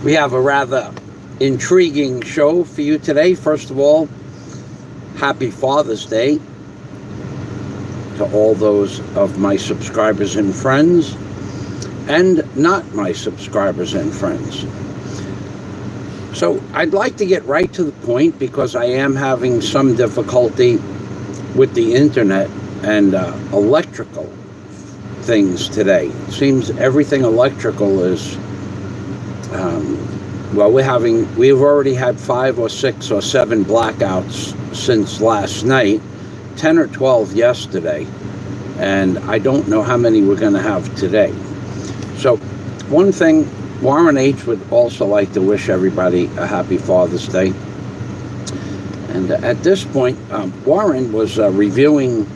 We have a rather intriguing show for you today. First of all, happy Father's Day to all those of my subscribers and friends, and not my subscribers and friends. So I'd like to get right to the point because I am having some difficulty with the internet and electrical things today. It seems everything electrical is we've already had 5 or 6 or 7 blackouts since last night, 10 or 12 yesterday, and I don't know how many we're going to have today. So one thing, Warren H. would also like to wish everybody a happy Father's Day. And at this point, Warren was reviewing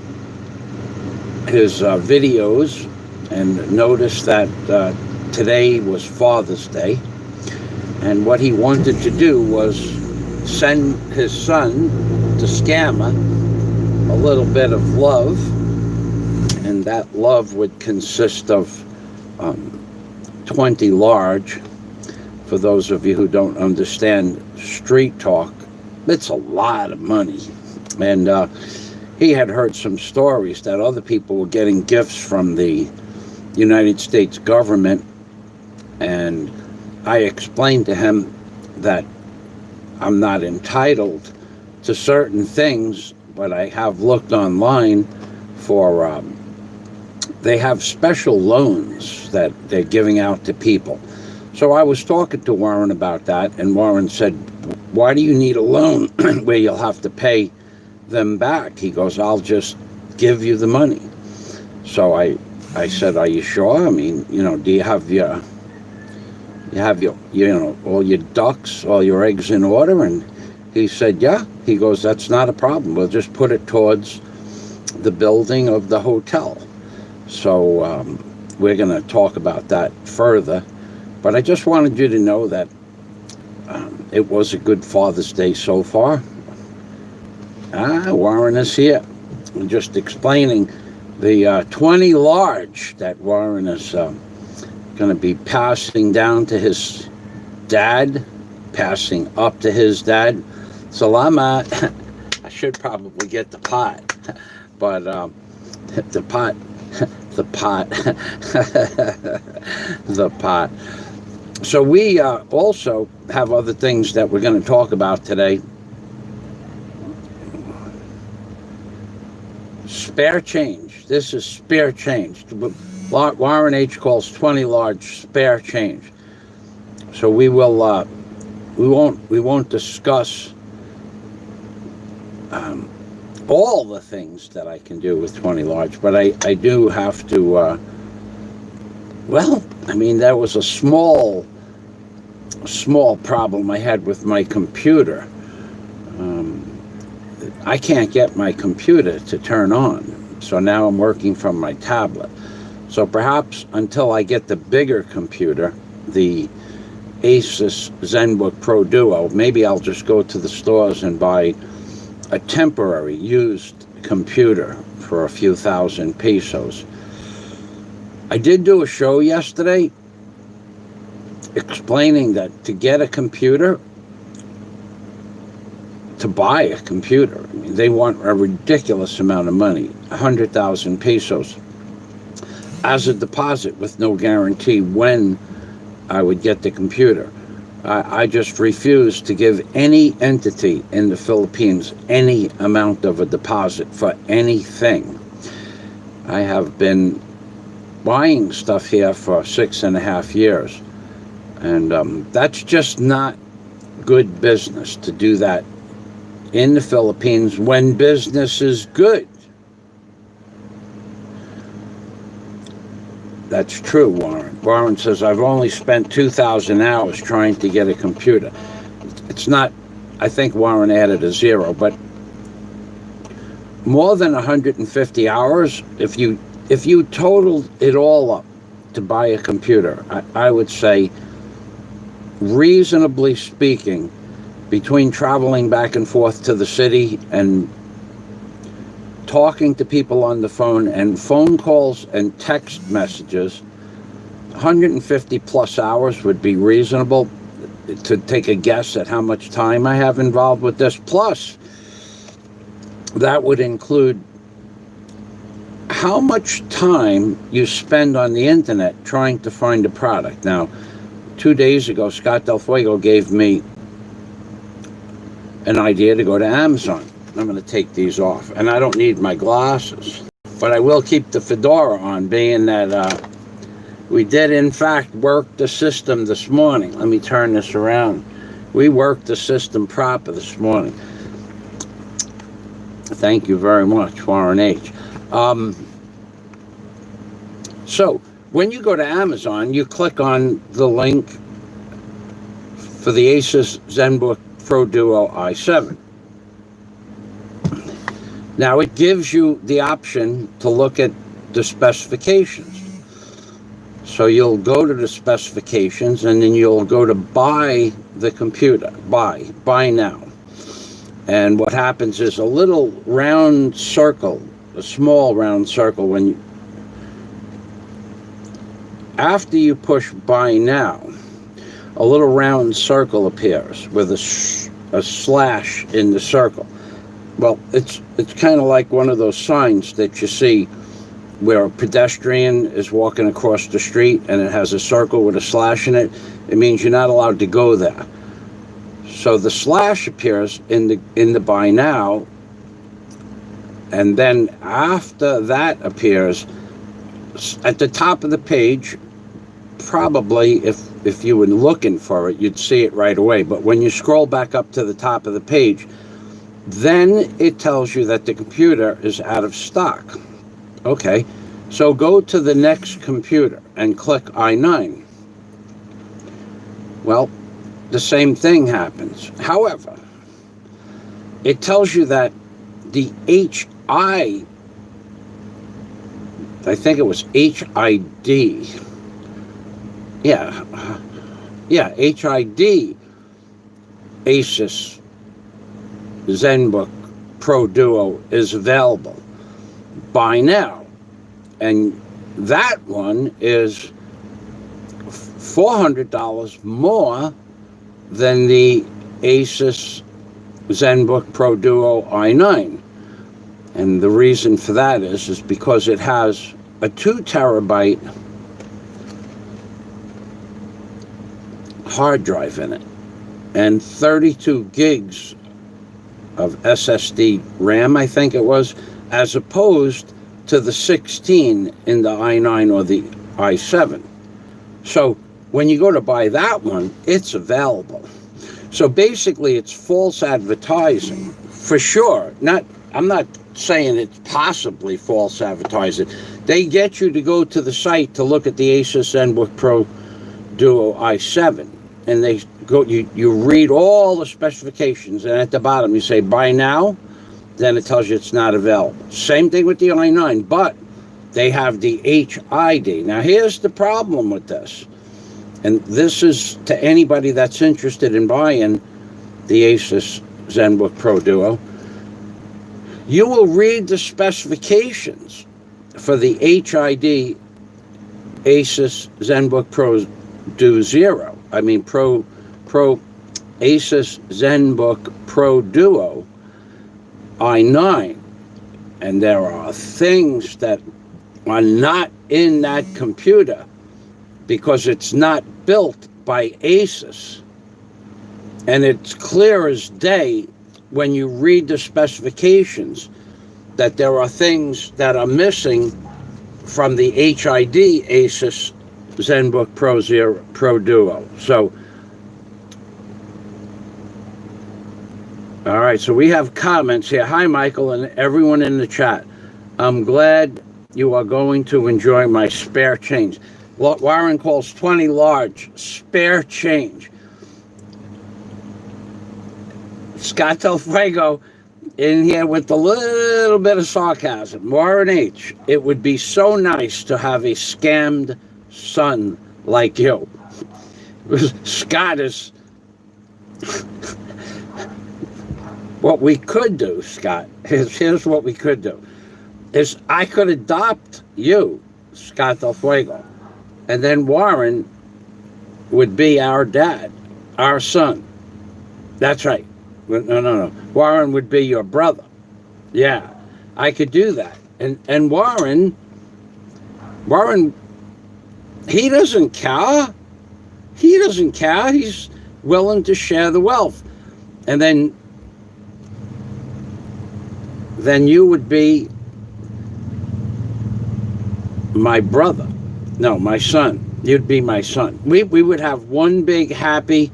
his videos and noticed that today was Father's Day. And what he wanted to do was send his son to SCAMR a little bit of love. And that love would consist of 20 large. For those of you who don't understand street talk, it's a lot of money. And he had heard some stories that other people were getting gifts from the United States government, and I explained to him that I'm not entitled to certain things, but I have looked online for, they have special loans that they're giving out to people. So I was talking to Warren about that, and Warren said, why do you need a loan where you'll have to pay them back? He goes, I'll just give you the money. So I said, are you sure? I mean, do you have your all your ducks, all your eggs in order? And he said, yeah. He goes, that's not a problem. We'll just put it towards the building of the hotel. So we're going to talk about that further. But I just wanted you to know that it was a good Father's Day so far. Warren is here. I'm just explaining the 20 large that Warren is going to be passing down to his dad, passing up to his dad. Salamat. I should probably get the pot, but the pot, the pot. So we also have other things that we're going to talk about today. Spare change. This is spare change. Warren H. calls 20 large spare change. So we will. We won't discuss all the things that I can do with 20 large, but I do have to. There was a small problem I had with my computer. I can't get my computer to turn on, so now I'm working from my tablet. So perhaps until I get the bigger computer, the Asus ZenBook Pro Duo, maybe I'll just go to the stores and buy a temporary used computer for a few thousand pesos. I did do a show yesterday explaining that to get a computer, to buy a computer, they want a ridiculous amount of money, 100,000 pesos, as a deposit with no guarantee when I would get the computer. I just refuse to give any entity in the Philippines any amount of a deposit for anything. I have been buying stuff here for 6.5 years, and that's just not good business to do that in the Philippines when business is good. That's true, Warren. Warren says, I've only spent 2,000 hours trying to get a computer. It's not, I think Warren added a 0, but more than 150 hours, if you totaled it all up to buy a computer, I would say, reasonably speaking, between traveling back and forth to the city and talking to people on the phone and phone calls and text messages, 150 plus hours would be reasonable. to take a guess at how much time I have involved with this. Plus, that would include how much time you spend on the internet trying to find a product. Now, 2 days ago, Scott Del Fuego gave me an idea to go to Amazon. I'm going to take these off, and I don't need my glasses, but I will keep the fedora on, being that we did, in fact, work the system this morning. Let me turn this around. We worked the system proper this morning. Thank you very much, Warren H. So, when you go to Amazon, you click on the link for the Asus ZenBook Pro Duo i7. Now, it gives you the option to look at the specifications. So you'll go to the specifications, and then you'll go to buy the computer, buy now. And what happens is a little round circle, a small round circle, after you push buy now, a little round circle appears with a slash in the circle. Well, it's kind of like one of those signs that you see where a pedestrian is walking across the street and it has a circle with a slash in it. It means you're not allowed to go there. So the slash appears in the buy now, and then after that appears at the top of the page. Probably if you were looking for it, you'd see it right away. But when you scroll back up to the top of the page, then it tells you that the computer is out of stock. Okay, so go to the next computer and click i9. Well, the same thing happens. However, it tells you that the I think it was HID. HID Asus ZenBook Pro Duo is available. Buy now. And that one is $400 more than the Asus ZenBook Pro Duo i9. And the reason for that is because it has a 2 terabyte hard drive in it and 32 gigs of SSD RAM, I think it was, as opposed to the 16 in the i9 or the i7. So when you go to buy that one, it's available. So basically it's false advertising for sure. I'm not saying it's possibly false advertising. They get you to go to the site to look at the Asus ZenBook Pro Duo i7, and they go, you read all the specifications, and at the bottom you say buy now, then it tells you it's not available. Same thing with the i9, but they have the HID. Now here's the problem with this, and this is to anybody that's interested in buying the Asus ZenBook Pro Duo. You will read the specifications for the HID Asus ZenBook Pro Duo Zero. Pro Asus ZenBook Pro Duo i9, and there are things that are not in that computer because it's not built by Asus, and it's clear as day when you read the specifications that there are things that are missing from the HID Asus ZenBook Pro Duo. So, all right, so we have comments here. Hi, Michael, and everyone in the chat. I'm glad you are going to enjoy my spare change. What Warren calls 20 large spare change. Scott Del Fuego in here with a little bit of sarcasm. Warren H., it would be so nice to have a scammed son like you. Scott is... What we could do, Scott, here's what we could do, is I could adopt you, Scott Del Fuego, and then Warren would be our dad. Our son. That's right. No. Warren would be your brother. Yeah, I could do that. And Warren, he doesn't care. He doesn't care. He's willing to share the wealth. And then you would be my brother. No, my son. You'd be my son. We would have one big happy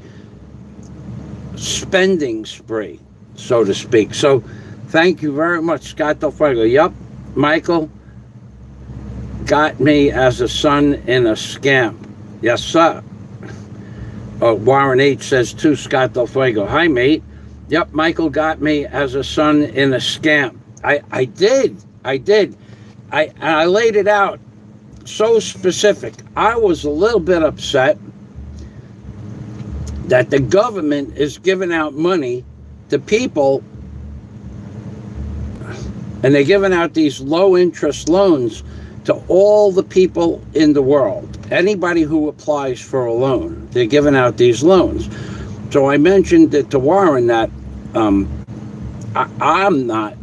spending spree, so to speak. So thank you very much, Scott Del Fuego. Yup, Michael got me as a son in a scam. Yes, sir. Warren H. says to Scott Del Fuego, hi, mate. Yep, Michael got me as a son in a scam. I did. I laid it out so specific. I was a little bit upset that the government is giving out money to people, and they're giving out these low interest loans to all the people in the world. Anybody who applies for a loan, they're giving out these loans. So I mentioned it to Warren that I'm not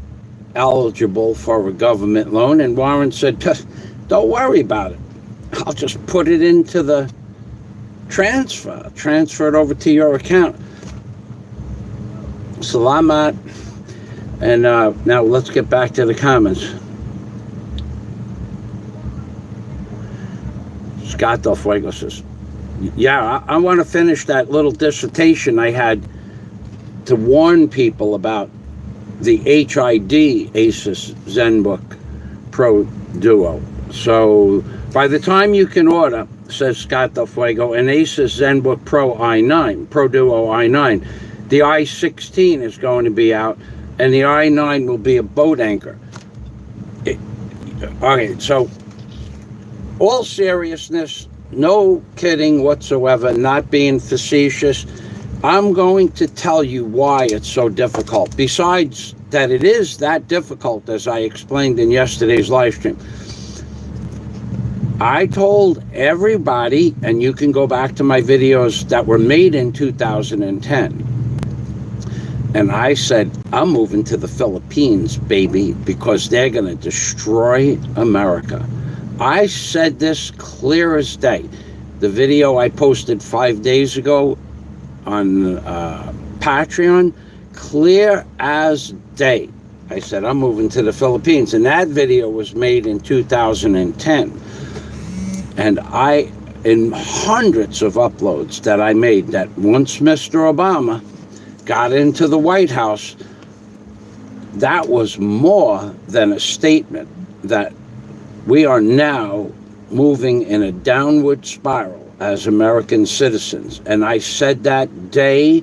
eligible for a government loan, and Warren said, don't worry about it. I'll just put it into the transfer it over to your account. Salamat. And now let's get back to the comments. Scott Del Fuego says, yeah, I want to finish that little dissertation I had to warn people about the HID Asus ZenBook Pro Duo. So by the time you can order, says Scott Del Fuego, an Asus ZenBook Pro i9, Pro Duo i9, the i16 is going to be out, and the i9 will be a boat anchor. Okay, so all seriousness, no kidding whatsoever, not being facetious, I'm going to tell you why it's so difficult. Besides that it is that difficult, as I explained in yesterday's live stream. I told everybody, and you can go back to my videos that were made in 2010, and I said, I'm moving to the Philippines, baby, because they're going to destroy America. I said this clear as day. The video I posted 5 days ago on Patreon, clear as day. I said, I'm moving to the Philippines. And that video was made in 2010. And in hundreds of uploads that I made, that once Mr. Obama got into the White House, that was more than a statement that we are now moving in a downward spiral as American citizens. And I said that day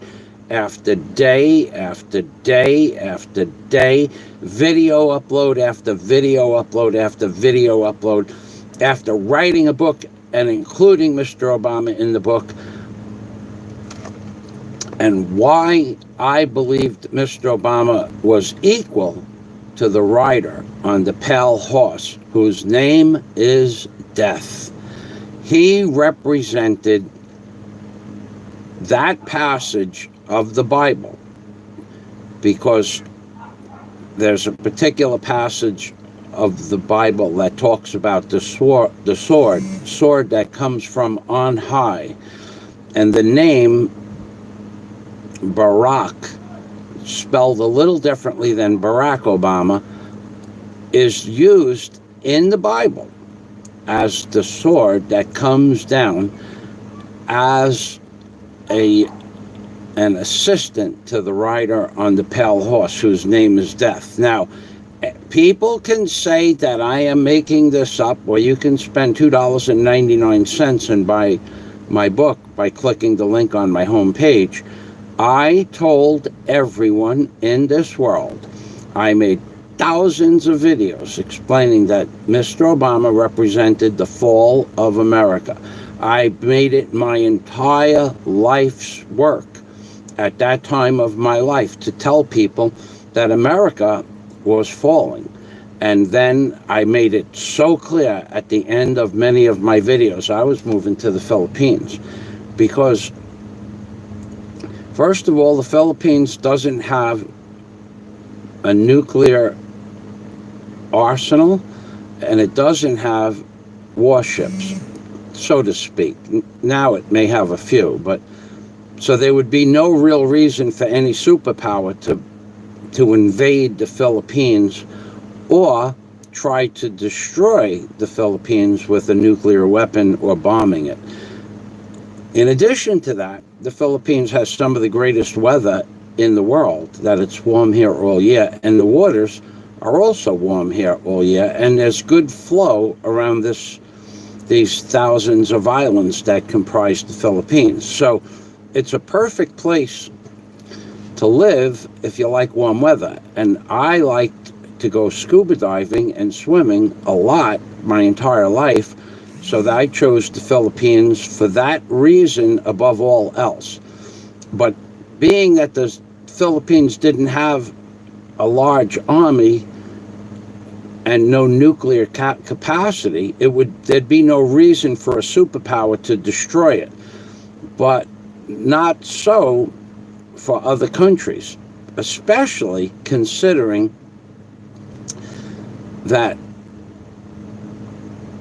after day after day after day, video upload after video upload after video upload, after writing a book and including Mr. Obama in the book, and why I believed Mr. Obama was equal to the rider on the pale horse, whose name is death. He represented that passage of the Bible, because there's a particular passage of the Bible that talks about the sword that comes from on high, and the name Barack, spelled a little differently than Barack Obama, is used in the Bible as the sword that comes down as an assistant to the rider on the pale horse, whose name is death. Now, people can say that I am making this up, or you can spend $2.99 and buy my book by clicking the link on my homepage. I told everyone in this world, I made thousands of videos explaining that Mr. Obama represented the fall of America. I made it my entire life's work at that time of my life to tell people that America was falling. And then I made it so clear at the end of many of my videos, I was moving to the Philippines, because First of all, the Philippines doesn't have a nuclear arsenal, and it doesn't have warships, so to speak. Now it may have a few, but so there would be no real reason for any superpower to invade the Philippines or try to destroy the Philippines with a nuclear weapon or bombing it. In addition to that, the Philippines has some of the greatest weather in the world, that it's warm here all year, and the waters are also warm here all year, and there's good flow around these thousands of islands that comprise the Philippines. So it's a perfect place to live if you like warm weather. And I like to go scuba diving and swimming a lot my entire life, so that I chose the Philippines for that reason above all else. But being that the Philippines didn't have a large army and no nuclear capacity, there'd be no reason for a superpower to destroy it. But not so for other countries, especially considering that,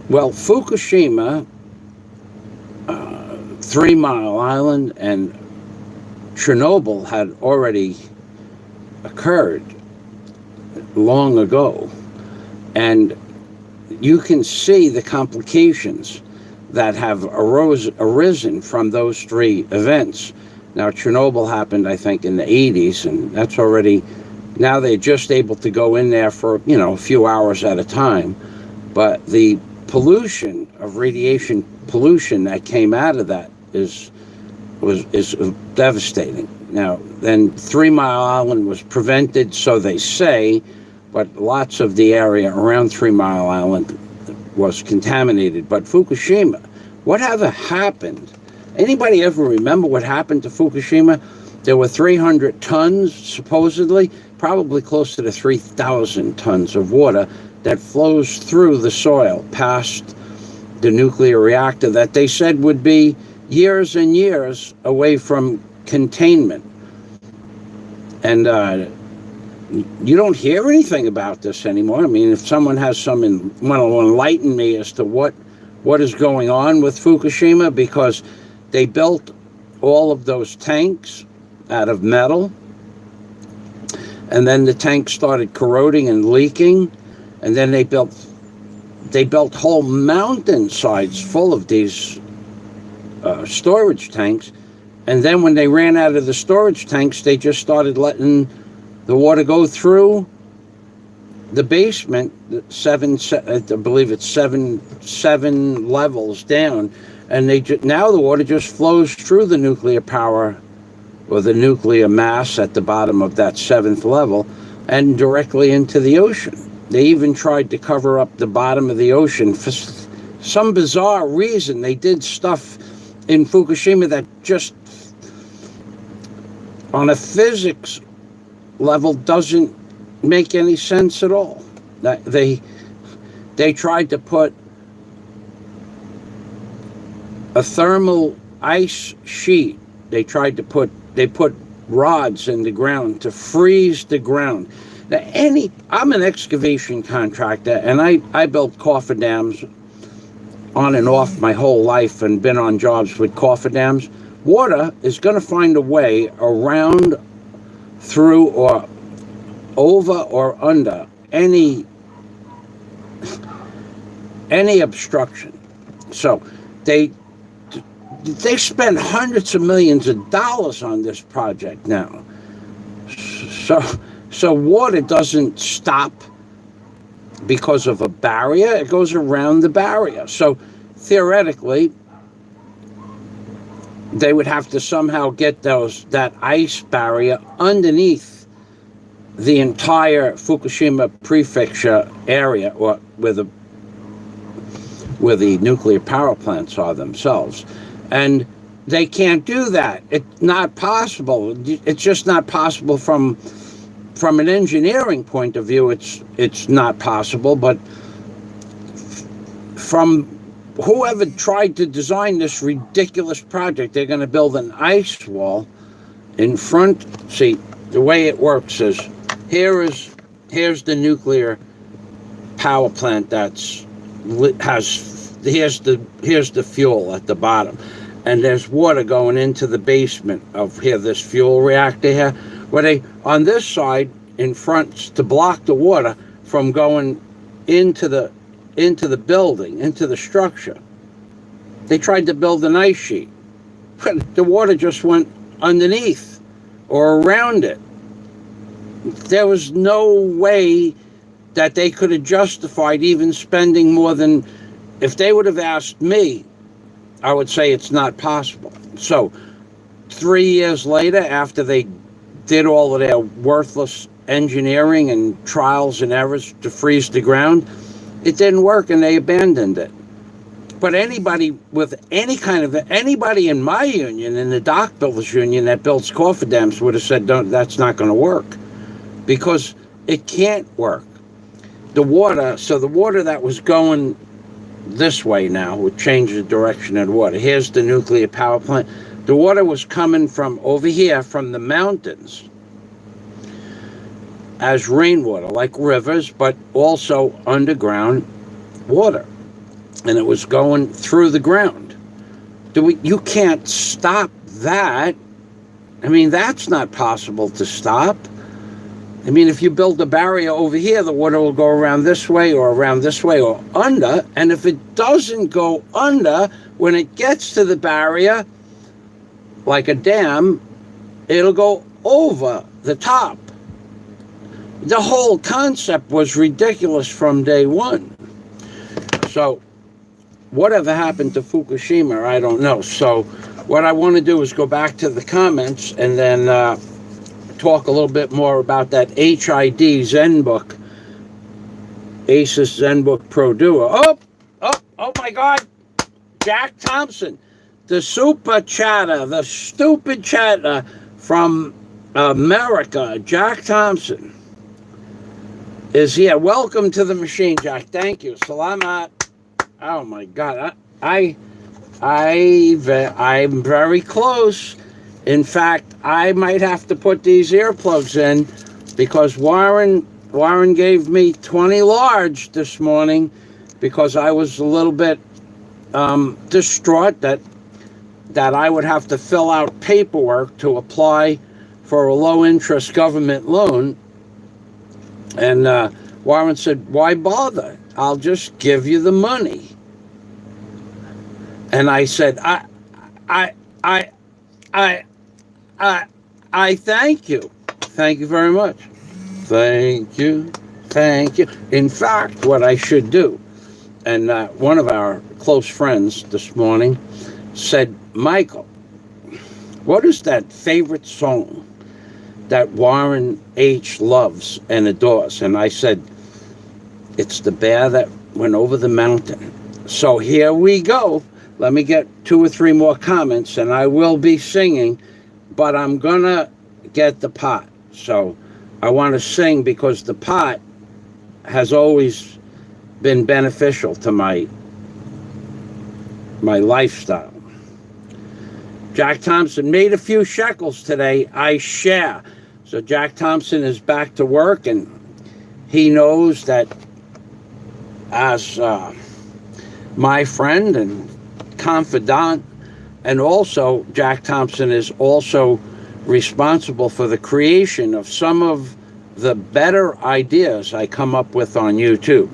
well, Fukushima, 3 Mile Island, and Chernobyl had already occurred long ago. And you can see the complications that have arisen from those 3 events. Now, Chernobyl happened, I think, in the 80s, and that's already, now they're just able to go in there for, a few hours at a time. But the pollution of radiation pollution that came out of that is devastating. Now, then 3 Mile Island was prevented, so they say, but lots of the area around 3 Mile Island was contaminated. But Fukushima, whatever happened? Anybody ever remember what happened to Fukushima? There were 300 tons, supposedly, probably closer to 3,000 tons of water that flows through the soil past the nuclear reactor that they said would be years and years away from containment. And you don't hear anything about this anymore. I mean, if someone has want to enlighten me as to what is going on with Fukushima, because they built all of those tanks out of metal, and then the tanks started corroding and leaking, and then they built whole mountainsides full of these storage tanks, and then when they ran out of the storage tanks, they just started letting the water go through the basement, I believe it's seven levels down, and now the water just flows through the nuclear power or the nuclear mass at the bottom of that 7th level and directly into the ocean. They even tried to cover up the bottom of the ocean. For some bizarre reason, they did stuff in Fukushima that just, on a physics level, doesn't make any sense at all. They tried to put a thermal ice sheet. They put rods in the ground to freeze the ground. Now, I'm an excavation contractor, and I built cofferdams on and off my whole life and been on jobs with cofferdams. Water is going to find a way around, through, or over or under any obstruction. So they spend hundreds of millions of dollars on this project now. So water doesn't stop because of a barrier. It goes around the barrier. So theoretically, they would have to somehow get that ice barrier underneath the entire Fukushima prefecture area, or where the nuclear power plants are themselves. And they can't do that. It's not possible. It's just not possible from an engineering point of view. It's not possible, but from whoever tried to design this ridiculous project, they're going to build an ice wall In front, see, the way it works is, here's the nuclear power plant here's the fuel at the bottom, and there's water going into the basement of here, this fuel reactor here, where they, on this side in front, to block the water from going into the building, into the structure, they tried to build an ice sheet, but the water just went underneath or around it. There was no way that they could have justified even spending more than, if they would have asked me, I would say it's not possible. So 3 years later, after they did all of their worthless engineering and trials and errors to freeze the ground, it didn't work and they abandoned it. But anybody with anybody in my union, in the dock builders union that builds cofferdams, would have said, that's not going to work, because it can't work. The water that was going this way now would change the direction of the water. Here's the nuclear power plant. The water was coming from over here, from the mountains, as rainwater, like rivers, but also underground water. And it was going through the ground. You can't stop that. I mean, that's not possible to stop. I mean, if you build a barrier over here, the water will go around this way or under. And if it doesn't go under, when it gets to the barrier, like a dam, it'll go over the top. The whole concept was ridiculous from day one. So whatever happened to Fukushima, I don't know. So what I want to do is go back to the comments and then talk a little bit more about that HID Zen book, Asus Zen Book Pro Duo. Oh my God, Jack Thompson, the super chatter, the stupid chatter from America, Jack Thompson is here. Welcome to the machine, Jack. Thank you. Salamat. Oh my God, I'm very close. In fact, I might have to put these earplugs in, because Warren gave me 20 large this morning, because I was a little bit distraught that I would have to fill out paperwork to apply for a low-interest government loan. And Warren said, "Why bother? I'll just give you the money." And I said, I thank you. Thank you very much. Thank you. In fact, what I should do, and one of our close friends this morning said, "Michael, what is that favorite song that Warren H. loves and adores?" And I said, "It's The Bear That Went Over the Mountain." So here we go. Let me get 2 or 3 more comments and I will be singing, but I'm gonna get the pot. So I want to sing because the pot has always been beneficial to my lifestyle. Jack Thompson made a few shekels today. I share. So Jack Thompson is back to work, and he knows that as my friend and confidant, and also Jack Thompson is also responsible for the creation of some of the better ideas I come up with on YouTube.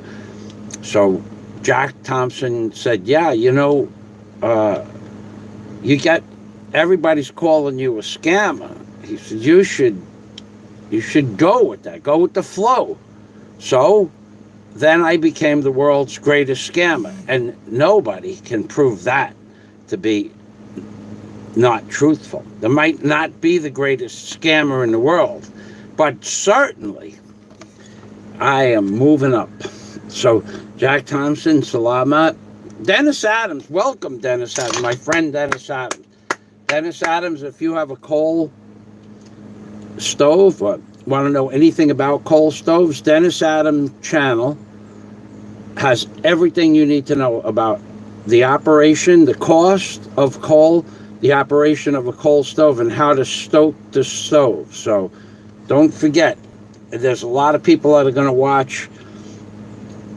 So Jack Thompson said, "Yeah, you know, everybody's calling you a scammer." He said, you should go with that, go with the flow. So then I became the world's greatest scammer, and nobody can prove that to be not truthful. There might not be the greatest scammer in the world, but certainly I am moving up. So Jack Thompson, salamat. Dennis Adams, welcome Dennis Adams, my friend Dennis Adams. Dennis Adams, if you have a coal stove or want to know anything about coal stoves, Dennis Adams channel has everything you need to know about the operation, the cost of coal, the operation of a coal stove and how to stoke the stove. So don't forget, there's a lot of people that are going to watch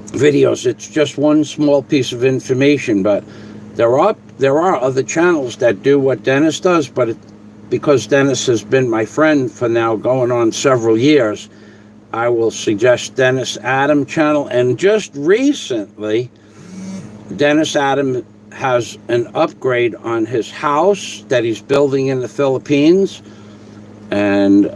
videos. It's just one small piece of information, but there are other channels that do what Dennis does, but because Dennis has been my friend for now going on several years, I will suggest Dennis Adam channel. And just recently, Dennis Adam has an upgrade on his house that he's building in the Philippines, and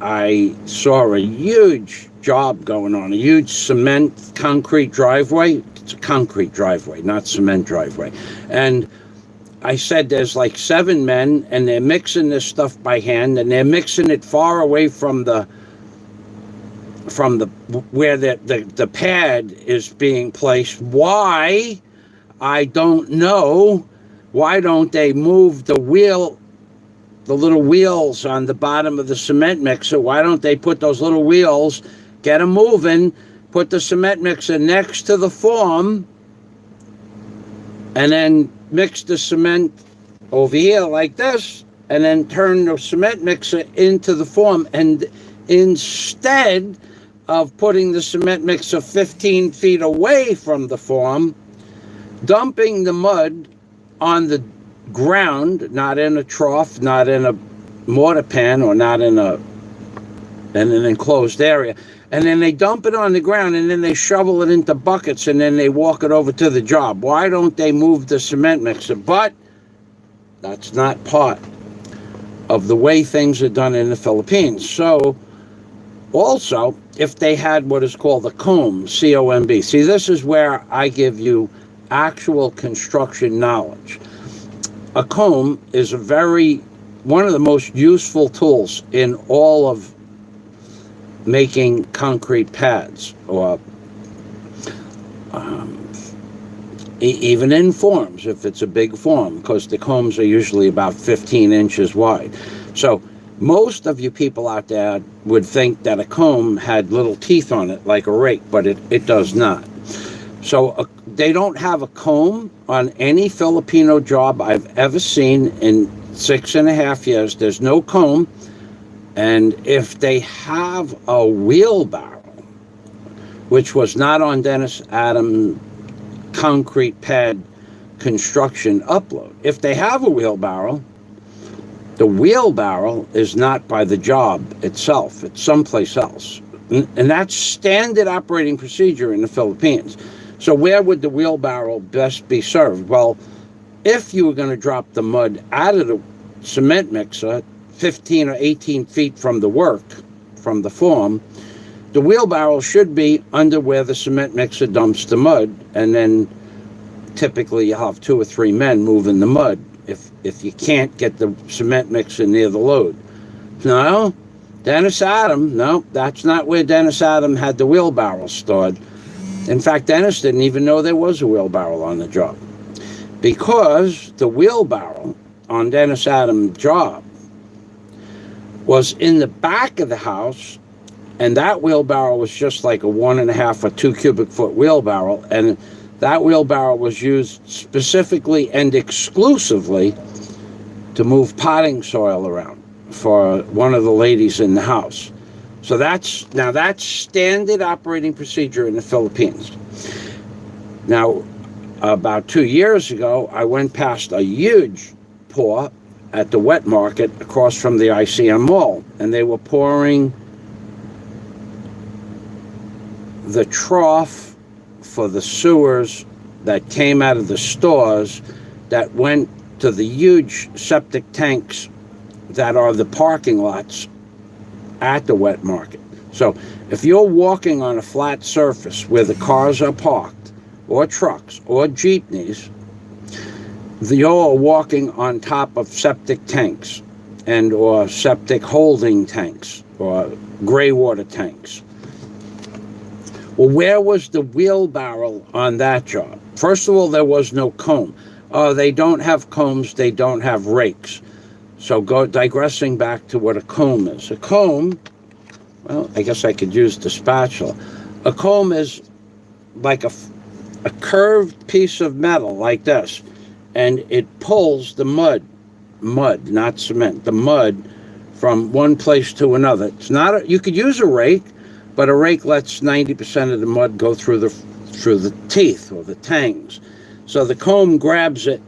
I saw a huge job going on, a huge cement concrete driveway. It's a concrete driveway, not cement driveway. And I said there's like 7 men, and they're mixing this stuff by hand, and they're mixing it far away from the where the pad is being placed. Why? I don't know. Why don't they move the little wheels on the bottom of the cement mixer? Why don't they put those little wheels, get them moving, put the cement mixer next to the form, and then mix the cement over here like this, and then turn the cement mixer into the form. And instead of putting the cement mixer 15 feet away from the form, dumping the mud on the ground, not in a trough, not in a mortar pan, or not in an enclosed area, and then they dump it on the ground, and then they shovel it into buckets, and then they walk it over to the job. Why don't they move the cement mixer? But that's not part of the way things are done in the Philippines. So also, if they had what is called a comb, C-O-M-B. See, this is where I give you actual construction knowledge. A comb is one of the most useful tools in all of making concrete pads, or even in forms, if it's a big form, because the combs are usually about 15 inches wide. So most of you people out there would think that a comb had little teeth on it like a rake, but it does not. So they don't have a comb on any Filipino job I've ever seen in 6.5 years. There's no comb. And if they have a wheelbarrow, which was not on Dennis Adam concrete pad construction upload, if they have a wheelbarrow, the wheelbarrow is not by the job itself. It's someplace else. And that's standard operating procedure in the Philippines. So where would the wheelbarrow best be served? Well, if you were going to drop the mud out of the cement mixer 15 or 18 feet from the form, the wheelbarrow should be under where the cement mixer dumps the mud, and then typically you'll have 2 or 3 men moving the mud if you can't get the cement mixer near the load. No, Dennis Adam, no, that's not where Dennis Adam had the wheelbarrow stored. In fact, Dennis didn't even know there was a wheelbarrow on the job, because the wheelbarrow on Dennis Adam's job was in the back of the house, and that wheelbarrow was just like a 1.5 or 2 cubic foot wheelbarrow, and that wheelbarrow was used specifically and exclusively to move potting soil around for one of the ladies in the house. So that's standard operating procedure in the Philippines. Now, about 2 years ago, I went past a huge pour at the wet market across from the ICM mall, and they were pouring the trough for the sewers that came out of the stores that went to the huge septic tanks that are the parking lots at the wet market. So if you're walking on a flat surface where the cars are parked, or trucks, or jeepneys, you're walking on top of septic tanks and or septic holding tanks or gray water tanks. Well, where was the wheelbarrow on that job? First of all, there was no comb. They don't have combs, they don't have rakes. So digressing back to what a comb is. A comb, well, I guess I could use the spatula. A comb is like a curved piece of metal like this. and it pulls the mud, not cement, the mud from one place to another. It's not you could use a rake, but a rake lets 90% of the mud go through the teeth or the tangs. So the comb grabs it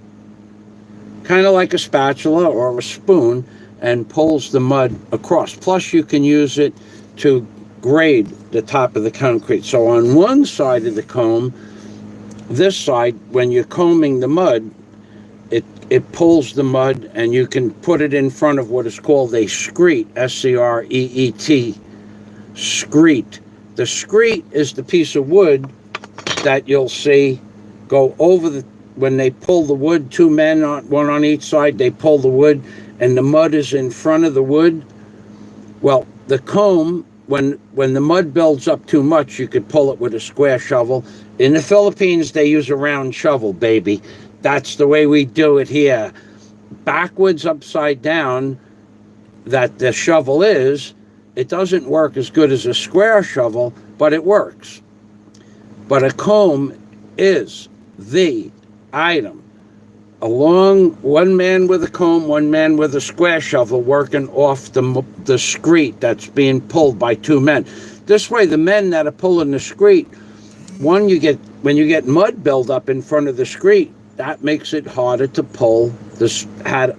kind of like a spatula or a spoon and pulls the mud across. Plus you can use it to grade the top of the concrete. So on one side of the comb, this side, when you're combing the mud, it pulls the mud, and you can put it in front of what is called a screet, S-C-R-E-E-T, screet. The screet is the piece of wood that you'll see go over when they pull the wood, two men, one on each side, they pull the wood, and the mud is in front of the wood. Well, the comb, when the mud builds up too much, you could pull it with a square shovel. In the Philippines, they use a round shovel, baby. That's the way we do it here. Backwards, upside down, that the shovel is, it doesn't work as good as a square shovel, but it works. But a comb is the item. Along, one man with a comb, one man with a square shovel working off the screet that's being pulled by two men. This way, the men that are pulling the screet, when you get mud build up in front of the screet, that makes it harder to pull,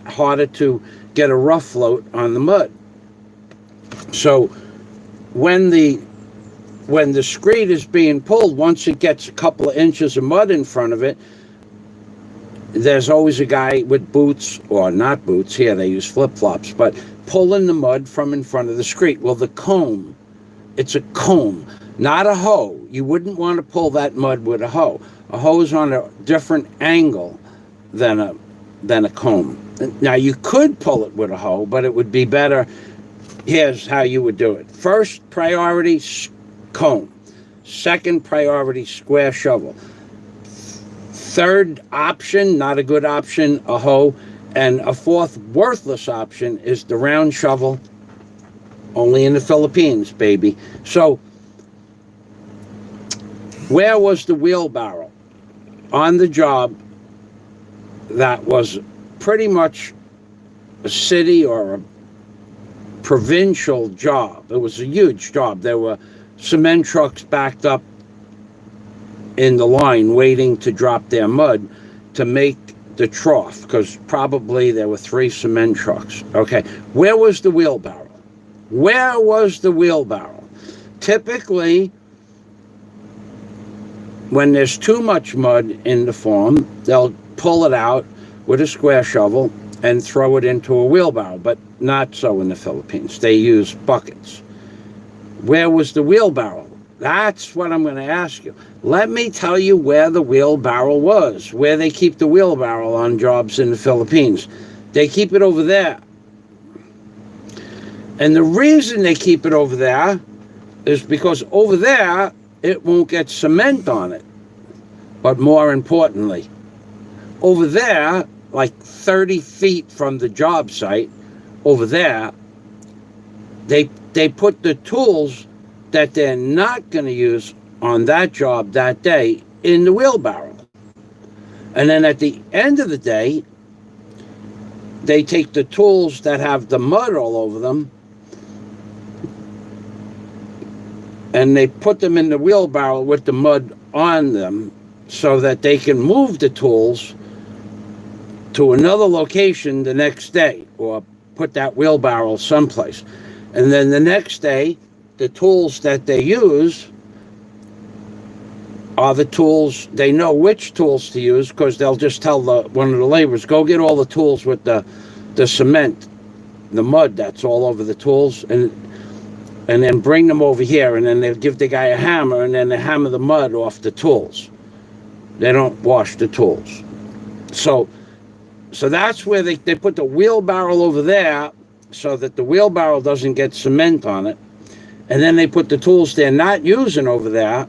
harder to get a rough float on the mud. So when the screet is being pulled, once it gets a couple of inches of mud in front of it, there's always a guy with boots, or not boots, here they use flip-flops, but pulling the mud from in front of the screet. Well, the comb, it's a comb, not a hoe. You wouldn't want to pull that mud with a hoe. A hoe is on a different angle than a comb. Now, you could pull it with a hoe, but it would be better. Here's how you would do it. First priority, comb. Second priority, square shovel. Third option, not a good option, a hoe. And a fourth worthless option is the round shovel, only in the Philippines, baby. So, where was the wheelbarrow? On the job that was pretty much a city or a provincial job. It was a huge job. There were cement trucks backed up in the line waiting to drop their mud to make the trough, because probably there were 3 cement trucks. Okay, where was the wheelbarrow? Where was the wheelbarrow? Typically, when there's too much mud in the form, they'll pull it out with a square shovel and throw it into a wheelbarrow, but not so in the Philippines. They use buckets. Where was the wheelbarrow? That's what I'm going to ask you. Let me tell you where the wheelbarrow was, where they keep the wheelbarrow on jobs in the Philippines. They keep it over there. And the reason they keep it over there is because over there, it won't get cement on it. But more importantly, over there, like 30 feet from the job site, over there, they put the tools that they're not going to use on that job that day in the wheelbarrow. And then at the end of the day, they take the tools that have the mud all over them and they put them in the wheelbarrow with the mud on them so that they can move the tools to another location the next day, or put that wheelbarrow someplace. And then the next day, the tools that they use are the tools, they know which tools to use, because they'll just tell one of the laborers, go get all the tools with the cement, the mud that's all over the tools, and then bring them over here, and then they'll give the guy a hammer, and then they hammer the mud off the tools. They don't wash the tools. So that's where they put the wheelbarrow over there so that the wheelbarrow doesn't get cement on it. And then they put the tools they're not using over there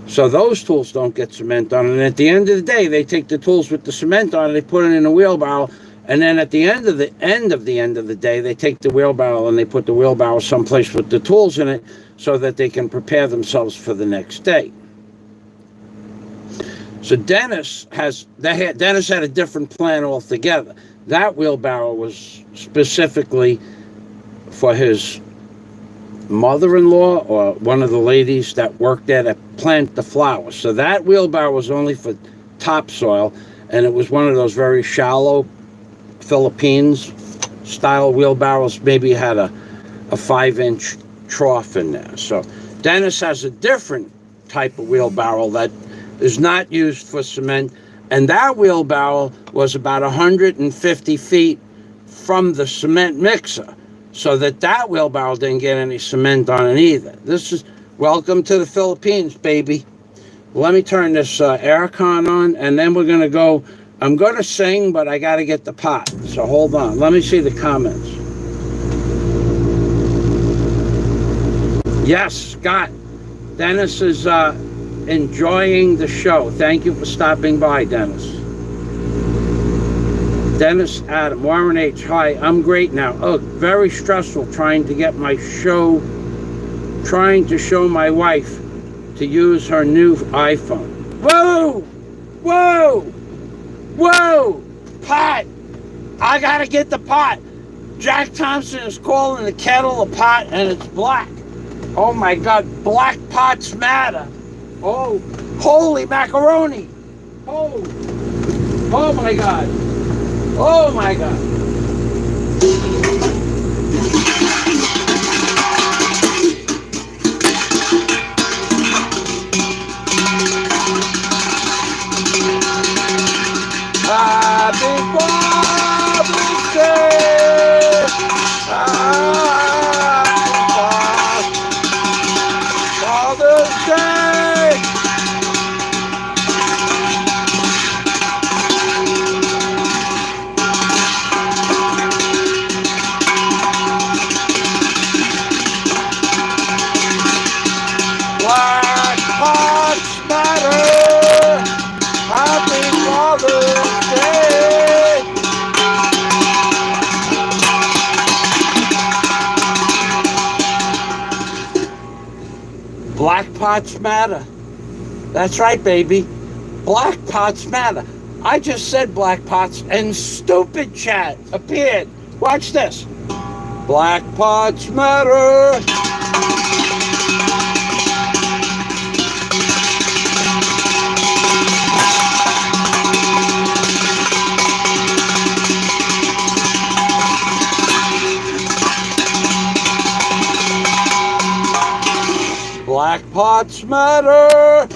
so those tools don't get cement on it. And at the end of the day, they take the tools with the cement on it, they put it in a wheelbarrow, and then at the end of the day, they take the wheelbarrow and they put the wheelbarrow someplace with the tools in it so that they can prepare themselves for the next day. So Dennis had a different plan altogether. That wheelbarrow was specifically for his mother-in-law or one of the ladies that worked there to plant the flowers. So that wheelbarrow was only for topsoil, and it was one of those very shallow Philippines style wheelbarrows. Maybe had a 5-inch trough in there. So Dennis has a different type of wheelbarrow that is not used for cement, and that wheelbarrow was about 150 feet from the cement mixer, so that wheelbarrow didn't get any cement on it either. This is welcome to the Philippines, baby. Let me turn this aircon on, and then we're gonna go. I'm gonna sing, but I gotta get the pot, so hold on. Let me see the comments. Yes, Scott. Dennis is enjoying the show. Thank you for stopping by, Dennis. Dennis Adam, Warren H. Hi, I'm great now. Oh, very stressful trying to show my wife to use her new iPhone. Whoa! Whoa! Whoa! Pot! I gotta get the pot. Jack Thompson is calling the kettle a pot, and it's black. Oh my God, black pots matter. Oh, holy macaroni. Oh my God. Oh my God. Happy Father's Day. Father's Day. Black pots matter. Happy Father's Day. Black pots matter. That's right, baby. Black pots matter. I just said black pots, and stupid chat appeared. Watch this. Black pots matter. Black pots matter.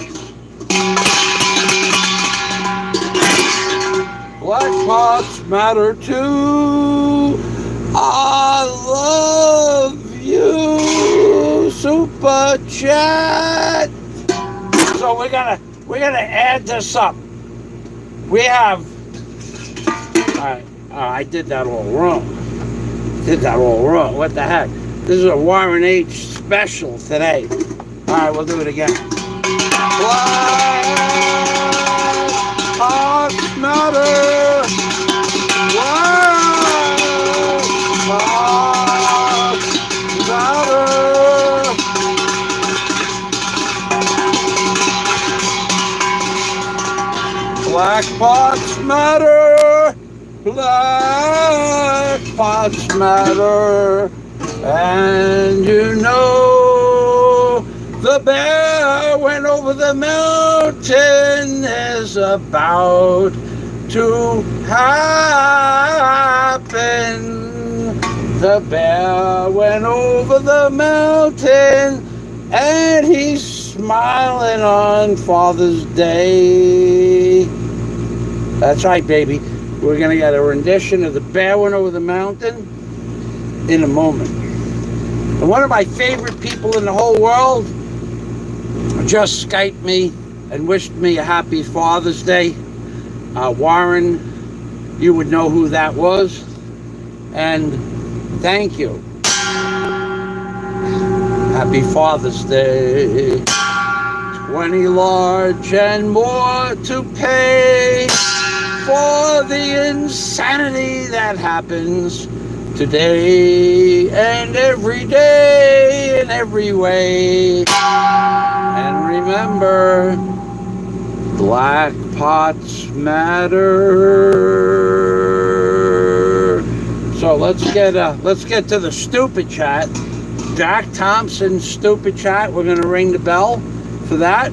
Black pots matter too. I love you. Super chat. So we're gonna add this up. We have. I did that all wrong. What the heck? This is a Warren H special today. All right, we'll do it again. Black pots matter. Black pots matter. Black pots matter. Black pots matter. And you know, the bear went over the mountain is about to happen. The bear went over the mountain and he's smiling on Father's Day. That's right, baby. We're going to get a rendition of The Bear Went Over the Mountain in a moment. And one of my favorite people in the whole world just Skyped me and wished me a happy Father's Day. Warren, you would know who that was. And thank you. Happy Father's Day. 20 large and more to pay for the insanity that happens today and every day in every way. And remember, Black pots matter. So let's get to the stupid chat. Jack Thompson's stupid chat. We're gonna ring the bell for that.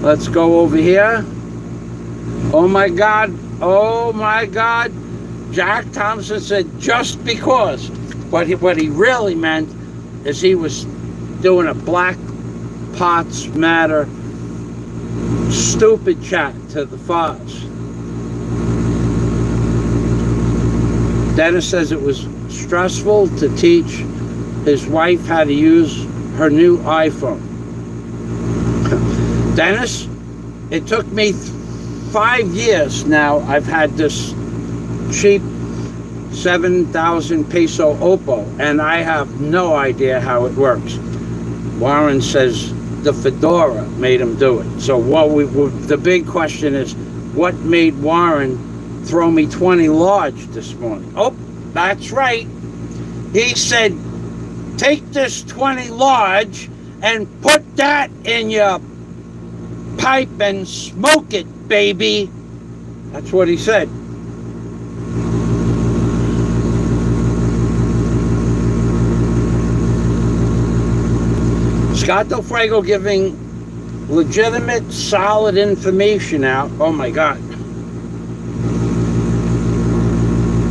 Let's go over here. Oh my God. Jack Thompson said just because. What he really meant is he was doing a Black Pots Matter stupid chat to the Foz. Dennis says it was stressful to teach his wife how to use her new iPhone. Dennis, it took me 5 years now. I've had this cheap 7,000 peso Oppo, and I have no idea how it works. Warren says the Fedora made him do it. So the big question is, what made Warren throw me 20 large this morning? Oh, that's right. He said, take this 20 large and put that in your pipe and smoke it, baby. That's what he said. Scott Del Fuego giving legitimate, solid information out. Oh my God.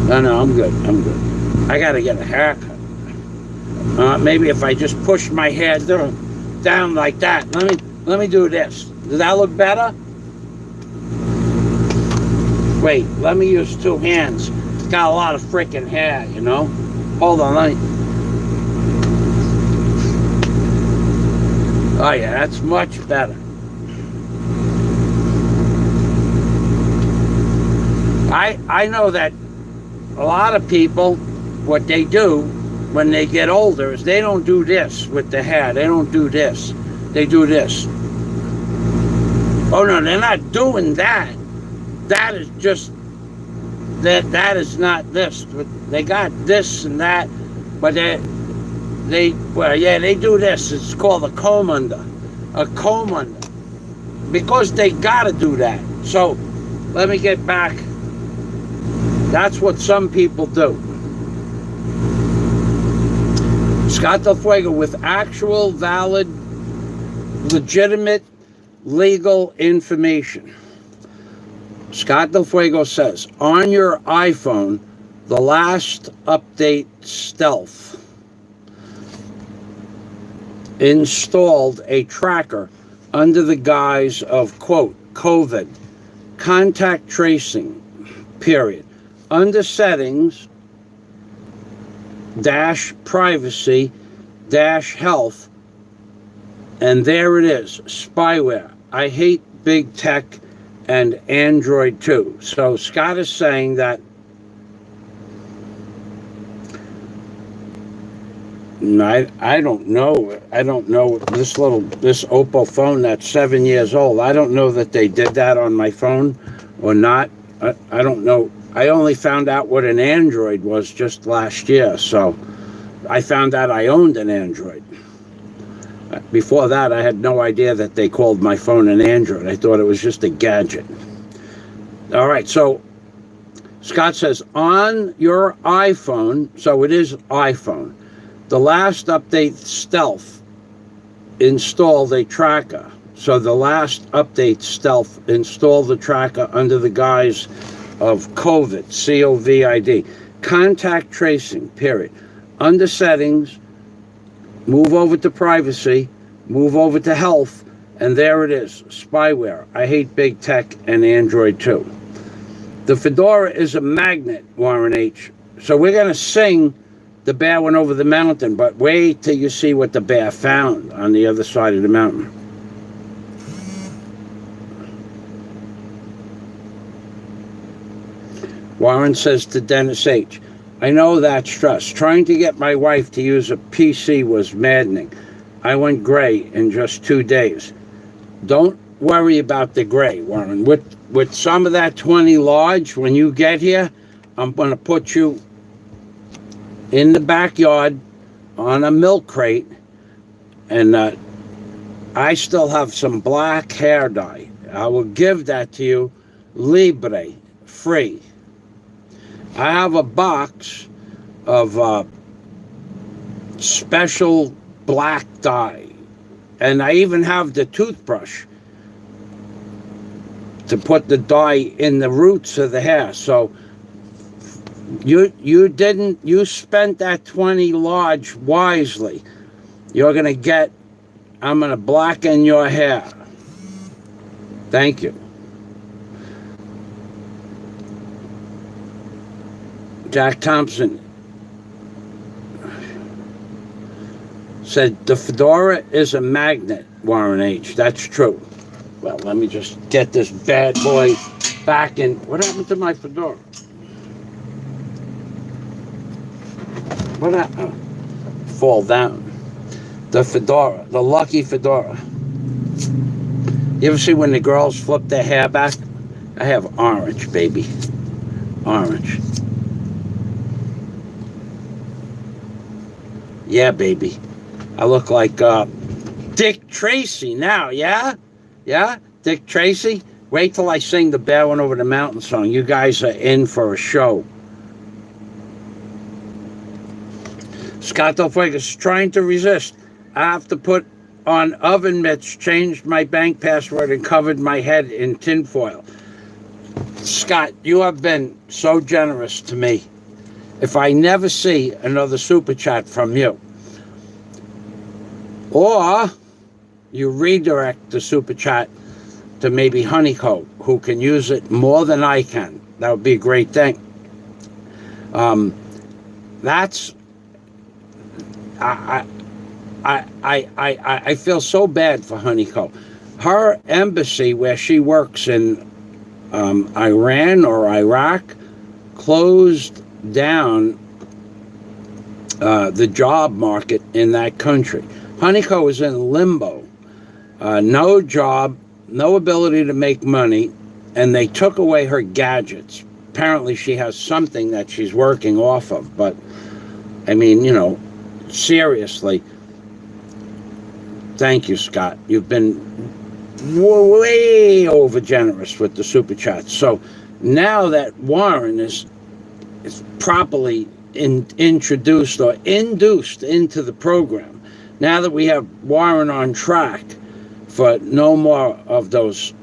No, I'm good. I gotta get a haircut. Maybe if I just push my hair down like that. Let me do this. Does that look better? Wait, let me use two hands. It's got a lot of freaking hair, you know? Hold on, oh yeah, that's much better. I know that a lot of people, what they do when they get older is they don't do this with the hair. They don't do this. They do this. Oh no, they're not doing that. That is just, that is not this. They got this and that, but they do this. It's called a comb under. A comb under. Because they gotta do that. So, let me get back. That's what some people do. Scott Del Fuego with actual, valid, legitimate, legal information. Scott Del Fuego says, on your iPhone, the last update Stealth installed a tracker under the guise of, quote, COVID, contact tracing, period. Under settings, -privacy, -health, and there it is, spyware. I hate big tech and Android too. So Scott is saying that I don't know this Oppo phone that's 7 years old. I don't know that they did that on my phone or not. I don't know. I only found out what an Android was just last year, so I found out I owned an Android. Before that, I had no idea that they called my phone an Android. I thought it was just a gadget. All right, so Scott says, on your iPhone, so it is iPhone, the last update Stealth installed a tracker. So the last update Stealth installed the tracker under the guise of COVID, COVID, contact tracing, period. Under settings, move over to privacy, move over to health, and there it is, spyware. I hate big tech and Android too. The Fedora is a magnet, Warren H. So we're going to sing The Bear Went Over the Mountain, but wait till you see what the bear found on the other side of the mountain. Warren says to Dennis H., I know that stress. Trying to get my wife to use a PC was maddening. I went gray in just 2 days. Don't worry about the gray, Warren. With some of that 20 large, when you get here, I'm going to put you in the backyard on a milk crate, and I still have some black hair dye, I will give that to you, libre, free. I have a box of special black dye, and I even have the toothbrush to put the dye in the roots of the hair. So you spent that 20 large wisely. You're gonna get, I'm gonna blacken your hair. Thank you. Jack Thompson said the fedora is a magnet, Warren H. That's true. Well, let me just get this bad boy back in. What happened to my fedora? What happened? Fall down. The fedora, the lucky fedora. You ever see when the girls flip their hair back? I have orange, baby. Orange. Yeah, baby. I look like Dick Tracy now, yeah? Yeah? Dick Tracy? Wait till I sing the Bear Went Over the Mountain song. You guys are in for a show. Scott Del Fuego is trying to resist. I have to put on oven mitts, changed my bank password, and covered my head in tinfoil. Scott, you have been so generous to me. If I never see another super chat from you, or you redirect the super chat to maybe Honeycomb, who can use it more than I can, that would be a great thing. I feel so bad for Honeycomb. Her embassy, where she works in Iran or Iraq, closed down the job market in that country. Honeycomb is in limbo. No job, no ability to make money, and they took away her gadgets. Apparently she has something that she's working off of, but I mean, you know, seriously, thank you, Scott. You've been way over generous with the super chats. So now that Warren is properly introduced or induced into the program, now that we have Warren on track for no more of those,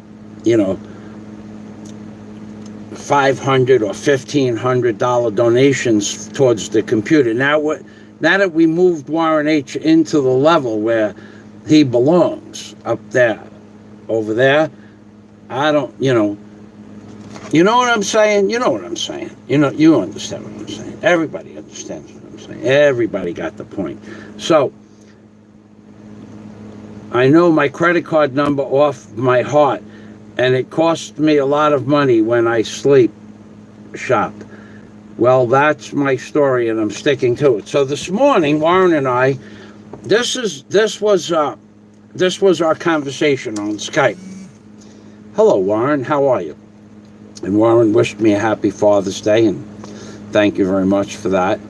you know, $500 or $1,500 donations towards the computer. Now that we moved Warren H into the level where he belongs, up there, over there, I don't, you know what I'm saying? You know what I'm saying. You understand what I'm saying. Everybody understands what I'm saying. Everybody got the point. So, I know my credit card number off my heart, and it costs me a lot of money when I sleep shop. Well, that's my story, and I'm sticking to it. So this morning, Warren and I, this was our conversation on Skype. Hello, Warren. How are you? And Warren wished me a happy Father's Day, and thank you very much for that.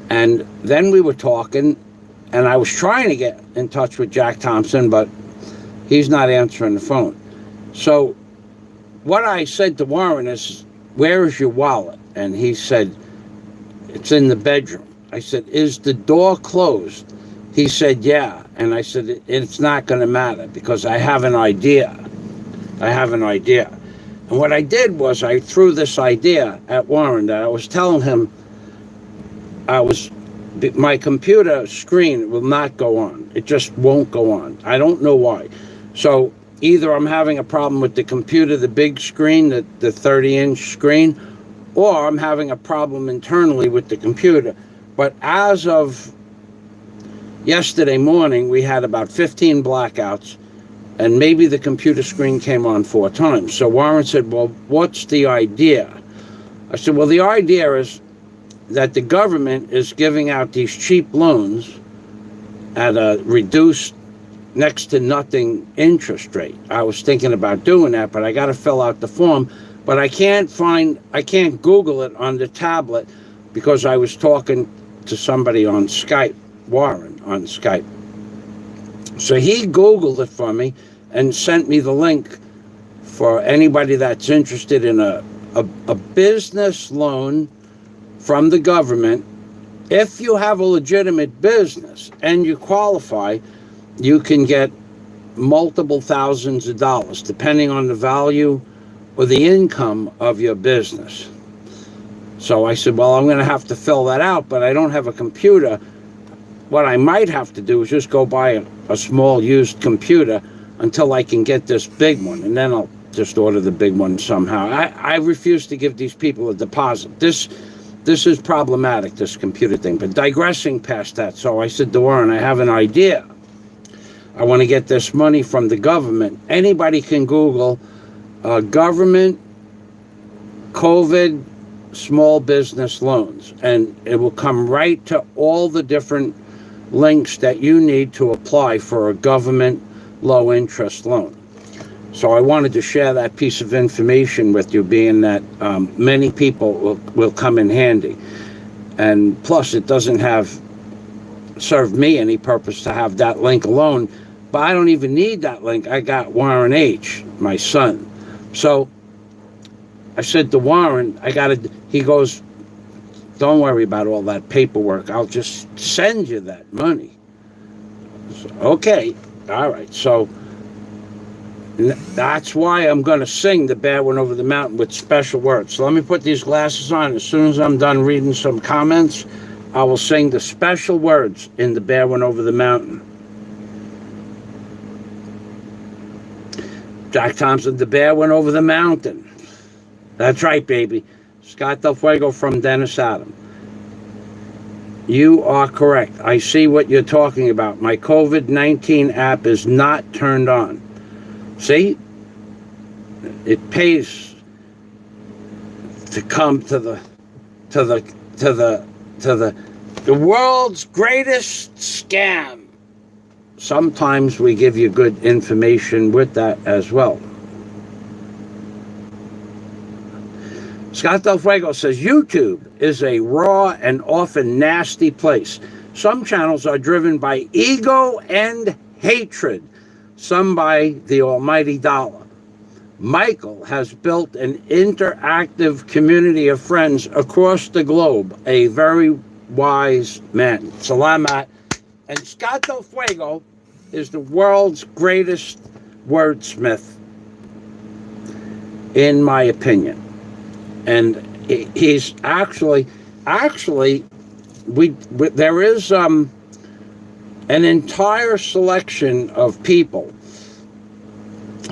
And then we were talking, and I was trying to get in touch with Jack Thompson, but he's not answering the phone. So what I said to Warren is, where is your wallet? And he said, it's in the bedroom. I said, is the door closed? He said, yeah. And I said, it's not going to matter because I have an idea. And what I did was I threw this idea at Warren that I was telling him my computer screen will not go on. It just won't go on. I don't know why. So either I'm having a problem with the computer, the big screen, the 30-inch screen, or I'm having a problem internally with the computer. But as of yesterday morning, we had about 15 blackouts, and maybe the computer screen came on 4 times. So Warren said, well, what's the idea? I said, well, the idea is that the government is giving out these cheap loans at a reduced, next to nothing interest rate. I was thinking about doing that, but I got to fill out the form. But I can't Google it on the tablet because I was talking to somebody on Skype, Warren on Skype. So he Googled it for me and sent me the link for anybody that's interested in a business loan from the government. If you have a legitimate business and you qualify, you can get multiple thousands of dollars, depending on the value or the income of your business. So I said, well, I'm going to have to fill that out, but I don't have a computer. What I might have to do is just go buy a small used computer until I can get this big one, and then I'll just order the big one somehow. I refuse to give these people a deposit. This is problematic, this computer thing. But digressing past that, so I said to Warren, I have an idea. I want to get this money from the government. Anybody can Google government COVID small business loans, and it will come right to all the different links that you need to apply for a government low interest loan. So I wanted to share that piece of information with you, being that many people will come in handy. And plus, it doesn't serve me any purpose to have that link alone, but I don't even need that link. I got Warren H., my son. So I said to Warren, he goes, don't worry about all that paperwork. I'll just send you that money. So, okay, all right. So that's why I'm going to sing The Bad One Over the Mountain with special words. So let me put these glasses on. As soon as I'm done reading some comments, I will sing the special words in The Bad One Over the Mountain. Jack Thompson, The Bad One Over the Mountain. That's right, baby. Scott Del Fuego from Dennis Adam. You are correct. I see what you're talking about. My COVID-19 app is not turned on. See? It pays to come to the world's greatest scam. Sometimes we give you good information with that as well. Scott Del Fuego says, YouTube is a raw and often nasty place. Some channels are driven by ego and hatred, some by the almighty dollar. Michael has built an interactive community of friends across the globe, a very wise man. Salamat. And Scott Del Fuego is the world's greatest wordsmith, in my opinion. And he's actually, there is an entire selection of people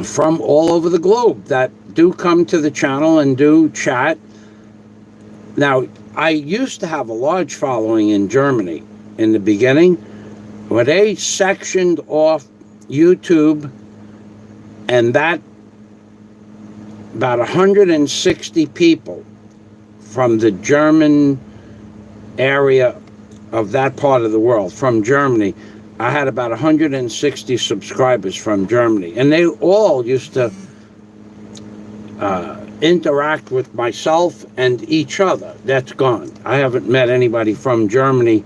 from all over the globe that do come to the channel and do chat. Now, I used to have a large following in Germany in the beginning, where they sectioned off YouTube, and that about 160 people from the German area of that part of the world, from Germany. I had about 160 subscribers from Germany, and they all used to interact with myself and each other. That's gone. I haven't met anybody from Germany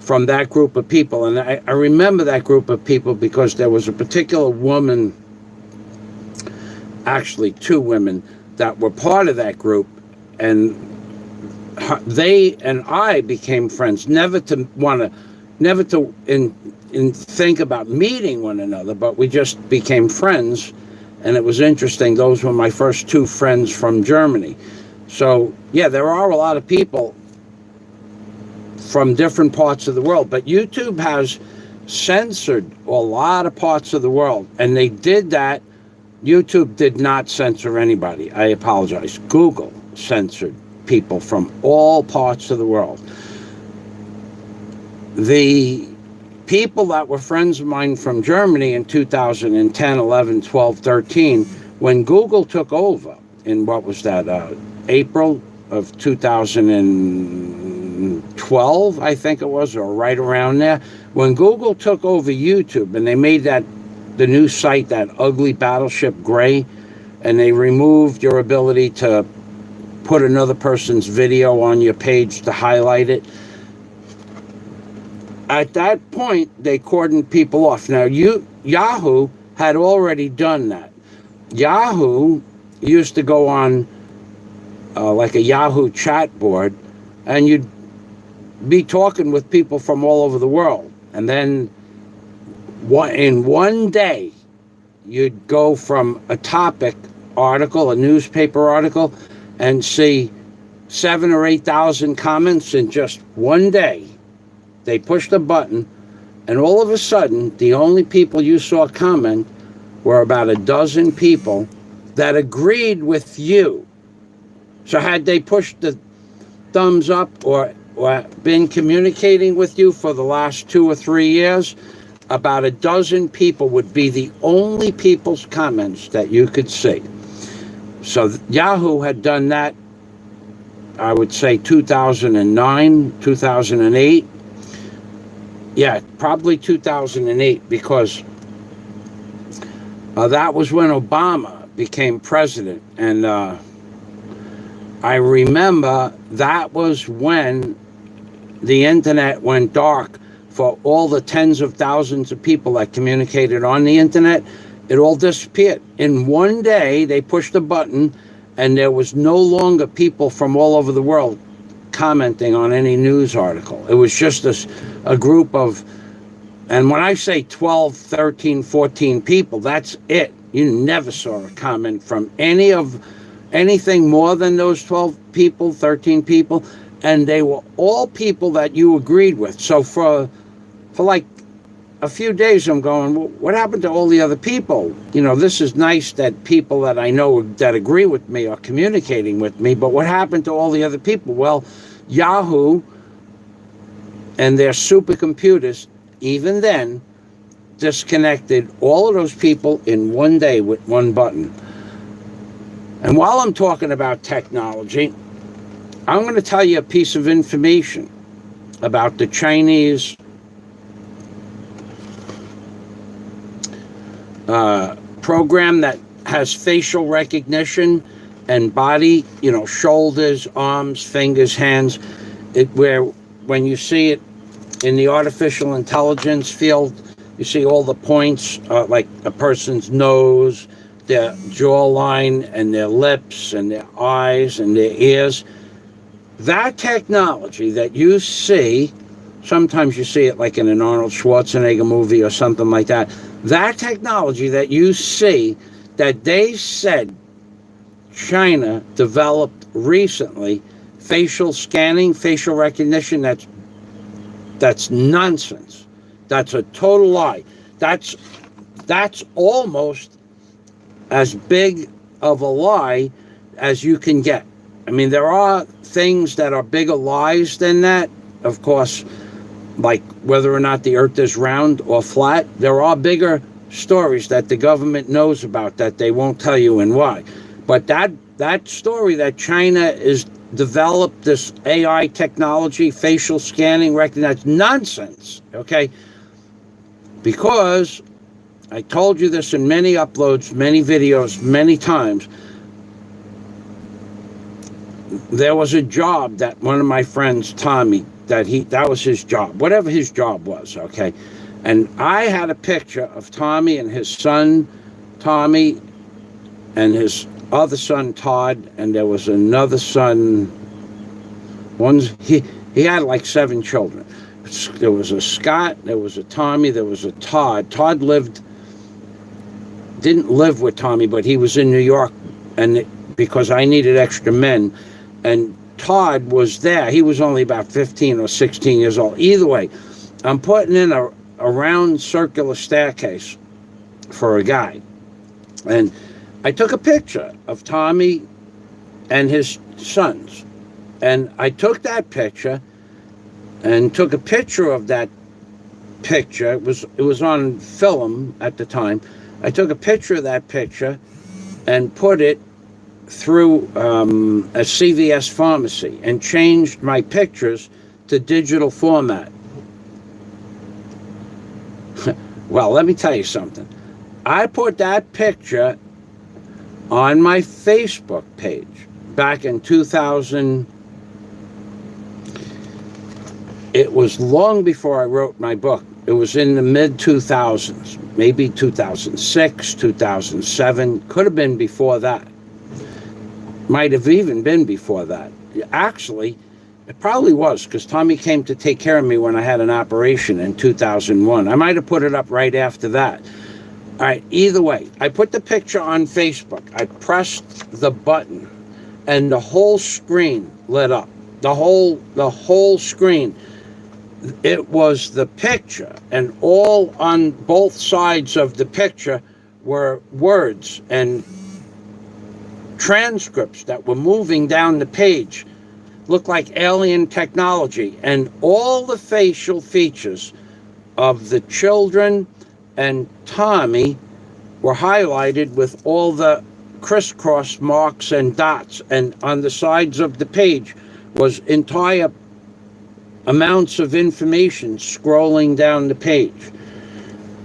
from that group of people, and I remember that group of people because there was a particular woman, actually two women, that were part of that group, and they and I became friends, never to think about meeting one another, but we just became friends. And it was interesting. Those were my first two friends from Germany. So yeah, there are a lot of people from different parts of the world, but YouTube has censored a lot of parts of the world, and they did that. YouTube did not censor anybody. I apologize. Google censored people from all parts of the world. The people that were friends of mine from Germany in 2010, 11, 12, 13, when Google took over in, what was that, April of 2012, I think it was, or right around there, when Google took over YouTube and they made the new site, that ugly Battleship Gray, and they removed your ability to put another person's video on your page to highlight it. At that point, they cordoned people off. Now, Yahoo had already done that. Yahoo used to go on like a Yahoo chat board, and you'd be talking with people from all over the world. And then in one day, you'd go from a topic article, a newspaper article, and see 7,000 or 8,000 comments in just one day. They pushed a button, and all of a sudden, the only people you saw comment were about a dozen people that agreed with you. So had they pushed the thumbs up or been communicating with you for the last 2 or 3 years, about a dozen people would be the only people's comments that you could see. So Yahoo had done that, I would say 2009, 2008. Yeah, probably 2008, because that was when Obama became president. And I remember that was when the internet went dark for all the tens of thousands of people that communicated on the internet. It all disappeared. In one day, they pushed a button, and there was no longer people from all over the world commenting on any news article. It was just a group of, and when I say 12, 13, 14 people, that's it. You never saw a comment from anything more than those 12 people, 13 people, and they were all people that you agreed with. So for like a few days, I'm going, well, what happened to all the other people? You know, this is nice that people that I know that agree with me are communicating with me, but what happened to all the other people? Well, Yahoo and their supercomputers, even then, disconnected all of those people in one day with one button. And while I'm talking about technology, I'm going to tell you a piece of information about the Chinese program that has facial recognition and body, you know, shoulders, arms, fingers, hands, where when you see it in the artificial intelligence field, you see all the points, like a person's nose, their jawline, and their lips, and their eyes, and their ears. That technology that you see, sometimes you see it like in an Arnold Schwarzenegger movie or something like that. That technology that you see, that they said China developed recently, facial scanning, facial recognition, that's nonsense. That's a total lie. That's almost as big of a lie as you can get. I mean, there are things that are bigger lies than that, of course, like whether or not the earth is round or flat. There are bigger stories that the government knows about that they won't tell you and why. But that story that China is developed this AI technology, facial scanning, that's nonsense, okay? Because I told you this in many uploads, many videos, many times. There was a job that one of my friends, Tommy, that was his job, whatever his job was, okay? And I had a picture of Tommy and his son, Tommy, and his other son, Todd, and there was another son. He had like 7 children. There was a Scott, there was a Tommy, there was a Todd. Todd didn't live with Tommy, but he was in New York, and because I needed extra men, and Todd was there. He was only about 15 or 16 years old. Either way, I'm putting in a round circular staircase for a guy. And I took a picture of Tommy and his sons. And I took that picture and took a picture of that picture. It was on film at the time. I took a picture of that picture and put it through a CVS pharmacy and changed my pictures to digital format. Well, let me tell you something. I put that picture on my Facebook page back in 2000. It was long before I wrote my book. It was in the mid-2000s, maybe 2006, 2007. Could have been before that. Might have even been before that. Actually, it probably was, because Tommy came to take care of me when I had an operation in 2001. I might have put it up right after that. All right, either way, I put the picture on Facebook. I pressed the button, and the whole screen lit up. The whole screen. It was the picture, and all on both sides of the picture were words and transcripts that were moving down the page. Looked like alien technology, and all the facial features of the children and Tommy were highlighted with all the crisscross marks and dots, and on the sides of the page was entire amounts of information scrolling down the page.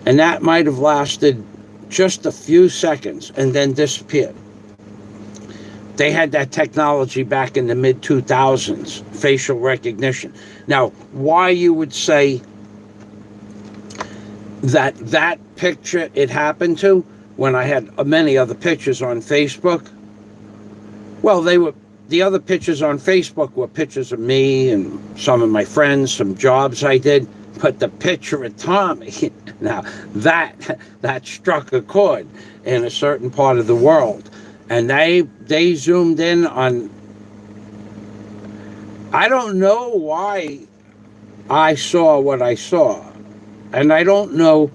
And that might have lasted just a few seconds and then disappeared. They had that technology back in the mid-2000s, facial recognition. Now, why you would say that picture it happened to, when I had many other pictures on Facebook? Well, the other pictures on Facebook were pictures of me and some of my friends, some jobs I did. But the picture of Tommy, now that struck a chord in a certain part of the world. And they zoomed in on, I don't know why I saw what I saw. And I don't know,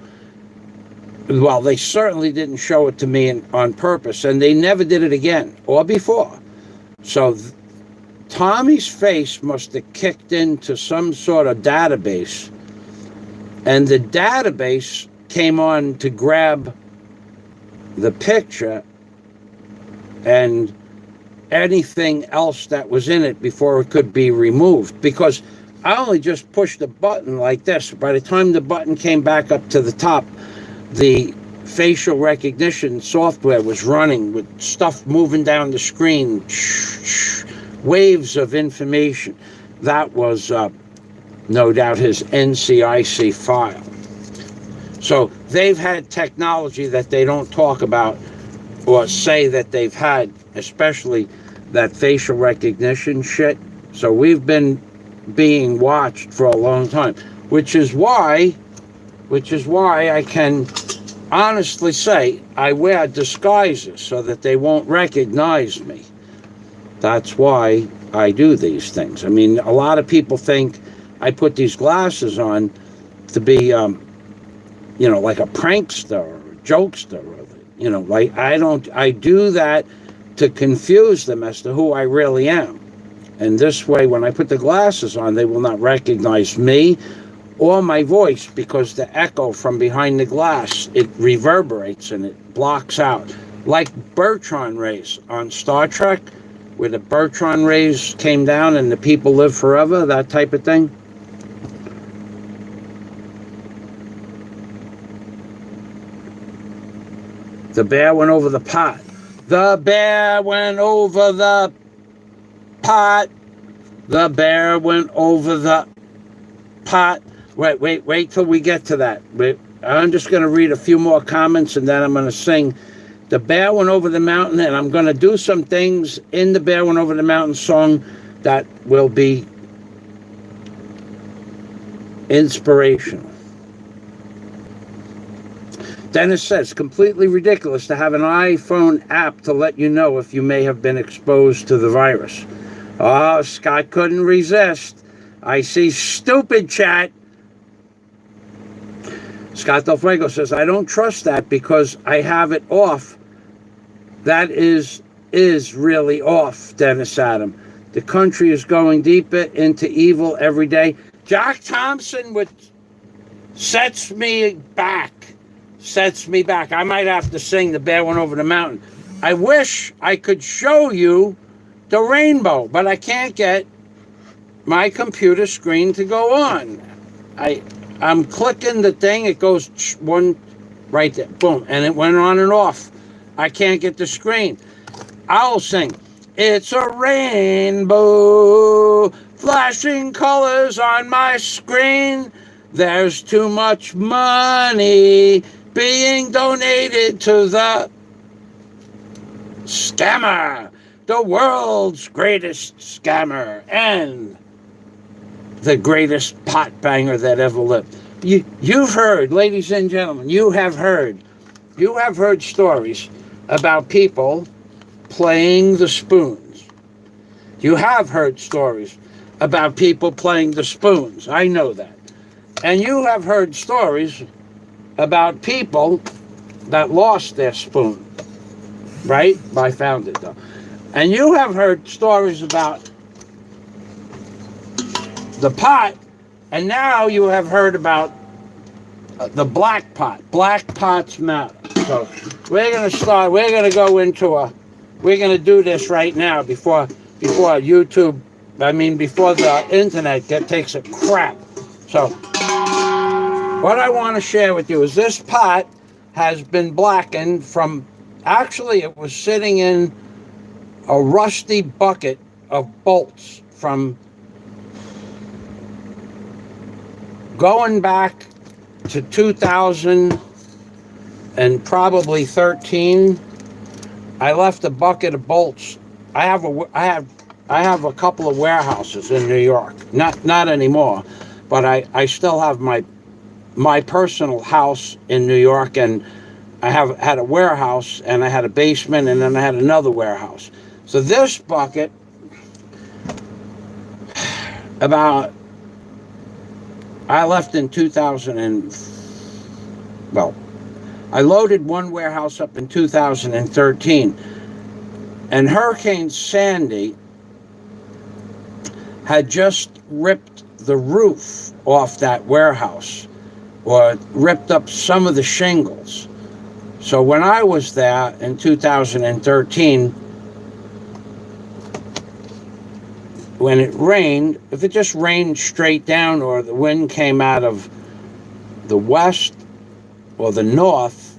well, they certainly didn't show it to me on purpose, and they never did it again or before. So Tommy's face must have kicked into some sort of database, and the database came on to grab the picture and anything else that was in it before it could be removed, because I only just pushed the button like this. By the time the button came back up to the top, the facial recognition software was running with stuff moving down the screen, waves of information. That was no doubt his NCIC file. So they've had technology that they don't talk about or say that they've had, especially that facial recognition shit. So we've been being watched for a long time, which is why I can honestly say I wear disguises so that they won't recognize me. That's why I do these things. I mean, a lot of people think I put these glasses on to be, like a prankster or a jokester. Like I do that to confuse them as to who I really am. And this way, when I put the glasses on, they will not recognize me or my voice, because the echo from behind the glass, it reverberates and it blocks out. Like Bertrand rays on Star Trek, where the Bertrand rays came down and the people live forever, that type of thing. The bear went over the pot. The bear went over the pot. The bear went over the pot. Wait till we get to that. I'm just going to read a few more comments, and then I'm going to sing The Bear Went Over the Mountain, and I'm going to do some things in the Bear Went Over the Mountain song that will be inspirational. Dennis says, completely ridiculous to have an iPhone app to let you know if you may have been exposed to the virus. Oh, Scott couldn't resist. I see stupid chat. Scott Del Fuego says, I don't trust that because I have it off. That is really off, Dennis Adam. The country is going deeper into evil every day. Jack Thompson sets me back. I might have to sing The Bear Went Over the Mountain. I wish I could show you the rainbow, but I can't get my computer screen to go on. I'm clicking the thing, it goes one right there, boom, and it went on and off. I can't get the screen. I'll sing. It's a rainbow, flashing colors on my screen. There's too much money being donated to the SCAMR, the world's greatest scammer and the greatest pot banger that ever lived. You've heard, ladies and gentlemen, you have heard stories about people playing the spoons. You have heard stories about people playing the spoons. I know that. And you have heard stories about people that lost their spoon. Right? I found it, though. And you have heard stories about the pot, and now you have heard about the black pot. Black pots matter. So we're going to start, we're going to go into we're going to do this right now before YouTube, before the internet takes a crap. So what I want to share with you is this pot has been blackened from, actually it was sitting in a rusty bucket of bolts from going back to 2000 and probably 13. I left a bucket of bolts. I have a couple of warehouses in New York. Not anymore, but I still have my personal house in New York, and I had a warehouse, and I had a basement, and then I had another warehouse. So this bucket, I left in 2000 I loaded one warehouse up in 2013, and Hurricane Sandy had just ripped the roof off that warehouse, or ripped up some of the shingles. So when I was there in 2013, when it rained, if it just rained straight down or the wind came out of the west or the north,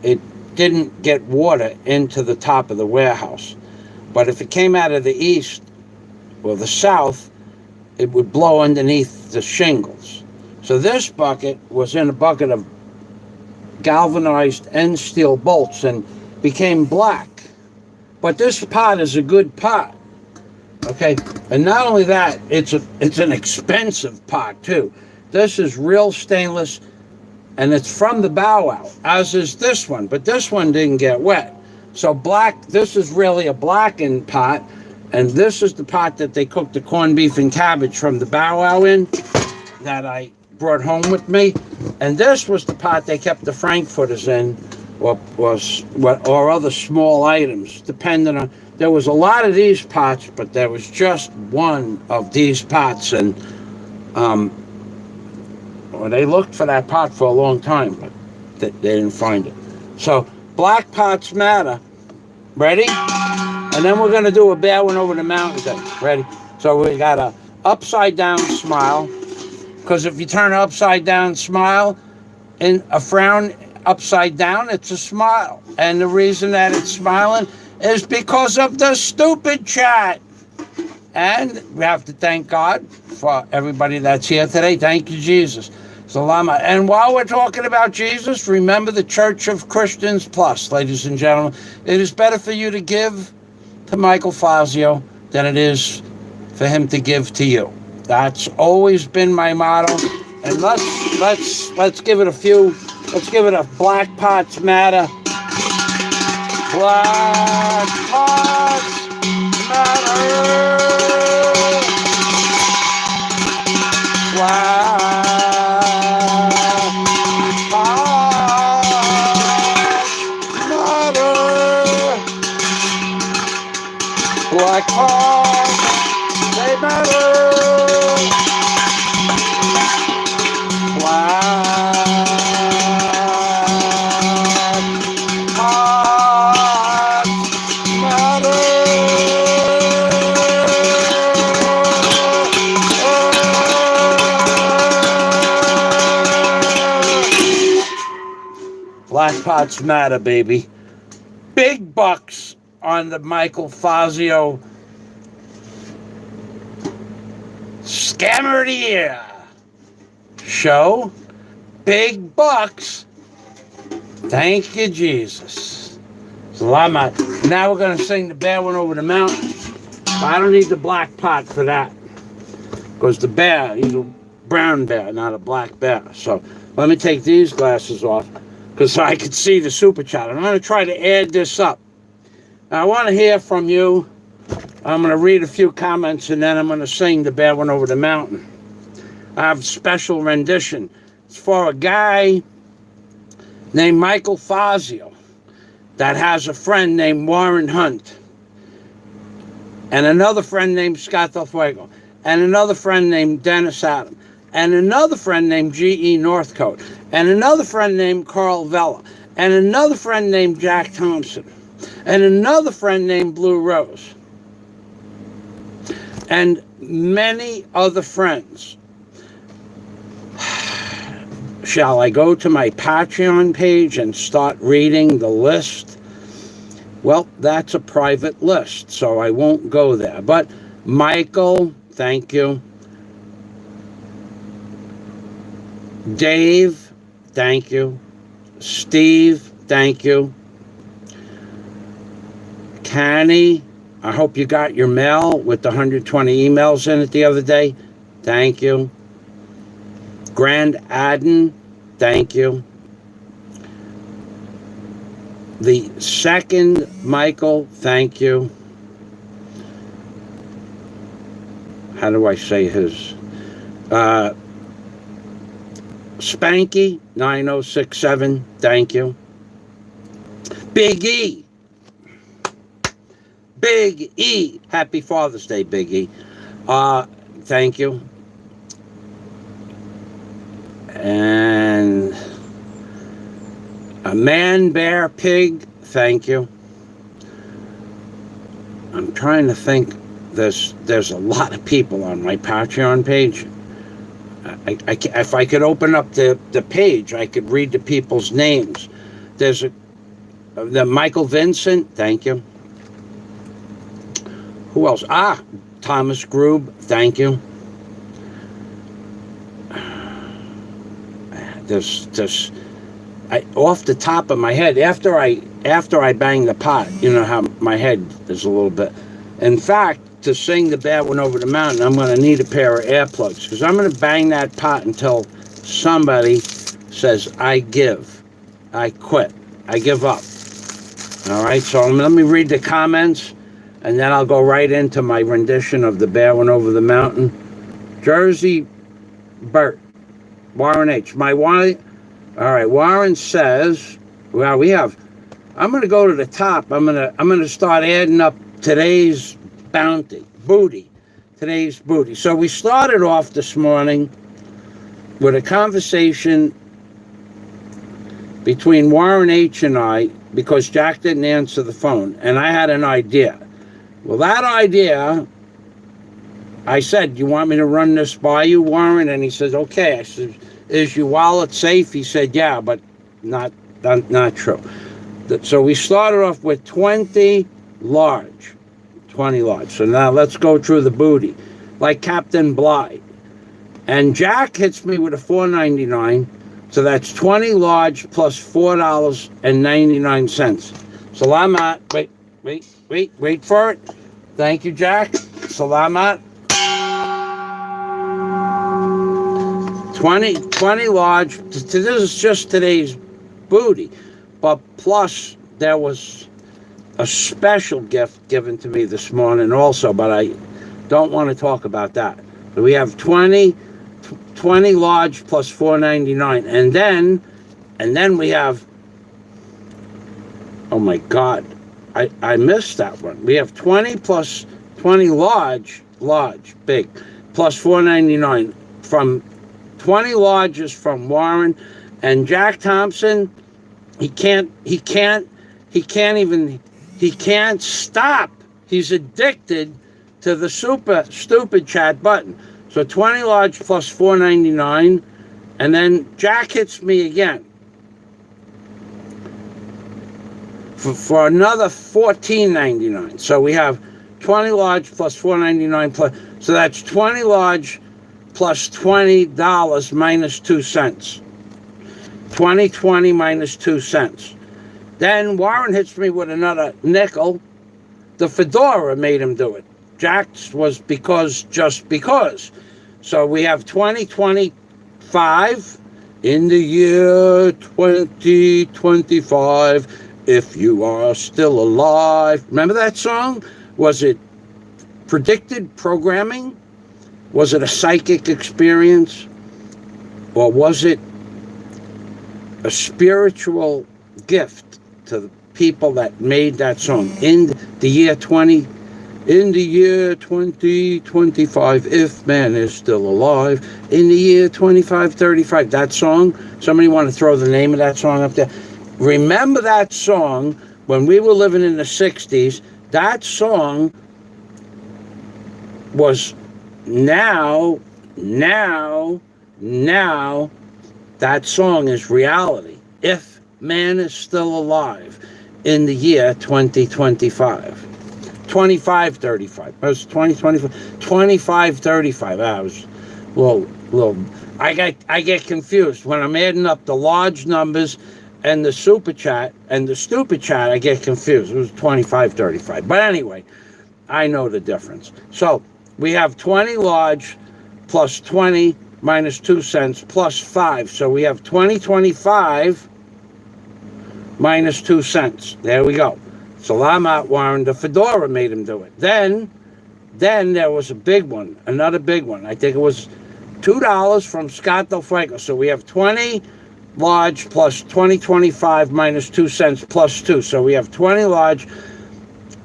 it didn't get water into the top of the warehouse. But if it came out of the east or the south, it would blow underneath the shingles. So this bucket was in a bucket of galvanized end steel bolts and became black. But this pot is a good pot. Okay, and not only that, it's an expensive pot too. This is real stainless, and it's from the Bow Wow, as is this one, but this one didn't get wet. So this is really a blackened pot, and this is the pot that they cooked the corned beef and cabbage from the Bow Wow in, that I brought home with me. And this was the pot they kept the frankfurters in, or other small items, depending on. There was a lot of these pots, but there was just one of these pots, and they looked for that pot for a long time, but they didn't find it. So black pots matter. Ready? And then we're going to do a bad one over the mountain thing. Ready? So we got a upside down smile, because if you turn an upside down smile in a frown upside down, it's a smile. And the reason that it's smiling is because of the stupid chat. And we have to thank God for everybody that's here today. Thank you, Jesus. Salama. And while we're talking about Jesus, remember the Church of Christians Plus, ladies and gentlemen. It is better for you to give to Michael Fazio than it is for him to give to you. That's always been my motto. And let's give it a few. Let's give it a Black Pots Matter. Black Pots Matter. Black Pots Matter. Black Pots, they matter. Black Pots matter, baby. Big bucks on the Michael Fazio Scammer of the Year show. Big bucks. Thank you, Jesus. It's a lot of money. Now we're going to sing The Bear Went Over the Mountain. I don't need the black pot for that. Because the bear, he's a brown bear, not a black bear. So let me take these glasses off because I can see the super chat. I'm going to try to add this up. Now, I want to hear from you. I'm going to read a few comments and then I'm going to sing The Bear Went Over the Mountain. I have a special rendition. It's for a guy named Michael Fazio that has a friend named Warren Hunt and another friend named Scott Del Fuego and another friend named Dennis Adam and another friend named G.E. Northcote and another friend named Carl Vella and another friend named Jack Thompson and another friend named Blue Rose and many other friends. Shall I go to my Patreon page and start reading the list? Well, that's a private list, so I won't go there. But Michael, thank you. Dave, thank you. Steve, thank you. Canny, I hope you got your mail with the 120 emails in it the other day. Thank you. Grand Adden, thank you. The second Michael, thank you. How do I say his? Spanky, 9067, thank you. Big E. Big E. Happy Father's Day, Big E. Thank you. And a man, bear, pig, thank you. I'm trying to think. There's a lot of people on my Patreon page. If I could open up the page, I could read the people's names. There's the Michael Vincent, thank you. Who else? Thomas Grube, thank you. There's off the top of my head, after I bang the pot, you know how my head is a little bit. In fact, to sing The Bear Went Over the Mountain, I'm going to need a pair of earplugs because I'm going to bang that pot until somebody says, I give, I quit, I give up. All right, so let me read the comments and then I'll go right into my rendition of The Bear Went Over the Mountain. Jersey Bert, Warren H. All right, Warren says, well, I'm going to go to the top. I'm going to start adding up today's today's booty. So we started off this morning with a conversation between Warren H. and I because Jack didn't answer the phone, and I had an idea. Well, that idea, I said, you want me to run this by you, Warren? And he says, okay. I said, is your wallet safe? He said, yeah, but not true. So we started off with 20 large. So now let's go through the booty, like Captain Bligh. And Jack hits me with a $4.99, so that's 20 large plus $4.99. Salamat. Wait for it. Thank you, Jack. Salamat. 20 large. This is just today's booty, but plus there was a special gift given to me this morning also, but I don't want to talk about that. So we have 20 large plus $4.99, and then we have, oh my God, I missed that one. We have 20 plus 20 large, big, plus $4.99 from 20 larges from Warren and Jack Thompson. He can't stop. He's addicted to the super stupid chat button. So 20 large plus $4.99, and then Jack hits me again for another $14.99. So we have 20 large plus $4.99 plus. So that's 20 large plus $20 minus 2 cents. 20 minus 2 cents. Then Warren hits me with another nickel. The fedora made him do it. Jack's was just because. So we have 2025 in the year 2025. If you are still alive. Remember that song? Was it predicted programming? Was it a psychic experience? Or was it a spiritual gift to the people that made that song in the year 2025, if man is still alive, in the year 2535, that song? Somebody want to throw the name of that song up there? Remember that song when we were living in the 60s? That song was now, that song is reality. If man is still alive in the year 2025. 2535. It was 2025. 2535. I was I get confused when I'm adding up the large numbers and the super chat and the stupid chat. I get confused. It was 2535. But anyway, I know the difference. So we have 20 large plus 20 minus 2 cents plus 5. So we have 2025 minus 2 cents. There we go. Salamat, Warren. The fedora made him do it. Then there was a big one, another big one. I think it was $2 from Scott Del Fuego. So we have 20 large plus 2025 minus 2 cents plus 2. So we have 20 large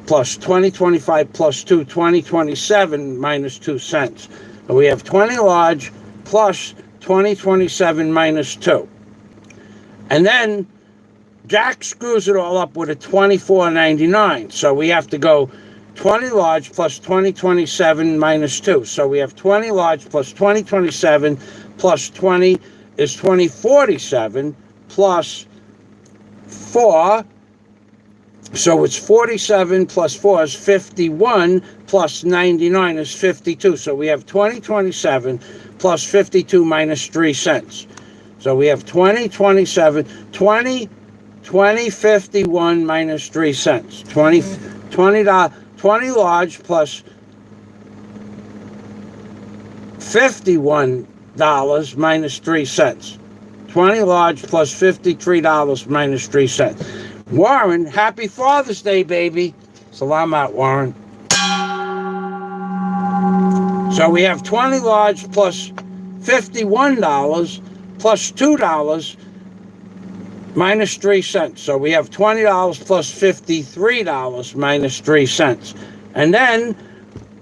plus 2025 plus 2, 2027 minus 2 cents. So we have 20 large plus 2027 minus 2. And then Jack screws it all up with a $24.99. So we have to go 20 large plus 2027 minus 2. So we have 20 large plus 2027 plus 20 is 2047 plus 4. So it's 47 plus 4 is 51 plus 99 is 52. So we have 2027 plus 52 minus 3 cents. So we have 2027, 2051 minus 3 cents. 20 large plus $51 minus 3 cents. 20 large plus $53 minus 3 cents. Warren, happy Father's Day, baby. Salamat, Warren. So we have 20 large plus $51 plus $2 minus 3 cents. So we have $20 plus $53 minus 3 cents. And then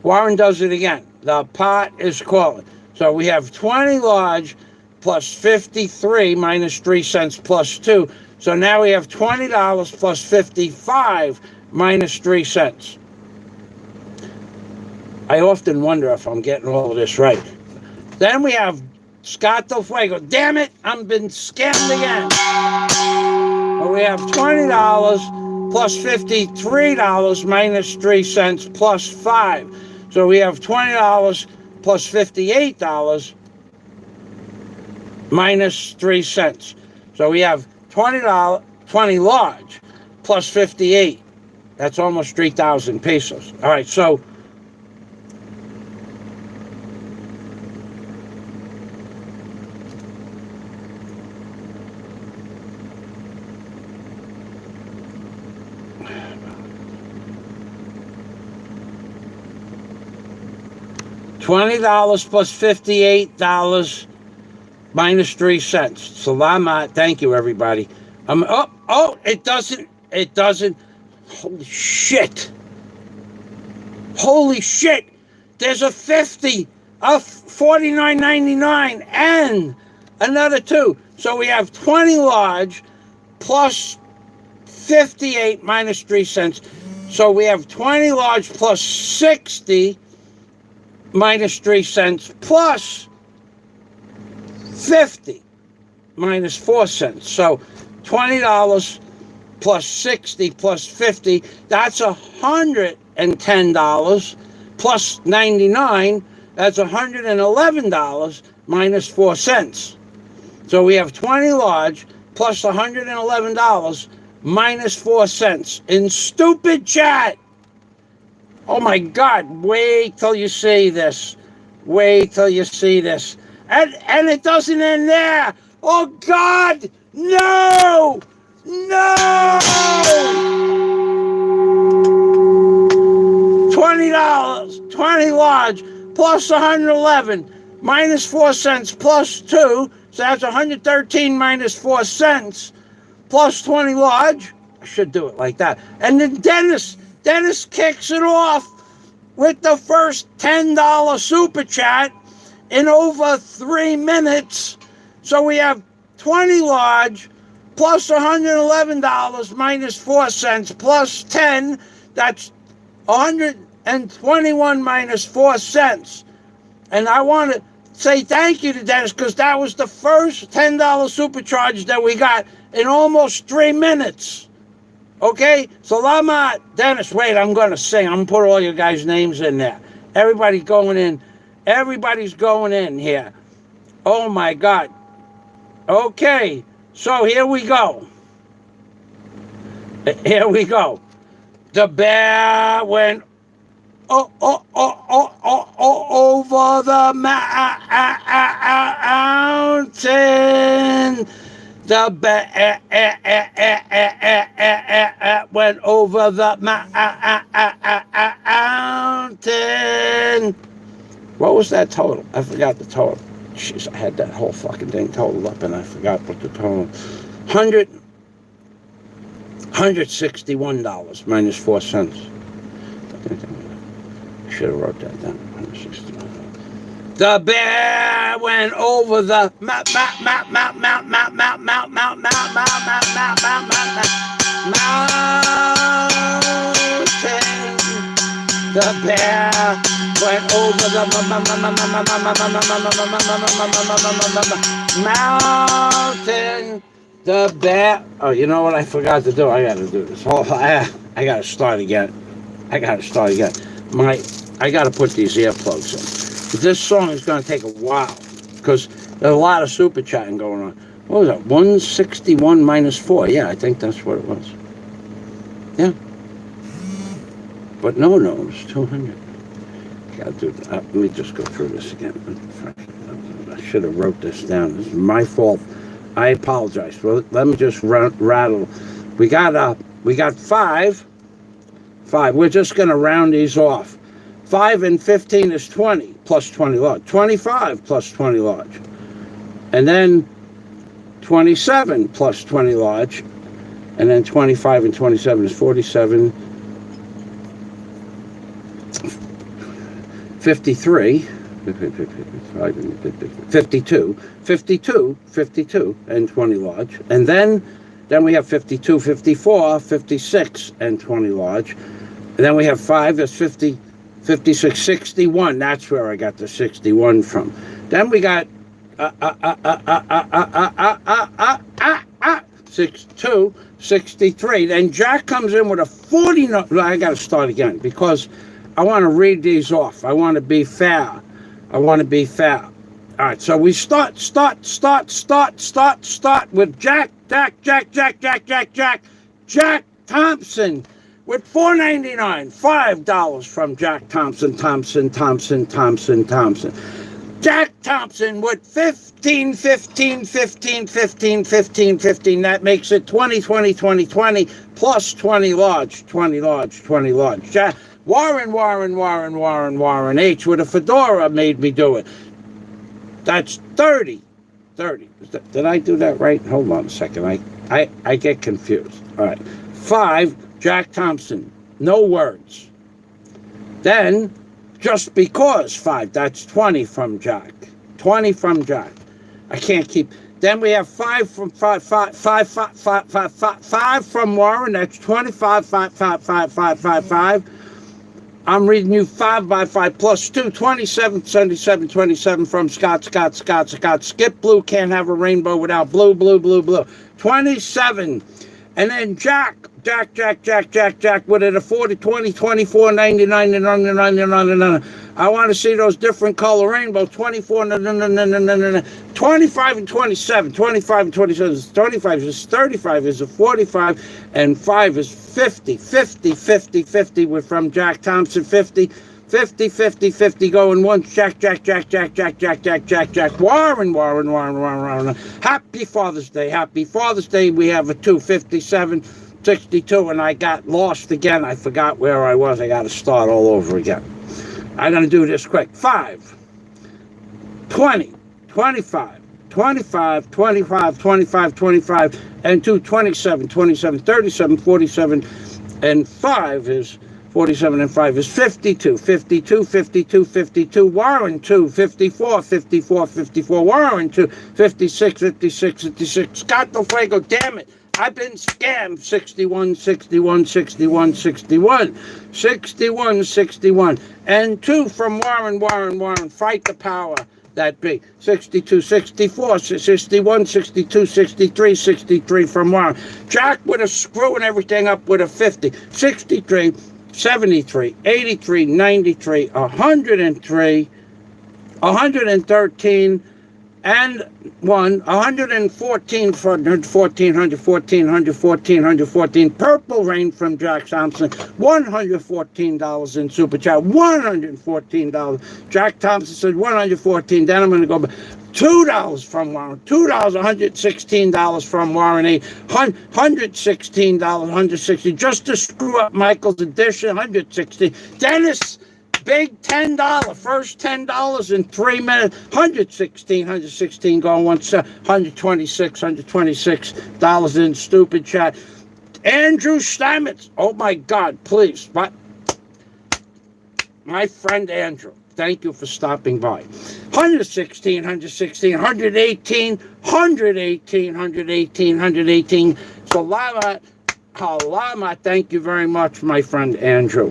Warren does it again. The pot is calling. So we have 20 large plus 53 minus 3 cents plus 2. So now we have $20 plus 55 minus 3 cents. I often wonder if I'm getting all of this right. Then we have Scott Del Fuego. Damn it, I've been scammed again. But we have $20 plus $53 minus 3 cents plus 5. So we have $20 plus $58 minus 3 cents. So we have $20 large plus 58. That's almost 3,000 pesos. All right, so $20 plus $58 minus 3 cents. Salamat. Thank you, everybody. It doesn't. Holy shit. There's a 50, a $49.99, and another 2. So we have 20 large plus 58 minus 3 cents. So we have 20 large plus 60 minus 3 cents plus 50 minus 4 cents. So $20 plus 60 plus 50, that's $110 plus 99, That's $111 minus 4 cents. So we have 20 large plus $111 minus 4 cents in stupid chat. Oh my God, wait till you see this. Wait till you see this. And it doesn't end there. Oh God, no! No! $20, 20 large, plus 111, minus 4 cents, plus 2, so that's 113 minus 4 cents, plus 20 large. I should do it like that. And then Dennis kicks it off with the first $10 super chat in over 3 minutes. So we have 20 large, plus $111 minus 4 cents, plus 10, that's 121 minus 4 cents. And I want to say thank you to Dennis, because that was the first $10 supercharge that we got in almost 3 minutes. Okay? Salamat. Dennis, wait, I'm going to sing. I'm going to put all your guys' names in there. Everybody's going in. Everybody's going in here. Oh, my God. Okay. So here we go. Here we go. The bear went over the mountain. The bear went over the mountain. What was that total? I forgot the total. Jeez, I had that whole fucking thing totaled up and I forgot what the total. $161 minus 4 cents. I should have wrote that down. The bear went over the mountain. The bear went over the mountain. The bear. Oh, you know what I forgot to do? I got to do this. I got to start again. I got to put these earplugs in. This song is going to take a while because there's a lot of super chatting going on. What was that? 161 minus 4. Yeah, I think that's what it was. Yeah. But no, it was 200. Got to do that. Let me just go through this again. I should have wrote this down. This is my fault. I apologize. Well, let me just rattle. We got 5. We're just going to round these off. 5 and 15 is 20 plus 20 large. 25 plus 20 large. And then 27 plus 20 large. And then 25 and 27 is 47. 53. 52 and 20 large. And then we have 52, 54, 56 and 20 large. And then we have 5, that's 50, 56, 61. That's where I got the 61 from. Then we got 62, 63. Then Jack comes in with a 40. I got to start again because I want to read these off. I want to be fair. All right, so we start with Jack Thompson with $4.99, $5 from Jack Thompson. Jack Thompson with 15. That makes it 20 plus 20 large. Jack Warren H with a fedora made me do it. That's 30. Did I do that right? Hold on a second. I get confused. All right. 5, Jack Thompson. No words. Then, just because 5, that's 20 from Jack. I can't keep. Then we have 5 from 5 from Warren. That's 25. 5. I'm reading you 5 by 5 plus 2, 27 from Scott. Skip blue, can't have a rainbow without blue. 27. And then Jack with it a 40, 20, 24, 99. I want to see those different color rainbows. 24, no. 25 and 27. 25 and 27 is 25, is 35, is a 45, and 5 is 50. 50, 50, 50. We're from Jack Thompson, 50. 50, 50, 50, going once. Jack. Warren. Happy Father's Day. Happy Father's Day. We have a 257, 62, and I got lost again. I forgot where I was. I got to start all over again. I'm going to do this quick. 5, 20, 25, 25, 25, 25, 25, and 2, 27, 27, 37, 47, and 5 is 47 and 5 is 52, 52, 52, 52, Warren 2, 54, 54, 54, Warren 2, 56, 56, 56, Scott the Fuego, damn it, I've been scammed, 61, 61, 61, 61, 61, 61, and 2 from Warren, fight the power that be, 62, 64, 61, 62, 63, 63 from Warren, Jack with a screw and everything up with a 50, 63, 73, 83, 93, 103, 113, and 1, 114, 114, Purple Rain from Jack Thompson, $114 in Super Chat, $114. Jack Thompson said 114, then I'm going to go back. $2 from Warren, $2, $116 from Warren 8, $116, 160 just to screw up Michael's edition, 160. Dennis, big $10, first $10 in 3 minutes, 116 going once, $126 in Stupid Chat. Andrew Stamets, oh my God, please, but my friend Andrew, thank you for stopping by. 116, 118. Salama, thank you very much, my friend Andrew.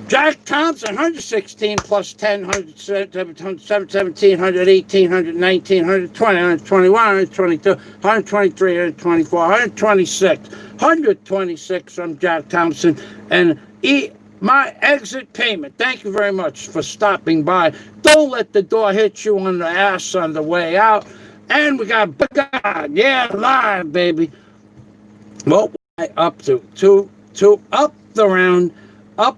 Jack Thompson, 116 plus 10, 117, 118, 119, 120, 121, 122, 123, 124, 126, 126 from Jack Thompson, and my exit payment. Thank you very much for stopping by. Don't let the door hit you on the ass on the way out. And we got God, yeah, live, baby. Well, up to up the round. I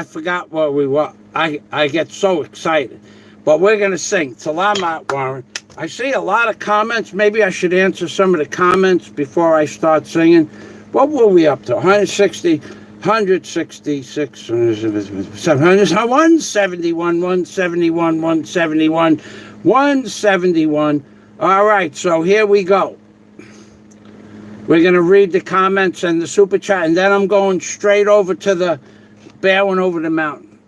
forgot where we were. I get so excited. But we're going to sing. Salamat, Warren. I see a lot of comments. Maybe I should answer some of the comments before I start singing. What were we up to? 160, 166, 700, 171, 171, 171, 171. All right, so here we go. We're going to read the comments and the Super Chat, and then I'm going straight over to the Bowing Over the Mountain.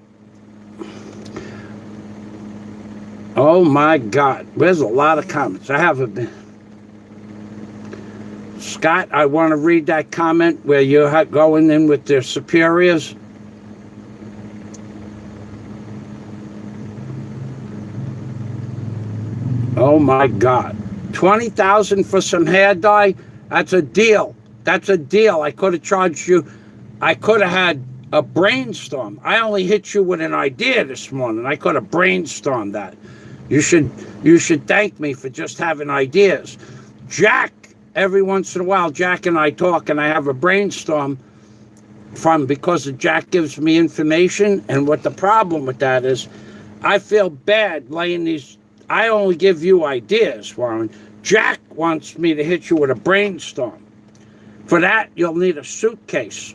Oh, my God. There's a lot of comments. I have a... Scott, I want to read that comment where you're going in with their superiors. Oh, my God. $20,000 for some hair dye? That's a deal. That's a deal. I could have charged you. I could have had a brainstorm. I only hit you with an idea this morning. I could have brainstormed that. You should thank me for just having ideas. Jack, every once in a while, Jack and I talk, and I have a brainstorm because Jack gives me information. And what the problem with that is, I feel bad laying these. I only give you ideas, Warren. Jack wants me to hit you with a brainstorm. For that, you'll need a suitcase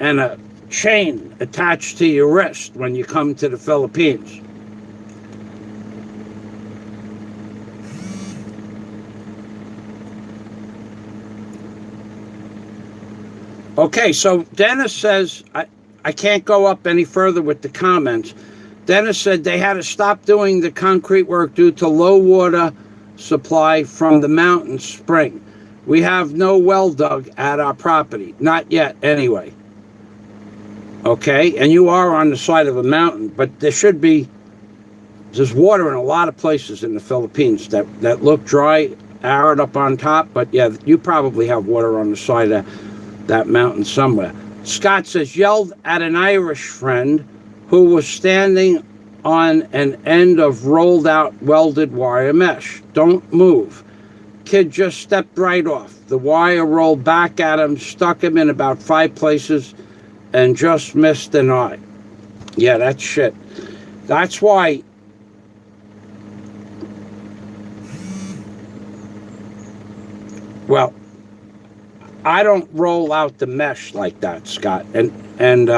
and a chain attached to your wrist when you come to the Philippines. Okay, so Dennis says, I can't go up any further with the comments. Dennis said they had to stop doing the concrete work due to low water supply from the mountain spring. We have no well dug at our property. Not yet, anyway. Okay, and you are on the side of a mountain, but there's water in a lot of places in the Philippines that look dry, arid up on top, but yeah, you probably have water on the side of that mountain somewhere. Scott says, yelled at an Irish friend who was standing on an end of rolled out welded wire mesh. Don't move. Kid just stepped right off. The wire rolled back at him, stuck him in about 5 places, and just missed an eye. Yeah, that's shit. That's why well, I don't roll out the mesh like that, Scott. And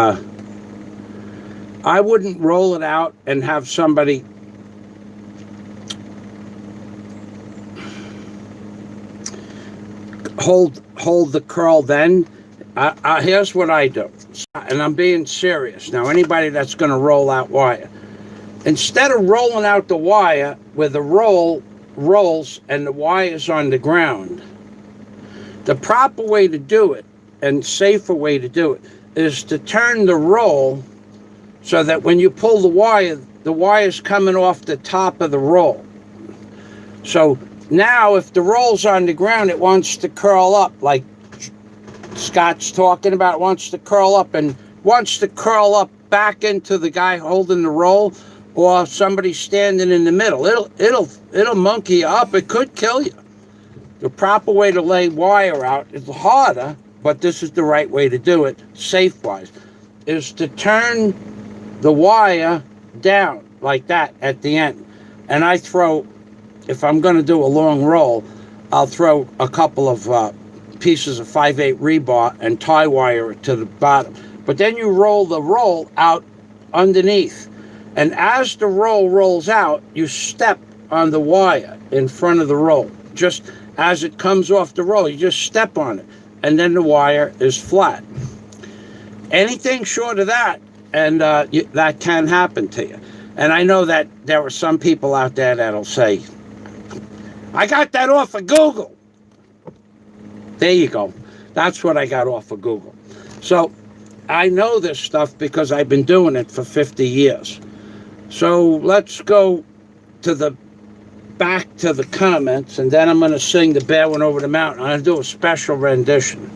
I wouldn't roll it out and have somebody hold the curl then. Here's what I do, and I'm being serious. Now, anybody that's going to roll out wire, instead of rolling out the wire where the roll rolls and the wire's on the ground, the proper way to do it, and safer way to do it, is to turn the roll so that when you pull the wire's coming off the top of the roll. So now if the roll's on the ground, it wants to curl up, like Scott's talking about, it wants to curl up and wants to curl up back into the guy holding the roll, or somebody standing in the middle. It'll monkey you up. It could kill you. The proper way to lay wire out is harder, but this is the right way to do it, safe-wise, is to turn the wire down like that at the end. And I throw, if I'm going to do a long roll, I'll throw a couple of pieces of 5/8 rebar and tie wire it to the bottom. But then you roll the roll out underneath. And as the roll rolls out, you step on the wire in front of the roll. Just as it comes off the roll, you just step on it, and then the wire is flat. Anything short of that, and that can happen to you. And I know that there are some people out there that'll say, I got that off of Google. There you go. That's what I got off of Google. So I know this stuff because I've been doing it for 50 years. So let's go back to the comments, and then I'm going to sing The Bear Went Over the Mountain. I'm going to do a special rendition.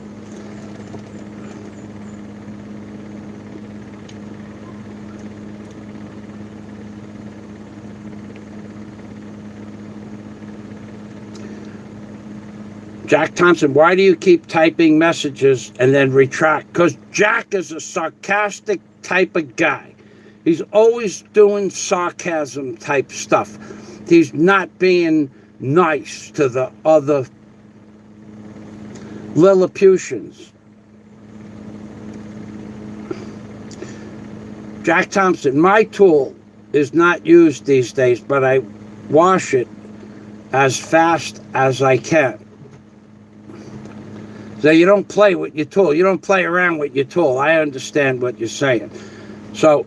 Jack Thompson, why do you keep typing messages and then retract? Because Jack is a sarcastic type of guy. He's always doing sarcasm type stuff. He's not being nice to the other Lilliputians. Jack Thompson, my tool is not used these days, but I wash it as fast as I can. So you don't play with your tool. You don't play around with your tool. I understand what you're saying. So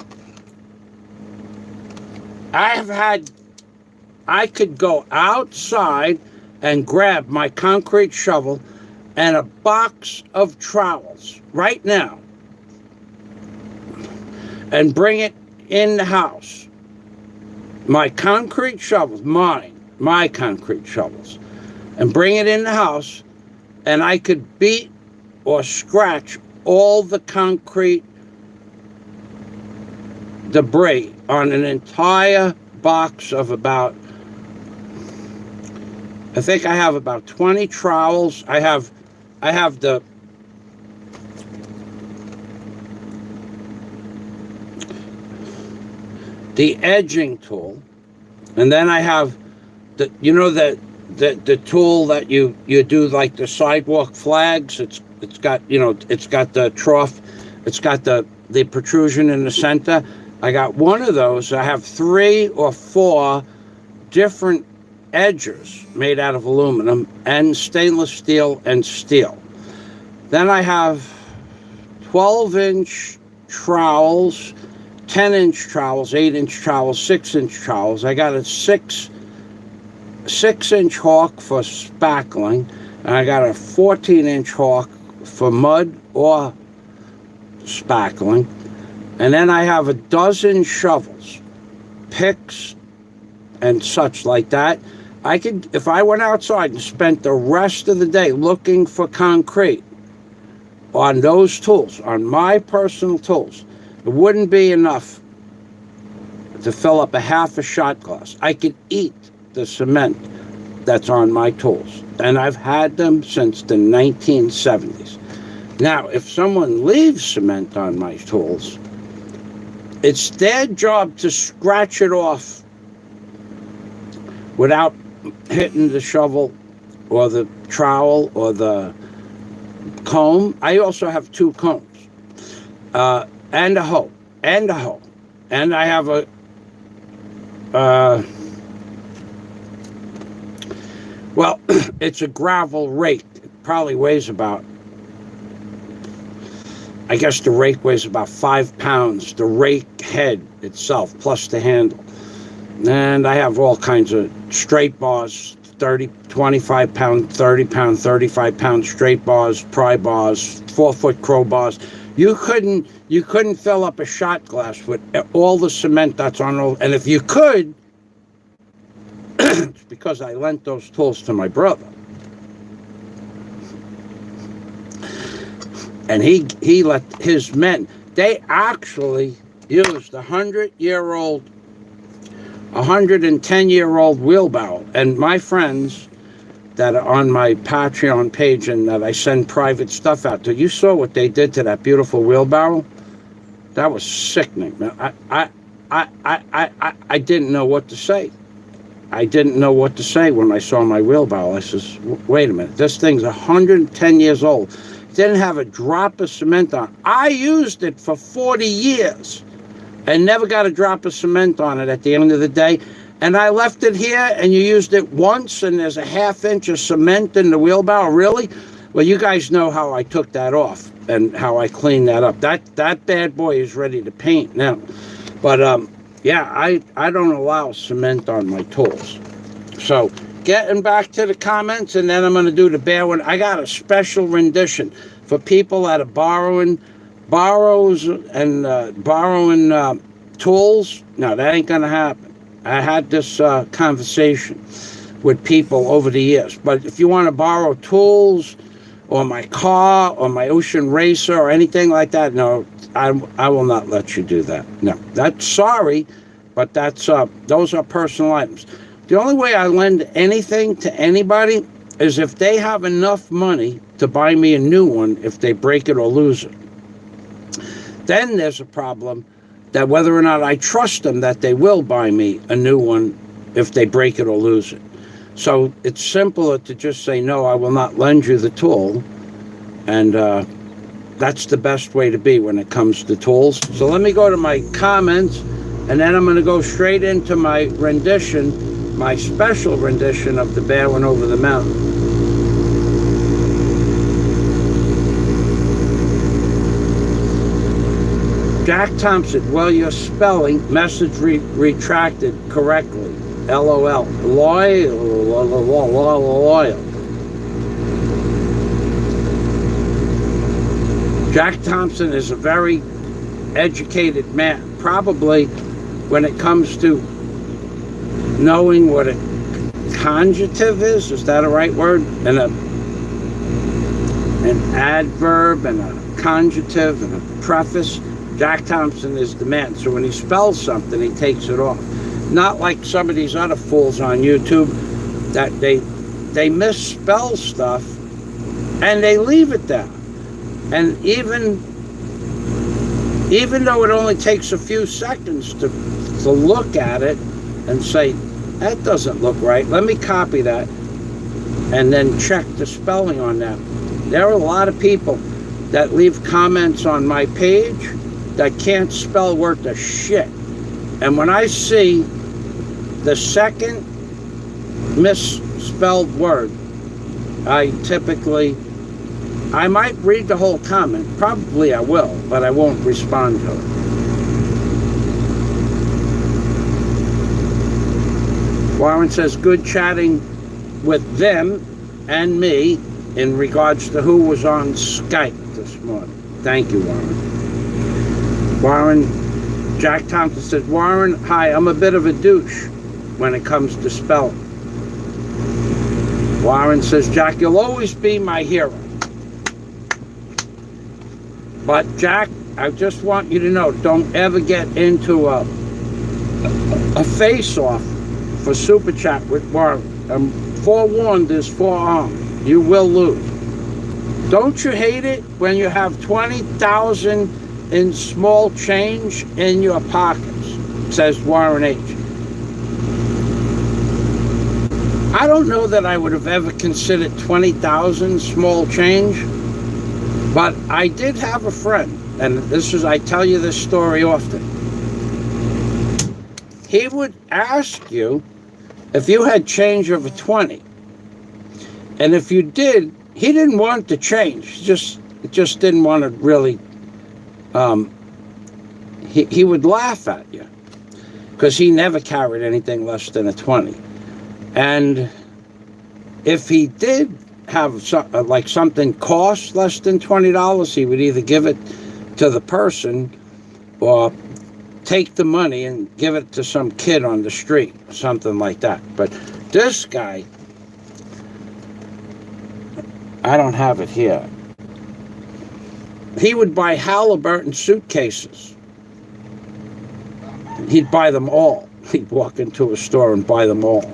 I could go outside and grab my concrete shovel and a box of trowels right now and bring it in the house. My concrete shovels, my concrete shovels, and bring it in the house, and I could beat or scratch all the concrete debris on an entire box of about, I think I have about 20 trowels. I have the edging tool, and then I have the tool that you do like the sidewalk flags. It's got the trough, it's got the protrusion in the center. I got one of those. I have 3 or 4 different edgers made out of aluminum and stainless steel and steel. Then I have 12-inch trowels, 10-inch trowels, 8-inch trowels, 6-inch trowels. I got a 6-inch hawk for spackling, and I got a 14-inch hawk for mud or spackling. And then I have a dozen shovels, picks, and such like that. I could, if I went outside and spent the rest of the day looking for concrete on those tools, on my personal tools, it wouldn't be enough to fill up a half a shot glass. I could eat the cement that's on my tools, and I've had them since the 1970s. Now, if someone leaves cement on my tools, it's their job to scratch it off without hitting the shovel or the trowel or the comb. I also have 2 combs, and a hoe, and I have a well, it's a gravel rake. It probably weighs about, I guess the rake weighs about 5 pounds, the rake head itself, plus the handle. And I have all kinds of straight bars, 30, 25 pound, 30 pound, 35 pound straight bars, pry bars, 4-foot crowbars. You couldn't fill up a shot glass with all the cement that's on all, and if you could, it's because I lent those tools to my brother. And he let his men, they actually used 110-year-old wheelbarrow. And my friends that are on my Patreon page and that I send private stuff out to, you saw what they did to that beautiful wheelbarrow? That was sickening, man. I didn't know what to say. I didn't know what to say when I saw my wheelbarrow. I says, wait a minute, this thing's 110 years old. It didn't have a drop of cement on it. I used it for 40 years and never got a drop of cement on it at the end of the day. And I left it here, and you used it once, and there's a ½ inch of cement in the wheelbarrow. Really? Well, you guys know how I took that off and how I cleaned that up. That bad boy is ready to paint now. But yeah, I don't allow cement on my tools. So getting back to the comments, and then I'm going to do the bear one. I got a special rendition for people that are borrowing tools. No, that ain't going to happen. I had this conversation with people over the years. But if you want to borrow tools or my car or my Ocean Racer or anything like that, no, I will not let you do that. No, that's sorry, but that's those are personal items. The only way I lend anything to anybody is if they have enough money to buy me a new one if they break it or lose it. Then there's a problem that whether or not I trust them that they will buy me a new one if they break it or lose it. So it's simpler to just say, no, I will not lend you the tool. And that's the best way to be when it comes to tools. So let me go to my comments, and then I'm going to go straight into my rendition, my special rendition of The Bear Went Over the Mountain. Jack Thompson, well, your spelling, message retracted correctly. LOL. Loyal. Jack Thompson is a very educated man. Probably when it comes to knowing what a conjunctive is that a right word? And an adverb and a conjunctive and a preface. Jack Thompson is the man. So when he spells something, he takes it off. Not like some of these other fools on YouTube that they misspell stuff and they leave it there. And even though it only takes a few seconds to look at it and say, that doesn't look right, let me copy that, and then check the spelling on that. There are a lot of people that leave comments on my page that can't spell worth a shit. And when I see the second misspelled word, I might read the whole comment. Probably I will, but I won't respond to it. Warren says, good chatting with them and me in regards to who was on Skype this morning. Thank you, Warren. Jack Thompson says, Warren, hi, I'm a bit of a douche when it comes to spelling. Warren says, Jack, you'll always be my hero. But Jack, I just want you to know, don't ever get into a face-off for Super Chat with Warren. Forewarned is forearmed. You will lose. Don't you hate it when you have 20,000 in small change in your pockets? Says Warren H. I don't know that I would have ever considered 20,000 small change, but I did have a friend, and I tell you this story often. He would ask you if you had change of a 20, and if you did, he didn't want to change. He just didn't want to really. He would laugh at you because he never carried anything less than a 20. And if he did have something cost less than $20, he would either give it to the person or take the money and give it to some kid on the street, something like that. But this guy, I don't have it here. He would buy Halliburton suitcases. He'd buy them all. He'd walk into a store and buy them all.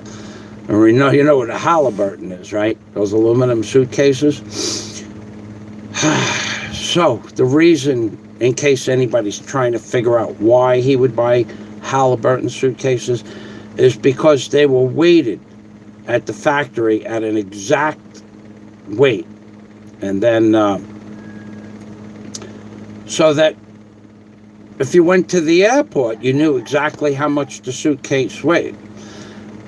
And you know what a Halliburton is, right? Those aluminum suitcases. So the reason, in case anybody's trying to figure out why he would buy Halliburton suitcases, is because they were weighted at the factory at an exact weight. And then, so that if you went to the airport, you knew exactly how much the suitcase weighed.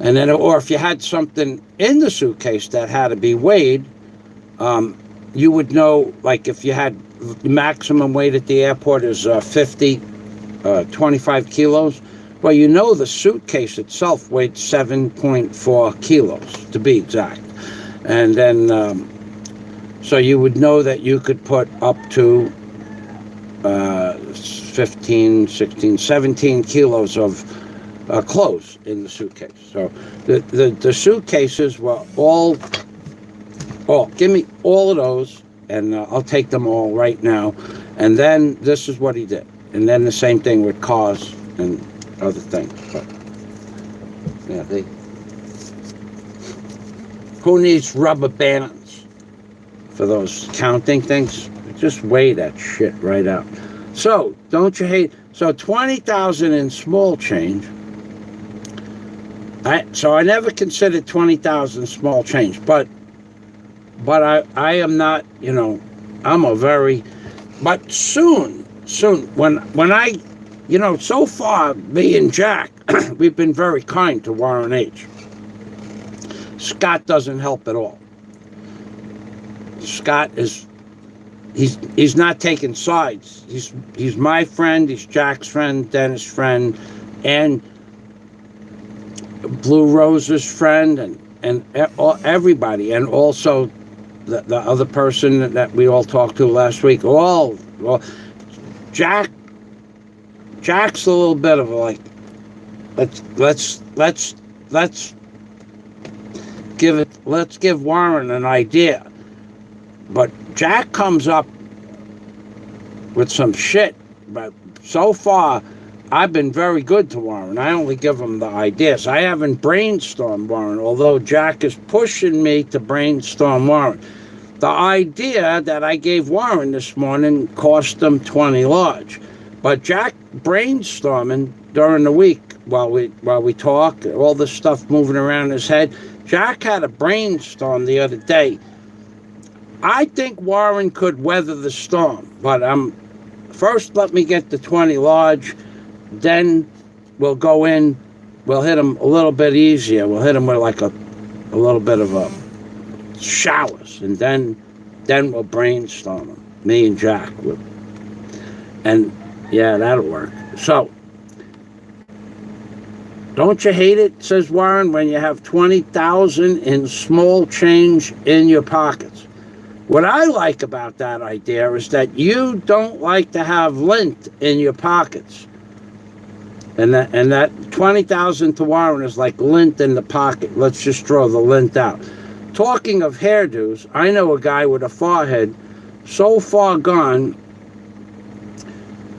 And then, or if you had something in the suitcase that had to be weighed, you would know, like if you had maximum weight at the airport is 25 kilos. Well, you know the suitcase itself weighed 7.4 kilos, to be exact. And then, so you would know that you could put up to 15, 16, 17 kilos of clothes in the suitcase. So the suitcases were all, give me all of those, and I'll take them all right now. And then this is what he did. And then the same thing with cars and other things. But yeah, who needs rubber bands for those counting things? Just weigh that shit right out. So don't you hate? So 20,000 in small change. So I never considered 20,000 small change, but I am not, I'm a very, but soon, when I, so far, me and Jack, we've been very kind to Warren H. Scott doesn't help at all. Scott he's not taking sides. He's my friend, he's Jack's friend, Dennis' friend, and Blue Rose's friend, and everybody, and also the other person that we all talked to last week. Jack's a little bit of a let's give Warren an idea. But Jack comes up with some shit, but so far I've been very good to Warren. I only give him the ideas. I haven't brainstormed Warren, although Jack is pushing me to brainstorm Warren. The idea that I gave Warren this morning cost him 20 large. But Jack brainstorming during the week while we talk, all this stuff moving around his head. Jack had a brainstorm the other day. I think Warren could weather the storm, but first let me get the 20 large. Then we'll go in, we'll hit him a little bit easier. We'll hit him with like a little bit of a showers, and then we'll brainstorm him. Me and Jack will. And yeah, that'll work. So, don't you hate it, says Warren, when you have 20,000 in small change in your pockets? What I like about that idea is that you don't like to have lint in your pockets. And that 20,000 to Warren is like lint in the pocket. Let's just throw the lint out. Talking of hairdos, I know a guy with a forehead so far gone,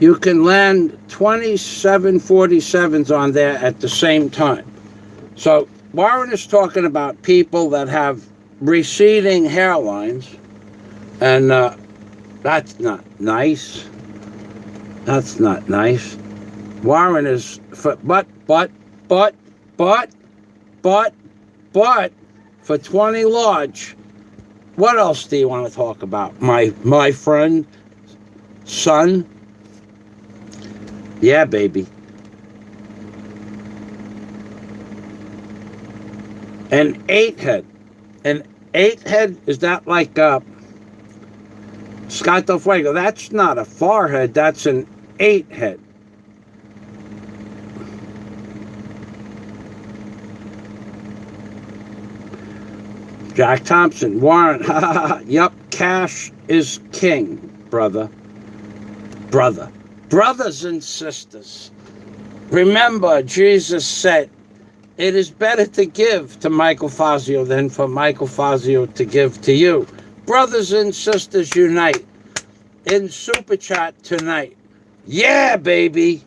you can land 2747s on there at the same time. So Warren is talking about people that have receding hairlines, and that's not nice. That's not nice. Warren is, but for 20 large. What else do you want to talk about? My friend, son? Yeah, baby. An 8-head. An 8-head, is that like Scott Del Fuego? That's not a forehead, that's an 8-head. Jack Thompson, Warren, yup, cash is king, brother. Brothers and sisters, remember Jesus said, it is better to give to Michael Fazio than for Michael Fazio to give to you. Brothers and sisters unite in Super Chat tonight. Yeah, baby.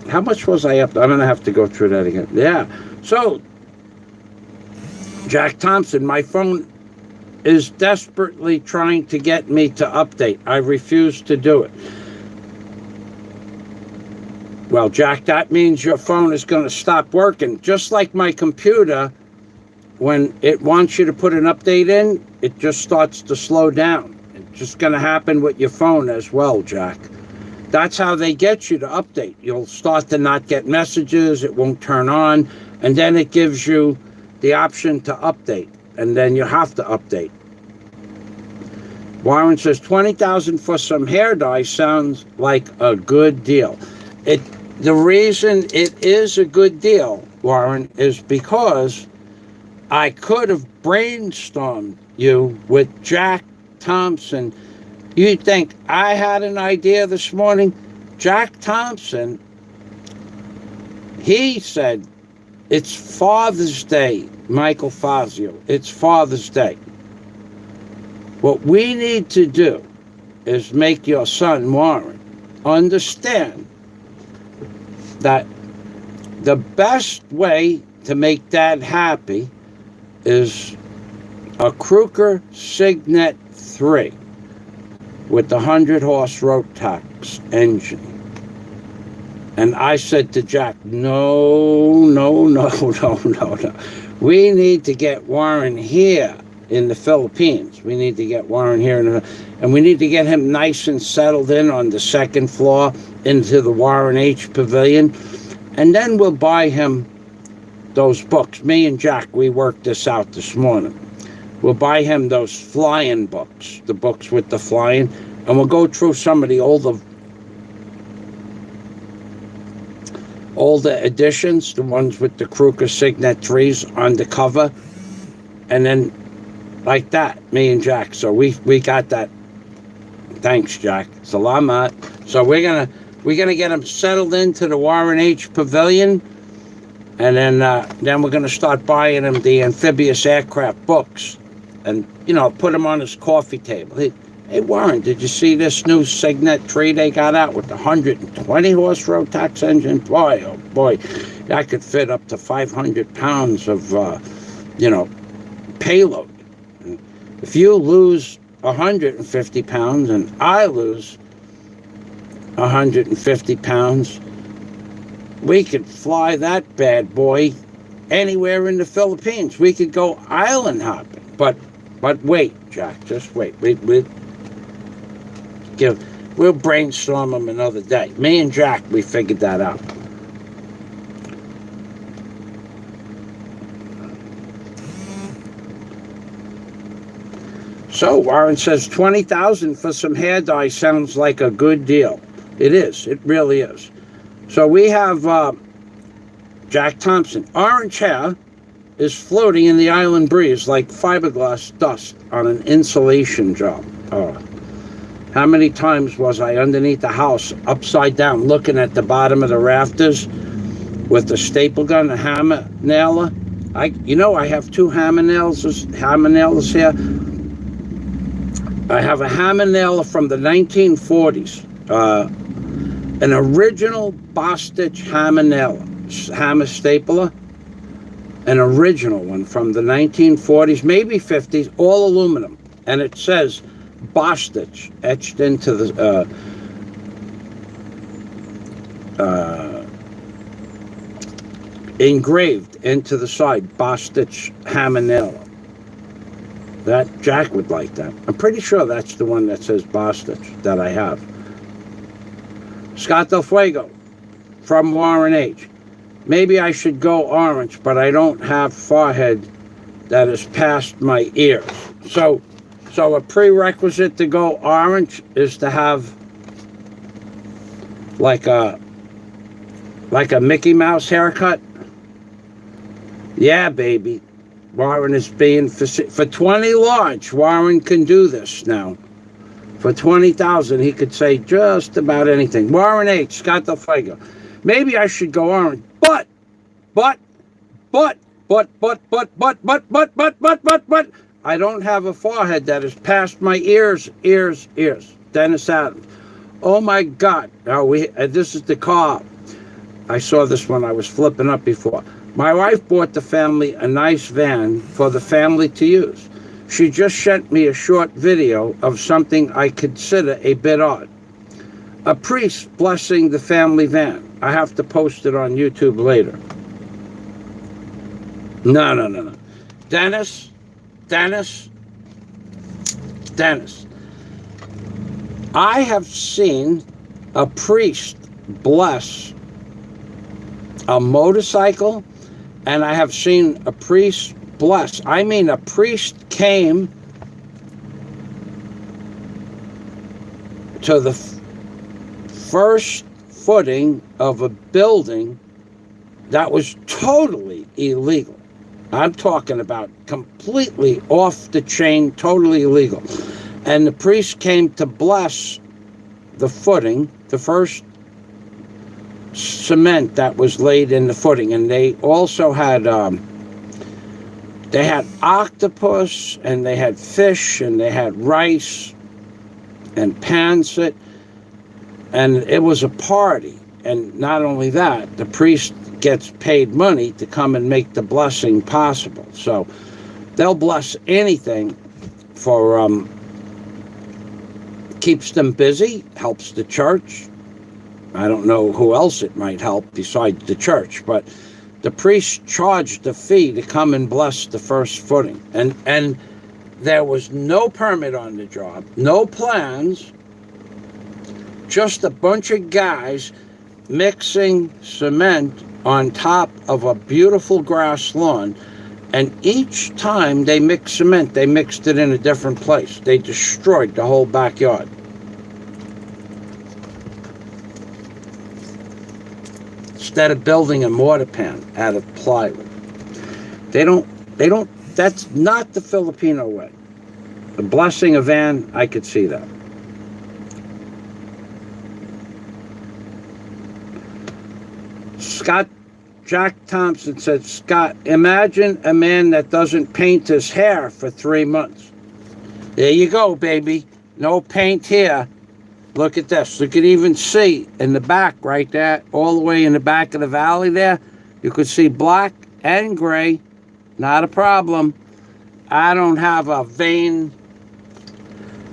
How much was I up? I'm going to have to go through that again. Yeah. So, Jack Thompson, my phone is desperately trying to get me to update. I refuse to do it. Well, Jack, that means your phone is going to stop working. Just like my computer, when it wants you to put an update in, it just starts to slow down. It's just going to happen with your phone as well, Jack. That's how they get you to update. You'll start to not get messages, it won't turn on, and then it gives you the option to update, and then you have to update. Warren says 20,000 for some hair dye sounds like a good deal. The reason it is a good deal, Warren, is because I could have brainstormed you with Jack Thompson. You'd think I had an idea this morning. Jack Thompson, he said, it's Father's Day, Michael Fazio. It's Father's Day. What we need to do is make your son, Warren, understand that the best way to make Dad happy is a Kruger Signet 3 with the 100-horse Rotax engine. And I said to Jack, no. We need to get Warren here in the Philippines. We need to get Warren here, and we need to get him nice and settled in on the second floor into the Warren H. Pavilion. And then we'll buy him those books. Me and Jack, we worked this out this morning. We'll buy him those flying books, the books with the flying, and we'll go through some of the older editions, the ones with the Kruger Signet 3s on the cover, and then like that, me and Jack. So we got that. Thanks, Jack. Salamat. So we're gonna get him settled into the Warren H. Pavilion, and then we're gonna start buying him the amphibious aircraft books, and put him on his coffee table. Hey Warren, did you see this new Signet 3 they got out with the 120-horse Rotax engine? Boy, oh boy, that could fit up to 500 pounds of payload. If you lose 150 pounds and I lose 150 pounds, we could fly that bad boy anywhere in the Philippines. We could go island hopping. But wait, Jack, just wait. We'll brainstorm them another day. Me and Jack, we figured that out. So Warren says 20,000 for some hair dye sounds like a good deal. It is. It really is. So we have Jack Thompson. Orange hair is floating in the island breeze like fiberglass dust on an insulation job. Oh. How many times was I underneath the house, upside down, looking at the bottom of the rafters with the staple gun, a hammer nailer? I have two hammer nailers here. I have a hammer nailer from the 1940s, An original Bostitch hammer stapler, an original one from the 1940s, maybe 50s, all aluminum, and it says Bostitch etched into the engraved into the side, Bostitch hammer nailer. That Jack would like that. I'm pretty sure that's the one that says Bostitch that I have. Scott Del Fuego from Warren H. Maybe I should go orange, but I don't have forehead that is past my ears. So a prerequisite to go orange is to have like a Mickey Mouse haircut. Yeah, baby. Warren is being for 20 large. Warren can do this now. For 20,000, he could say just about anything. Warren H. Scott Del Fuego. Maybe I should go orange, but I don't have a forehead that is past my ears. Dennis Adams. Oh my God! Now this is the car. I saw this when I was flipping up before. My wife bought the family a nice van for the family to use. She just sent me a short video of something I consider a bit odd. A priest blessing the family van. I have to post it on YouTube later. No. Dennis. I have seen a priest bless a motorcycle, and I have seen a priest bless. I mean, a priest came to the first footing of a building that was totally illegal. I'm talking about completely off the chain, totally illegal. And the priest came to bless the footing, the first cement that was laid in the footing. And they also had octopus, and they had fish, and they had rice and pancit, and it was a party. And not only that, the priest gets paid money to come and make the blessing possible. So they'll bless anything for keeps them busy, helps the church. I don't know who else it might help besides the church, but the priest charged a fee to come and bless the first footing. And there was no permit on the job, no plans, just a bunch of guys mixing cement on top of a beautiful grass lawn. And each time they mixed cement, they mixed it in a different place. They destroyed the whole backyard. Instead of building a mortar pan out of plywood. They don't, that's not the Filipino way. The blessing of van, I could see that. Jack Thompson said, Scott, imagine a man that doesn't paint his hair for 3 months. There you go, baby. No paint here. Look at this. You can even see in the back right there, all the way in the back of the valley there, you could see black and gray. Not a problem. I don't have a vein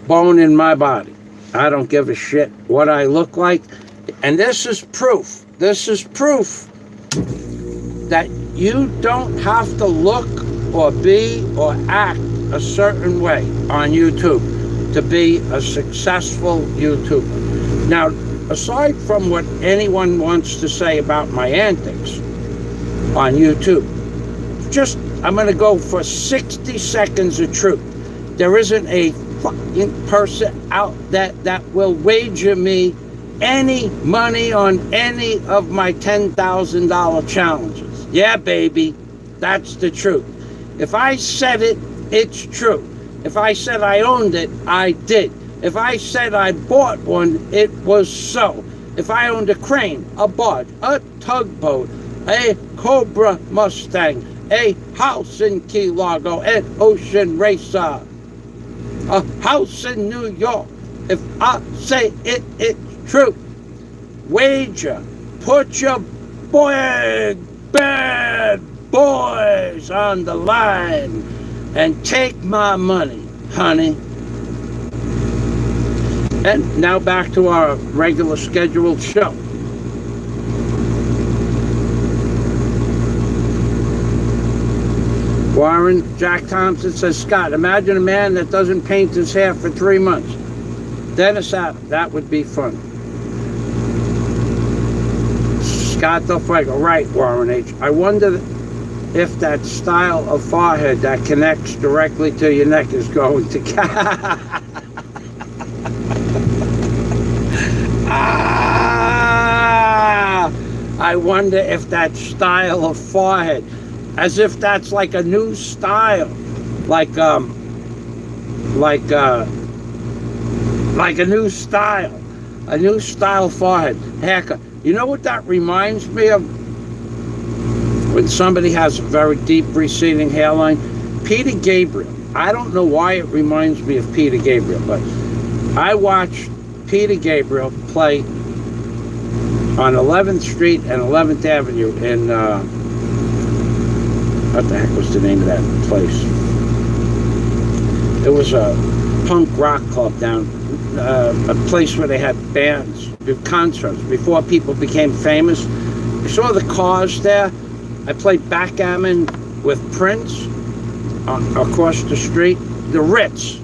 bone in my body. I don't give a shit what I look like. And this is proof. This is proof that you don't have to look or be or act a certain way on YouTube to be a successful YouTuber. Now, aside from what anyone wants to say about my antics on YouTube, I'm going to go for 60 seconds of truth. There isn't a fucking person out that will wager me any money on any of my $10,000 challenges. Yeah, baby, that's the truth. If I said it, it's true. If I said I owned it, I did. If I said I bought one, it was so. If I owned a crane, a barge, a tugboat, a Cobra Mustang, a house in Key Largo, an ocean racer, a house in New York, if I say it, it's True. Wager. Put your bad boys on the line and take my money, honey. And now back to our regular scheduled show. Warren, Jack Thompson says, Scott, imagine a man that doesn't paint his hair for 3 months. Dennis Adams, that would be fun. Scott Del Fuego, right, Warren H. I wonder if that style of forehead that connects directly to your neck is going to... I wonder if that style of forehead, as if that's like a new style, like a new style forehead haircut. You know what that reminds me of? When somebody has a very deep receding hairline, Peter Gabriel. I don't know why it reminds me of Peter Gabriel, but I watched Peter Gabriel play on 11th Street and 11th Avenue in, what the heck was the name of that place? It was a punk rock club down, a place where they had bands, concerts, before people became famous. I saw the Cars there. I played backgammon with Prince across the street. The Ritz.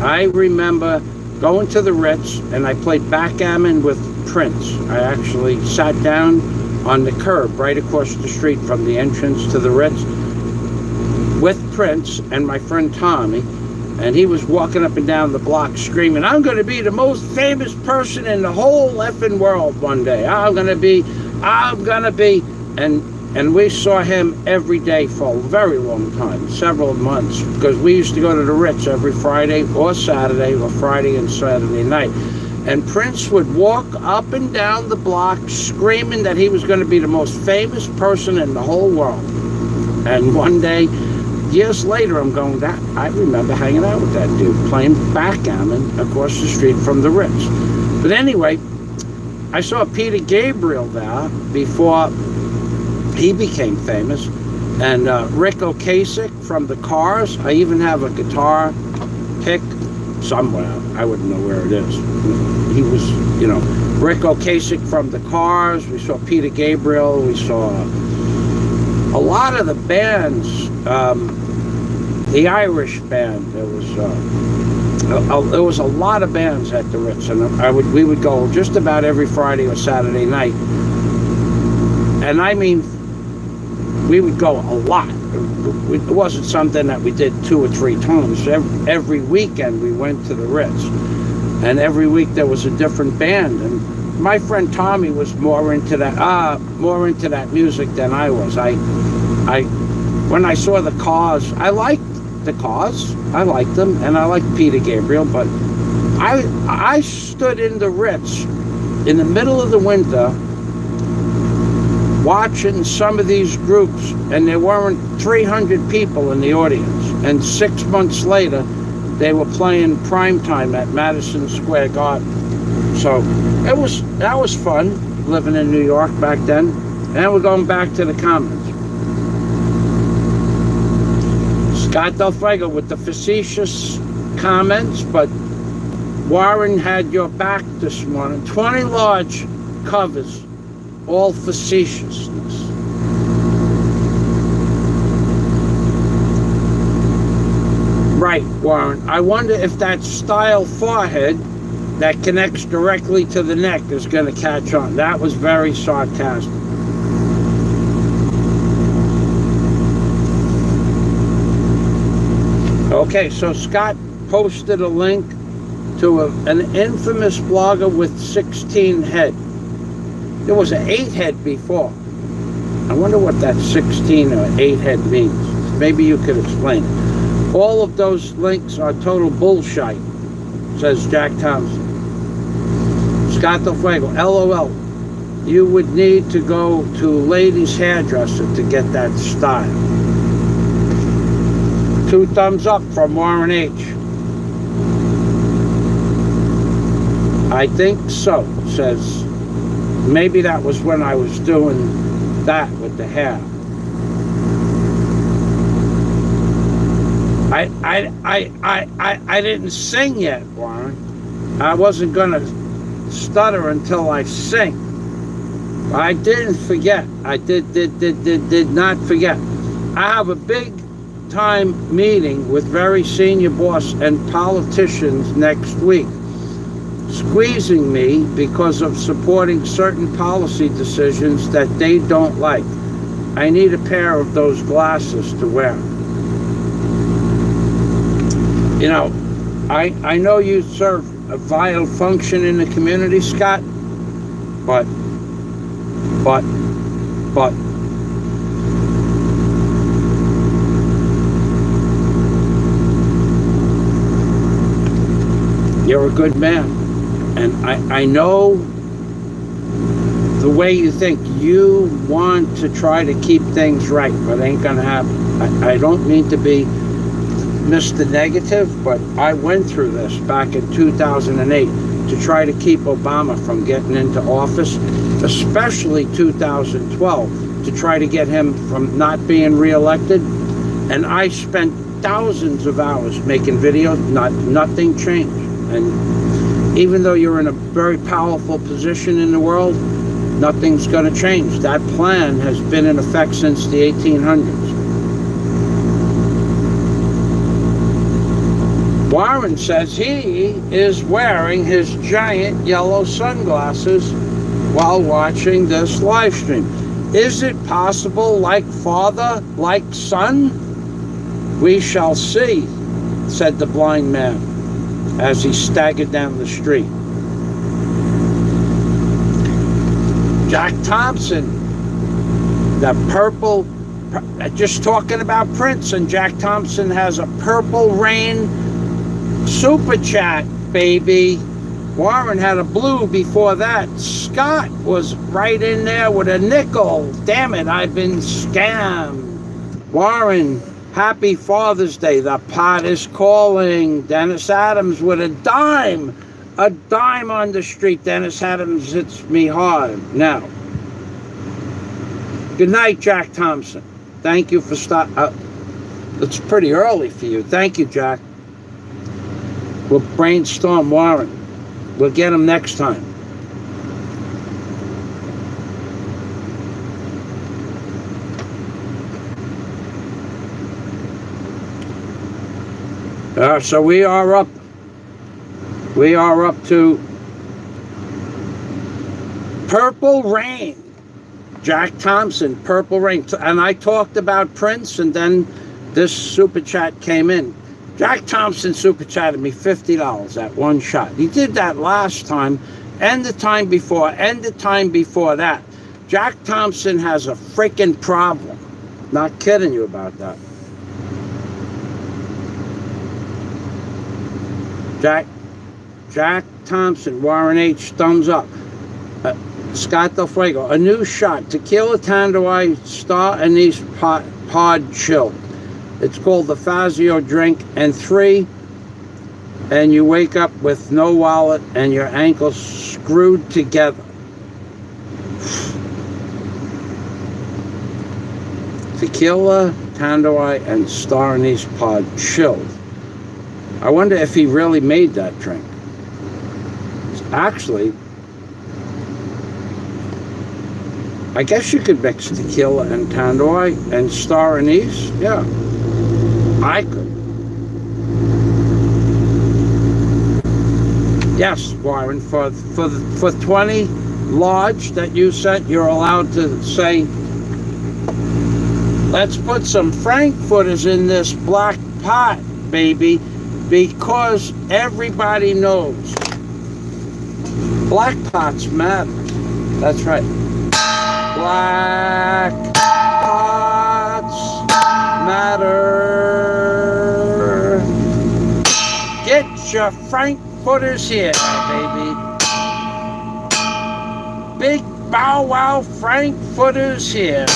I remember going to the Ritz, and I played backgammon with Prince. I actually sat down on the curb right across the street from the entrance to the Ritz with Prince and my friend Tommy, and he was walking up and down the block screaming, I'm going to be the most famous person in the whole effing world one day. I'm going to be, and we saw him every day for a very long time, several months, because we used to go to the Ritz every Friday or Saturday, or Friday and Saturday night. And Prince would walk up and down the block screaming that he was going to be the most famous person in the whole world. And one day, years later, I'm going, I remember hanging out with that dude, playing backgammon across the street from the Ritz. But anyway, I saw Peter Gabriel there before he became famous, and Rick Ocasek from the Cars. I even have a guitar pick somewhere. I wouldn't know where it is. He was, Rick Ocasek from the Cars. We saw Peter Gabriel. We saw a lot of the bands, the Irish band. There was a lot of bands at the Ritz, and we would go just about every Friday or Saturday night. And I mean, we would go a lot. It wasn't something that we did 2 or 3 times. Every weekend we went to the Ritz, and every week there was a different band. And my friend Tommy was more into that music than I was. When I saw the Cars, I liked the Cars. I liked them, and I liked Peter Gabriel. But I stood in the Ritz in the middle of the winter, watching some of these groups, and there weren't 300 people in the audience. And 6 months later, they were playing primetime at Madison Square Garden. So that was fun, living in New York back then. And we're going back to the comments. Scott Del Fuego with the facetious comments, but Warren had your back this morning. 20 large covers, all facetiousness. Right, Warren. I wonder if that style forehead that connects directly to the neck is going to catch on. That was very sarcastic. Okay, so Scott posted a link to an infamous blogger with 16 head. There was an 8 head before. I wonder what that 16 or 8 head means. Maybe you could explain it. All of those links are total bullshit, says Jack Thompson. Scott Del Fuego, LOL. You would need to go to ladies' hairdresser to get that style. 2 thumbs up from Warren H. I think so. Says maybe that was when I was doing that with the hair. I didn't sing yet, Warren. I wasn't gonna stutter until I sing. I didn't forget. I did not forget. I have a big time meeting with very senior boss and politicians next week, squeezing me because of supporting certain policy decisions that they don't like. I need a pair of those glasses to wear. You know, I know you serve a vital function in the community, Scott, but you're a good man, and I know the way you think. You want to try to keep things right, but it ain't gonna happen. I don't mean to be Mr. Negative, but I went through this back in 2008 to try to keep Obama from getting into office, especially 2012, to try to get him from not being reelected. And I spent thousands of hours making videos. Nothing changed. And even though you're in a very powerful position in the world, nothing's going to change. That plan has been in effect since the 1800s. Warren says he is wearing his giant yellow sunglasses while watching this live stream. Is it possible, like father, like son? We shall see, said the blind man as he staggered down the street. Jack Thompson, the purple, just talking about Prince, and Jack Thompson has a Purple Rain super chat, baby. Warren had a blue before that. Scott was right in there with a nickel. Damn it, I've been scammed. Warren, happy Father's Day. The pot is calling. Dennis Adams with a dime. A dime on the street. Dennis Adams hits me hard. Now, good night, Jack Thompson. Thank you for stopping. It's pretty early for you. Thank you, Jack. We'll brainstorm Warren. We'll get him next time. So we are up to Purple Rain. Jack Thompson, Purple Rain. And I talked about Prince, and then this super chat came in. Jack Thompson super chatted me $50 at one shot. He did that last time, and the time before, and the time before that. Jack Thompson has a freaking problem. Not kidding you about that. Jack Thompson, Warren H, thumbs up. Scott Del Fuego, a new shot. Tequila, Tanduay, Star Anise, Pod Chill. It's called the Fazio drink. And 3, and you wake up with no wallet and your ankles screwed together. Tequila, Tanduay, and Star Anise Pod chilled. I wonder if he really made that drink. Actually, I guess you could mix tequila and Tanduay and Star Anise. Yeah, I could. Yes, Warren, for 20 large that you sent, you're allowed to say, let's put some frankfurters in this black pot, baby, because everybody knows black pots matter. That's right. Black pots matter. Get your frankfurters here, baby. Big Bow Wow frankfurters here.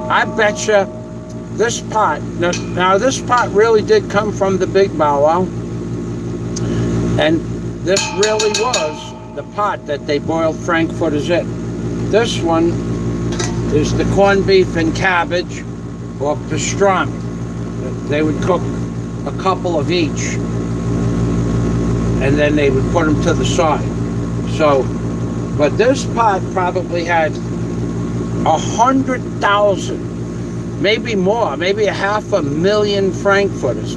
I betcha this pot, now this pot really did come from the Big Bow Wow. And this really was the pot that they boiled frankfurters in. This one is the corned beef and cabbage, or pastrami. They would cook a couple of each, and then they would put them to the side. So, but this pot probably had 100,000, maybe more, maybe 500,000 frankfurters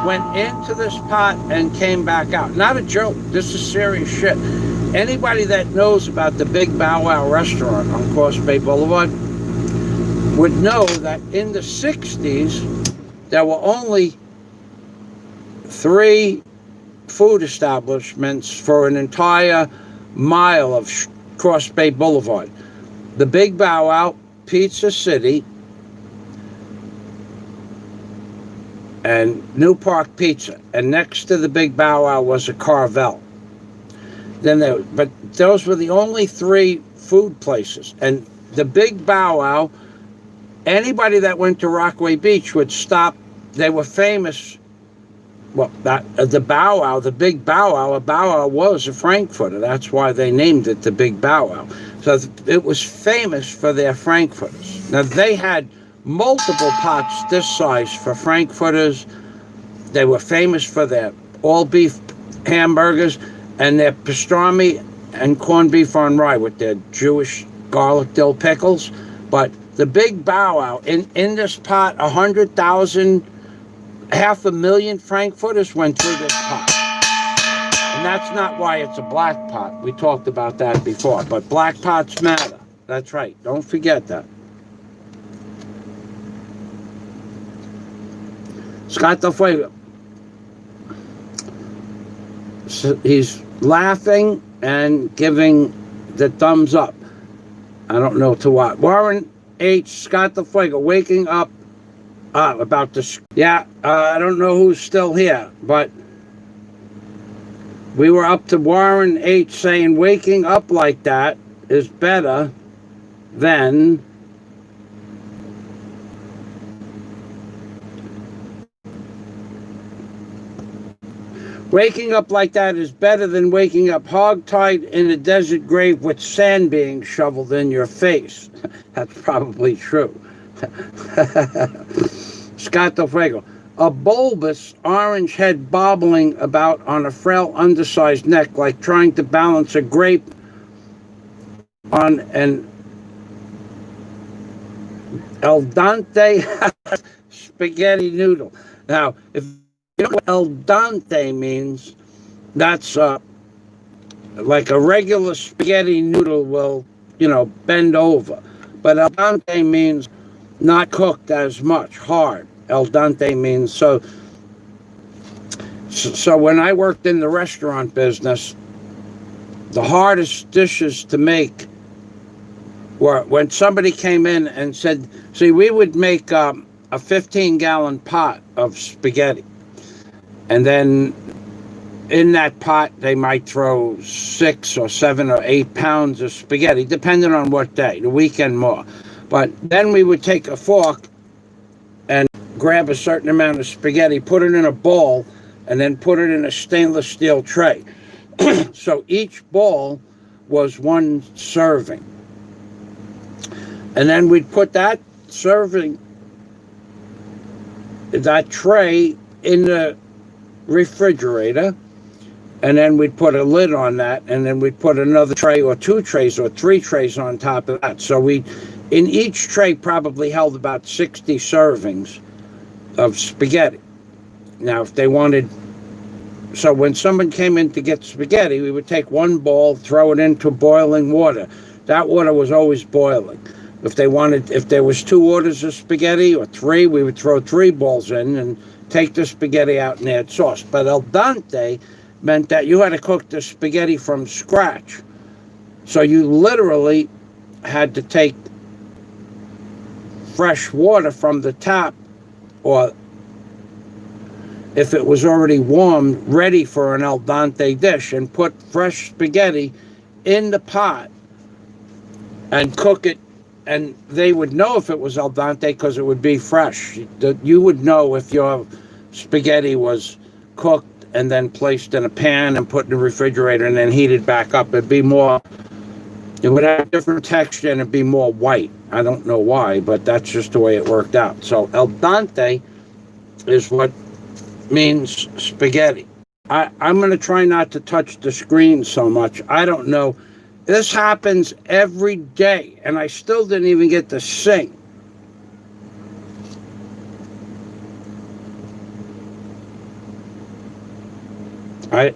went into this pot and came back out. Not a joke. This is serious shit. Anybody that knows about the Big Bow Wow restaurant on Cross Bay Boulevard would know that in the 60s, there were only 3 food establishments for an entire mile of Cross Bay Boulevard. The Big Bow Wow, Pizza City, and New Park Pizza. And next to the Big Bow Wow was a Carvel. But those were the only 3 food places. And the Big Bow Wow, anybody that went to Rockaway Beach would stop. They were famous. Well, the Bow Wow, the Big Bow Wow, a Bow Wow was a frankfurter. That's why they named it the Big Bow Wow. So it was famous for their frankfurters. Now, they had multiple pots this size for frankfurters. They were famous for their all-beef hamburgers and their pastrami and corned beef on rye with their Jewish garlic dill pickles. But the Big Bow Wow, in this pot, 100,000, 500,000 frankfurters went through this pot. And that's not why it's a black pot. We talked about that before. But black pots matter. That's right. Don't forget that. Scott the Fuego. So he's laughing and giving the thumbs up. I don't know to what. Warren H. Scott the Fuego waking up about this. Yeah, I don't know who's still here, but we were up to Warren H. saying waking up like that is better than waking up like that is better than waking up hogtied in a desert grave with sand being shoveled in your face. That's probably true. Scott Del Fuego. A bulbous orange head bobbling about on a frail undersized neck like trying to balance a grape on an al dente spaghetti noodle. Now, if you know what al dente means, that's like a regular spaghetti noodle will, bend over. But al dente means not cooked as much, hard. Al dente means so when I worked in the restaurant business, the hardest dishes to make were when somebody came in and said, see, we would make a 15-gallon pot of spaghetti. And then in that pot, they might throw 6 or 7 or 8 pounds of spaghetti, depending on what day, the weekend more. But then we would take a fork and grab a certain amount of spaghetti, put it in a bowl, and then put it in a stainless steel tray. So each bowl was one serving. And then we'd put that tray in the refrigerator, and then we'd put a lid on that, and then we'd put another tray or 2 trays or 3 trays on top of that. So in each tray probably held about 60 servings of spaghetti. Now, if they wanted, so when someone came in to get spaghetti, we would take one bowl, throw it into boiling water. That water was always boiling. If there was 2 orders of spaghetti or 3, we would throw 3 bowls in and take the spaghetti out and add sauce. But al dente meant that you had to cook the spaghetti from scratch. So you literally had to take fresh water from the tap, or if it was already warm, ready for an al dente dish, and put fresh spaghetti in the pot and cook it. And they would know if it was al dente because it would be fresh. You would know if your spaghetti was cooked and then placed in a pan and put in the refrigerator and then heated back up. It would have a different texture and it'd be more white. I don't know why, but that's just the way it worked out. So al dente is what means spaghetti. I'm going to try not to touch the screen so much. I don't know. This happens every day, and I still didn't even get to sing.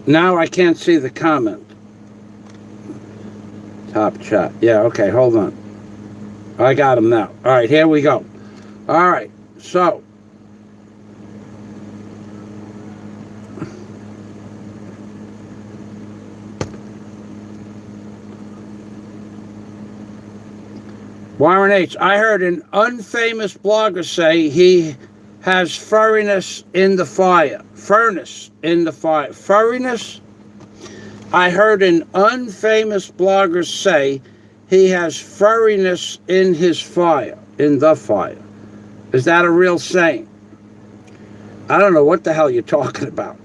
Now I can't see the comment. Top chat. Yeah, okay, hold on. I got him now. All right, here we go. All right, so Warren H., I heard an unfamous blogger say he has furriness in the fire. Furnace in the fire. Furriness? I heard an unfamous blogger say he has furriness in his fire, in the fire. Is that a real saying? I don't know what the hell you're talking about.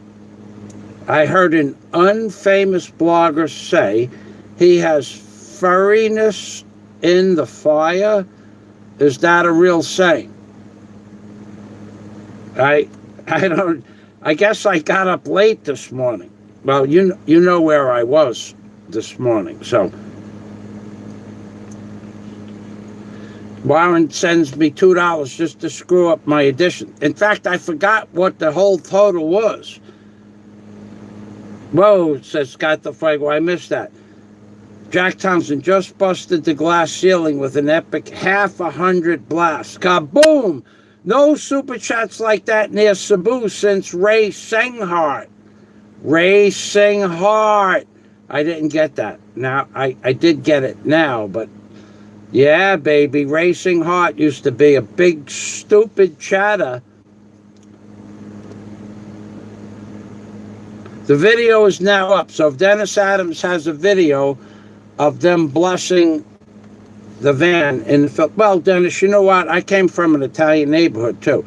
I heard an unfamous blogger say he has furriness in the fire. Is that a real saying? I guess I got up late this morning. Well, you know where I was this morning. So Warren sends me $2 just to screw up my edition. In fact, I forgot what the whole total was. Whoa, says Scott the Fuego, I missed that. Jack Thompson just busted the glass ceiling with an epic 100 blast. Kaboom! No super chats like that near Cebu since Ray Singhart. Ray Singhart. I didn't get that. Now, I did get it now, but yeah, baby. Ray Singhart used to be a big, stupid chatter. The video is now up. So if Dennis Adams has a video of them blessing the van in the film. Well, Dennis, you know what? I came from an Italian neighborhood, too.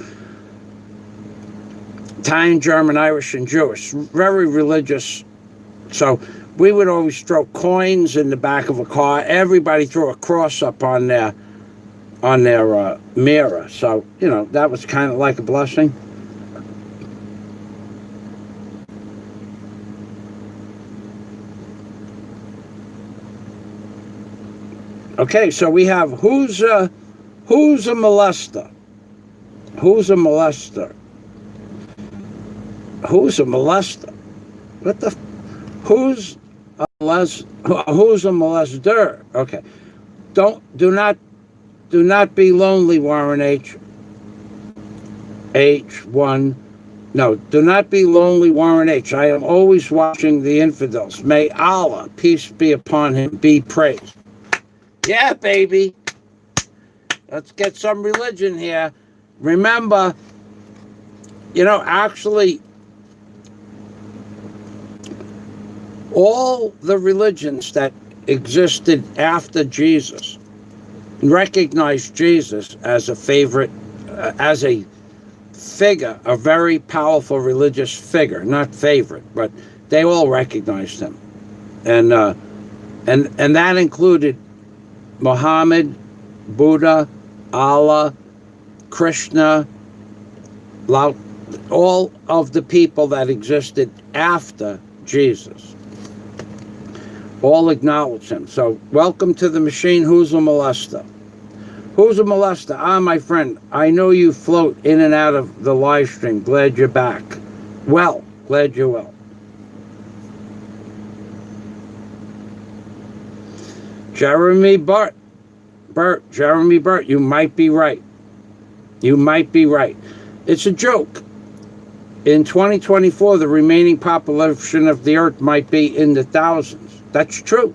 Italian, German, Irish, and Jewish. Very religious. So we would always throw coins in the back of a car. Everybody threw a cross up on their mirror. So, you know, that was kind of like a blessing. Okay, so we have who's a molester? Who's a molester? Who's a molester? What the? Who's a molester? Okay, do not be lonely, Warren H. H1. No, do not be lonely, Warren H. I am always watching the infidels. May Allah, peace be upon him, be praised. Yeah, baby. Let's get some religion here. Remember, you know, actually, all the religions that existed after Jesus recognized Jesus as a favorite, as a figure, a very powerful religious figure. Not favorite, but they all recognized him. And that included Muhammad, Buddha, Allah, Krishna, all of the people that existed after Jesus. All acknowledge him. So welcome to the machine. Who's a molester? Who's a molester? Ah, my friend, I know you float in and out of the live stream. Glad you're back. Well, glad you're well. Jeremy Burt, you might be right. You might be right. It's a joke. In 2024, the remaining population of the earth might be in the thousands. That's true.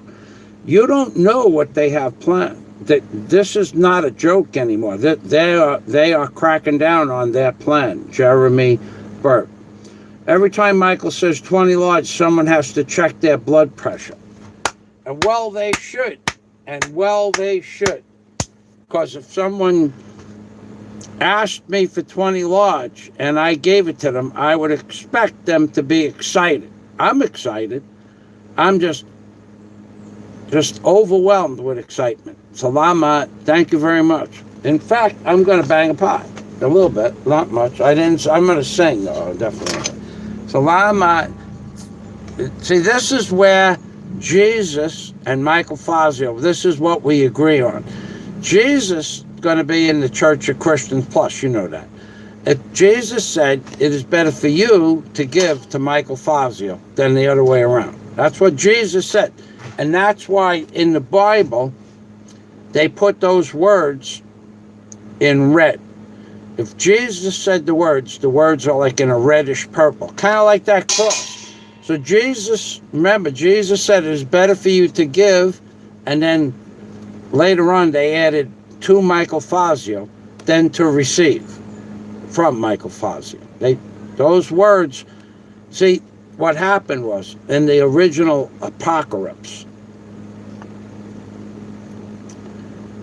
You don't know what they have planned. This is not a joke anymore. They are cracking down on their plan. Jeremy Burt. Every time Michael says 20 large, someone has to check their blood pressure. And well, they should. And well, they should. Because if someone asked me for 20 large and I gave it to them, I would expect them to be excited. I'm excited. I'm just overwhelmed with excitement. Salamat, thank you very much. In fact, I'm going to bang a pot. A little bit, not much. I'm going to sing, though, definitely. Salamat. See, this is where Jesus and Michael Fazio, this is what we agree on. Jesus is going to be in the Church of Christians Plus, you know that. If Jesus said it is better for you to give to Michael Fazio than the other way around. That's what Jesus said. And that's why in the Bible, they put those words in red. If Jesus said the words are like in a reddish purple, kind of like that cross. So Jesus, remember, Jesus said it is better for you to give, and then later on they added to Michael Fazio than to receive from Michael Fazio. Those words, see, what happened was, in the original Apocalypse,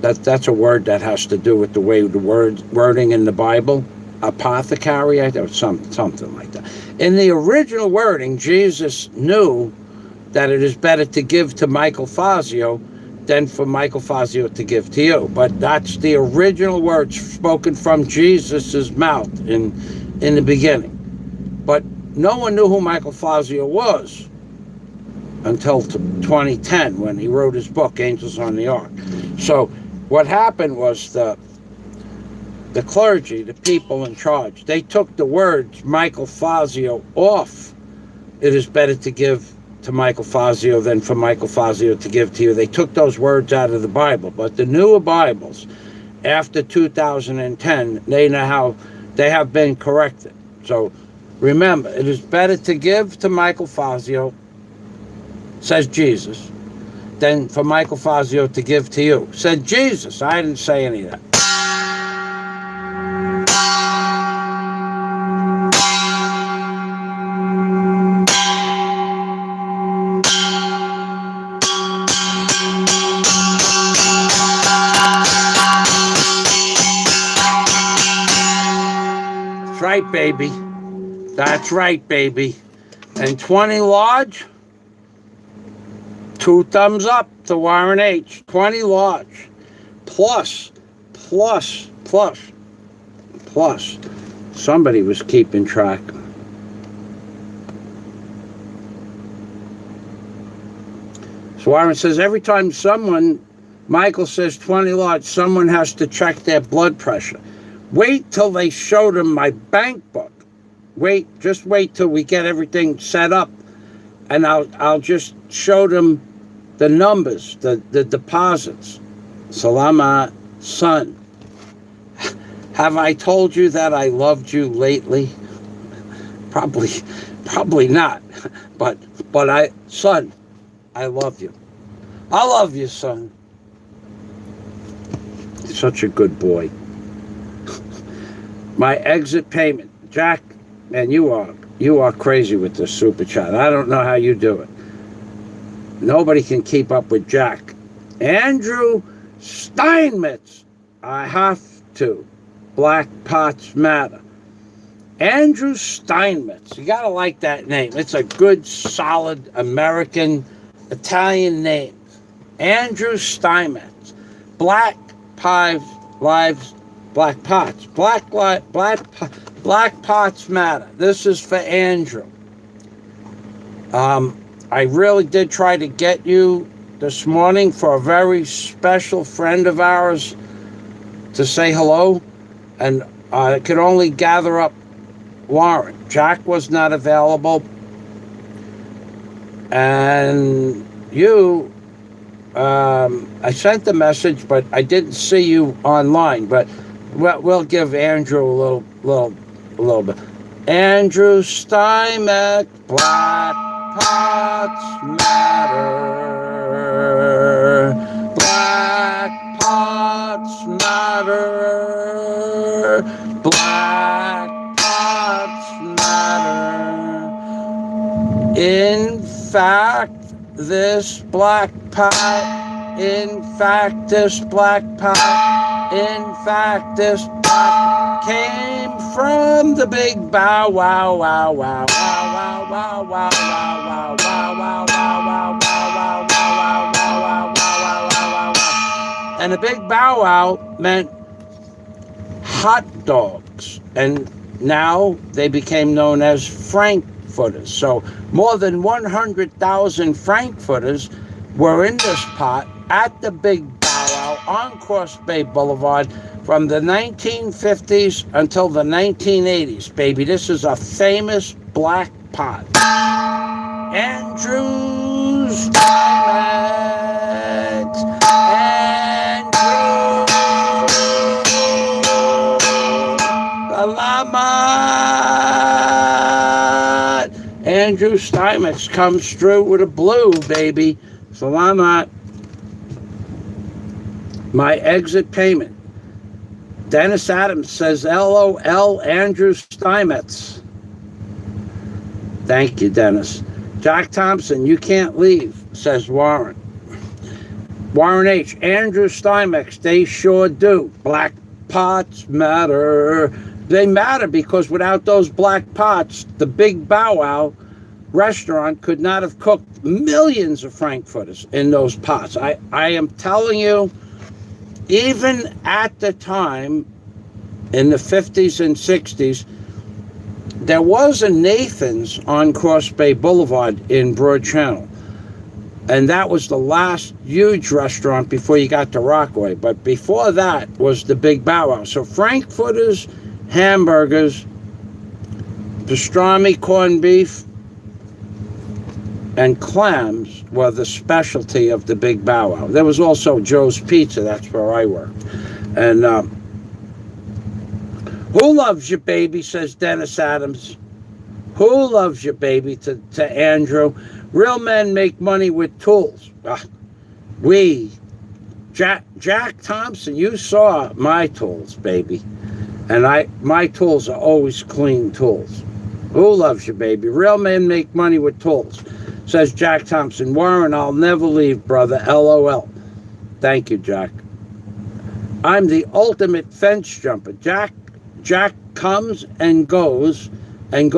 that's a word that has to do with the way the wording in the Bible, apothecary, or something like that. In the original wording, Jesus knew that it is better to give to Michael Fazio than for Michael Fazio to give to you. But that's the original words spoken from Jesus' mouth in the beginning. But no one knew who Michael Fazio was until 2010 when he wrote his book, Angels on the Ark. So what happened was the clergy, the people in charge, they took the words Michael Fazio off. It is better to give to Michael Fazio than for Michael Fazio to give to you. They took those words out of the Bible. But the newer Bibles, after 2010, they know how they have been corrected. So remember, it is better to give to Michael Fazio, says Jesus, than for Michael Fazio to give to you, said Jesus. I didn't say any of that. That's right, baby. That's right, baby. And 20 large, 2 thumbs up to Warren H. 20 large. Plus. Somebody was keeping track. So Warren says every time Michael says 20 large, someone has to check their blood pressure. Wait till they show them my bank book. Just wait till we get everything set up, and I'll just show them the numbers, the deposits. Salamat, son. Have I told you that I loved you lately? Probably not. But son, I love you. I love you, son. Such a good boy. My exit payment, Jack, man, you are crazy with this super chat. I don't know how you do it. Nobody can keep up with Jack. Andrew Steinmetz, I have to. Black Pots Matter. Andrew Steinmetz, you gotta like that name. It's a good, solid American Italian name. Andrew Steinmetz. Black Pots Matter. This is for Andrew. I really did try to get you this morning for a very special friend of ours to say hello, and I could only gather up Warren. Jack was not available, and you, I sent the message, but I didn't see you online. But we'll give Andrew a little bit. Andrew Steinmetz, Black Pots Matter. Black Pots Matter. Black Pots Matter. In fact, this black pot In fact, this pot came from the big bow wow wow wow wow wow wow wow wow wow wow wow wow wow wow wow wow wow wow. And the big bow wow meant hot dogs, and now they became known as frankfurters. So more than 100,000 frankfurters were in this pot at the Big Bow Wow on Cross Bay Boulevard from the 1950s until the 1980s, baby. This is a famous black pot. Andrew's Diamonds. Salamat! Andrew Steinmetz comes through with a blue, baby. Salamat. My exit payment. Dennis Adams says, LOL, Andrew Steinmetz. Thank you, Dennis. Jack Thompson, you can't leave, says Warren. Warren H. Andrew Steinmetz, they sure do. Black pots matter. They matter because without those black pots, the Big Bow Wow restaurant could not have cooked millions of frankfurters in those pots. I am telling you, even at the time, in the 50s and 60s, there was a Nathan's on Cross Bay Boulevard in Broad Channel. And that was the last huge restaurant before you got to Rockaway. But before that was the Big Bow Wow. So frankfurters, hamburgers, pastrami, corned beef, and clams were the specialty of the Big Bow Wow. There was also Joe's Pizza. That's where I worked. And who loves you, baby, says Dennis Adams. Who loves you, baby, to Andrew. Real men make money with tools. Jack Thompson, you saw my tools, baby. And my tools are always clean tools. Who loves you, baby? Real men make money with tools, says Jack Thompson. Warren, I'll never leave, brother. LOL. Thank you, Jack. I'm the ultimate fence jumper. Jack comes and goes and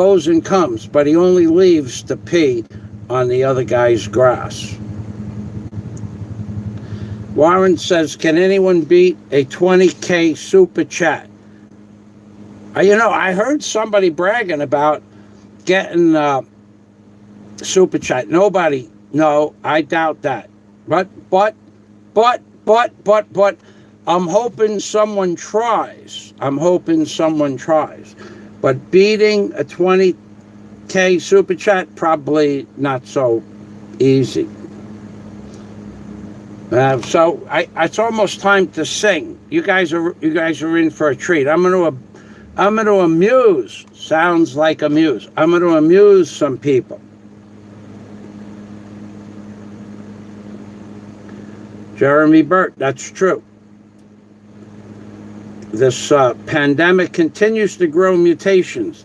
comes, but he only leaves to pee on the other guy's grass. Warren says, can anyone beat a 20K super chat? I heard somebody bragging about getting super chat. Nobody. No, I doubt that. But I'm hoping someone tries. But beating a 20K super chat, probably not so easy. So it's almost time to sing. You guys are in for a treat. I'm going to amuse. Sounds like amuse. I'm going to amuse some people. Jeremy Burt, that's true. This pandemic continues to grow mutations.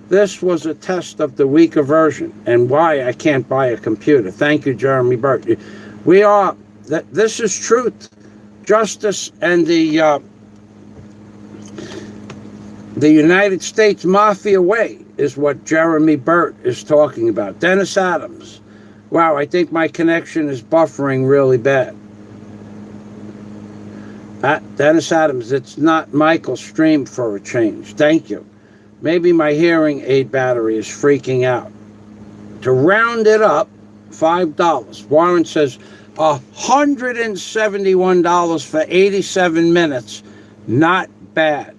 This was a test of the weaker version and why I can't buy a computer. Thank you, Jeremy Burt. This is truth, justice, and the United States Mafia way is what Jeremy Burt is talking about. Dennis Adams. Wow, I think my connection is buffering really bad. Dennis Adams, it's not Michael's stream for a change. Thank you. Maybe my hearing aid battery is freaking out. To round it up, $5. Warren says $171 for 87 minutes. Not bad.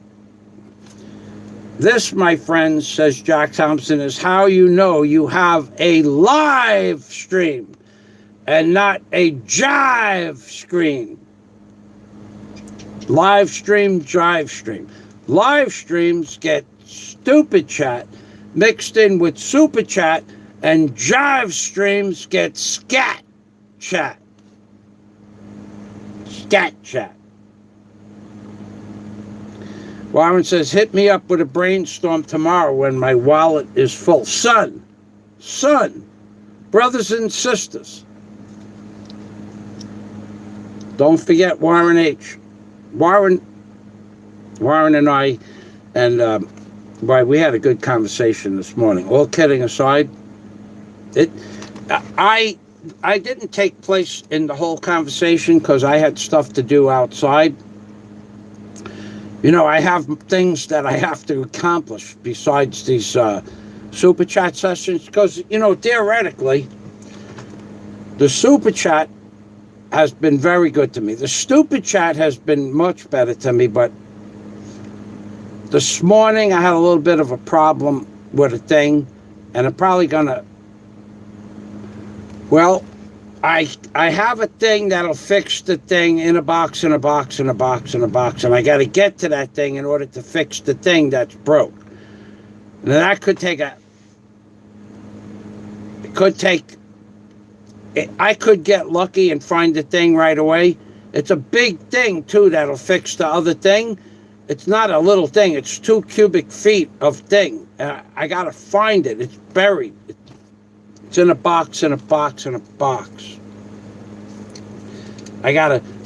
This, my friends, says Jack Thompson, is how you know you have a live stream and not a jive stream. Live stream, jive stream. Live streams get stupid chat mixed in with super chat, and jive streams get scat chat. Scat chat. Warren says, hit me up with a brainstorm tomorrow when my wallet is full. Son, brothers and sisters, don't forget Warren H. Warren and I, and we had a good conversation this morning. All kidding aside, I didn't take place in the whole conversation because I had stuff to do outside. You know, I have things that I have to accomplish besides these super chat sessions because, you know, theoretically, the super chat has been very good to me. The stupid chat has been much better to me, but this morning I had a little bit of a problem with a thing, and I'm probably gonna, well, I have a thing that'll fix the thing in a box, in a box, in a box, in a box, and I got to get to that thing in order to fix the thing that's broke. And that could take I could get lucky and find the thing right away. It's a big thing, too, that'll fix the other thing. It's not a little thing. It's 2 cubic feet of thing. I got to find it. It's buried. It's in a box, in a box, in a box.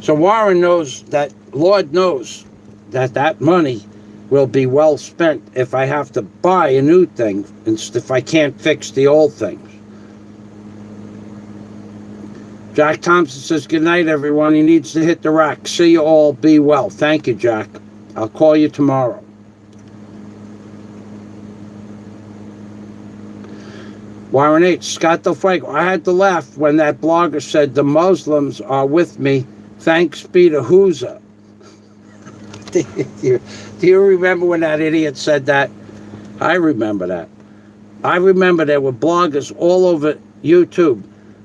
So Warren knows that, Lord knows that money will be well spent if I have to buy a new thing, if I can't fix the old things. Jack Thompson says, good night, everyone. He needs to hit the rack. See you all. Be well. Thank you, Jack. I'll call you tomorrow. Warren H. Scott Del Fuego. I had to laugh when that blogger said the Muslims are with me. Thanks be to Hooza. Do you remember when that idiot said that? I remember that. I remember there were bloggers all over YouTube.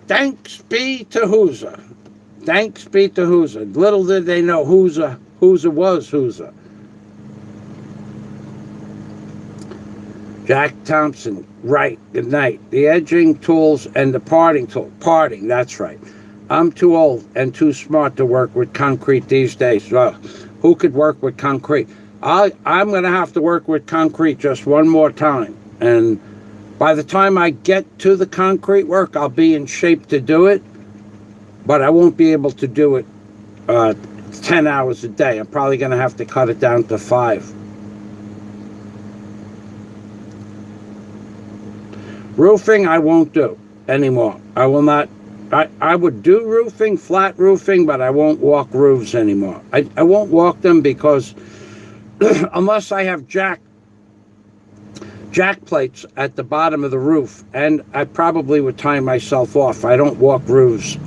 Thanks be to Hooza. Thanks be to Hooza. Little did they know Hooza was Hooza. Jack Thompson, right, good night. The edging tools and the parting tool. Parting, that's right. I'm too old and too smart to work with concrete these days. Well, who could work with concrete? I'm going to have to work with concrete just one more time. And by the time I get to the concrete work, I'll be in shape to do it. But I won't be able to do it 10 hours a day. I'm probably going to have to cut it down to 5. Roofing, I won't do anymore. I will not. I would do roofing, flat roofing, but I won't walk roofs anymore. I won't walk them because unless I have jack plates at the bottom of the roof, and I probably would tie myself off. I don't walk roofs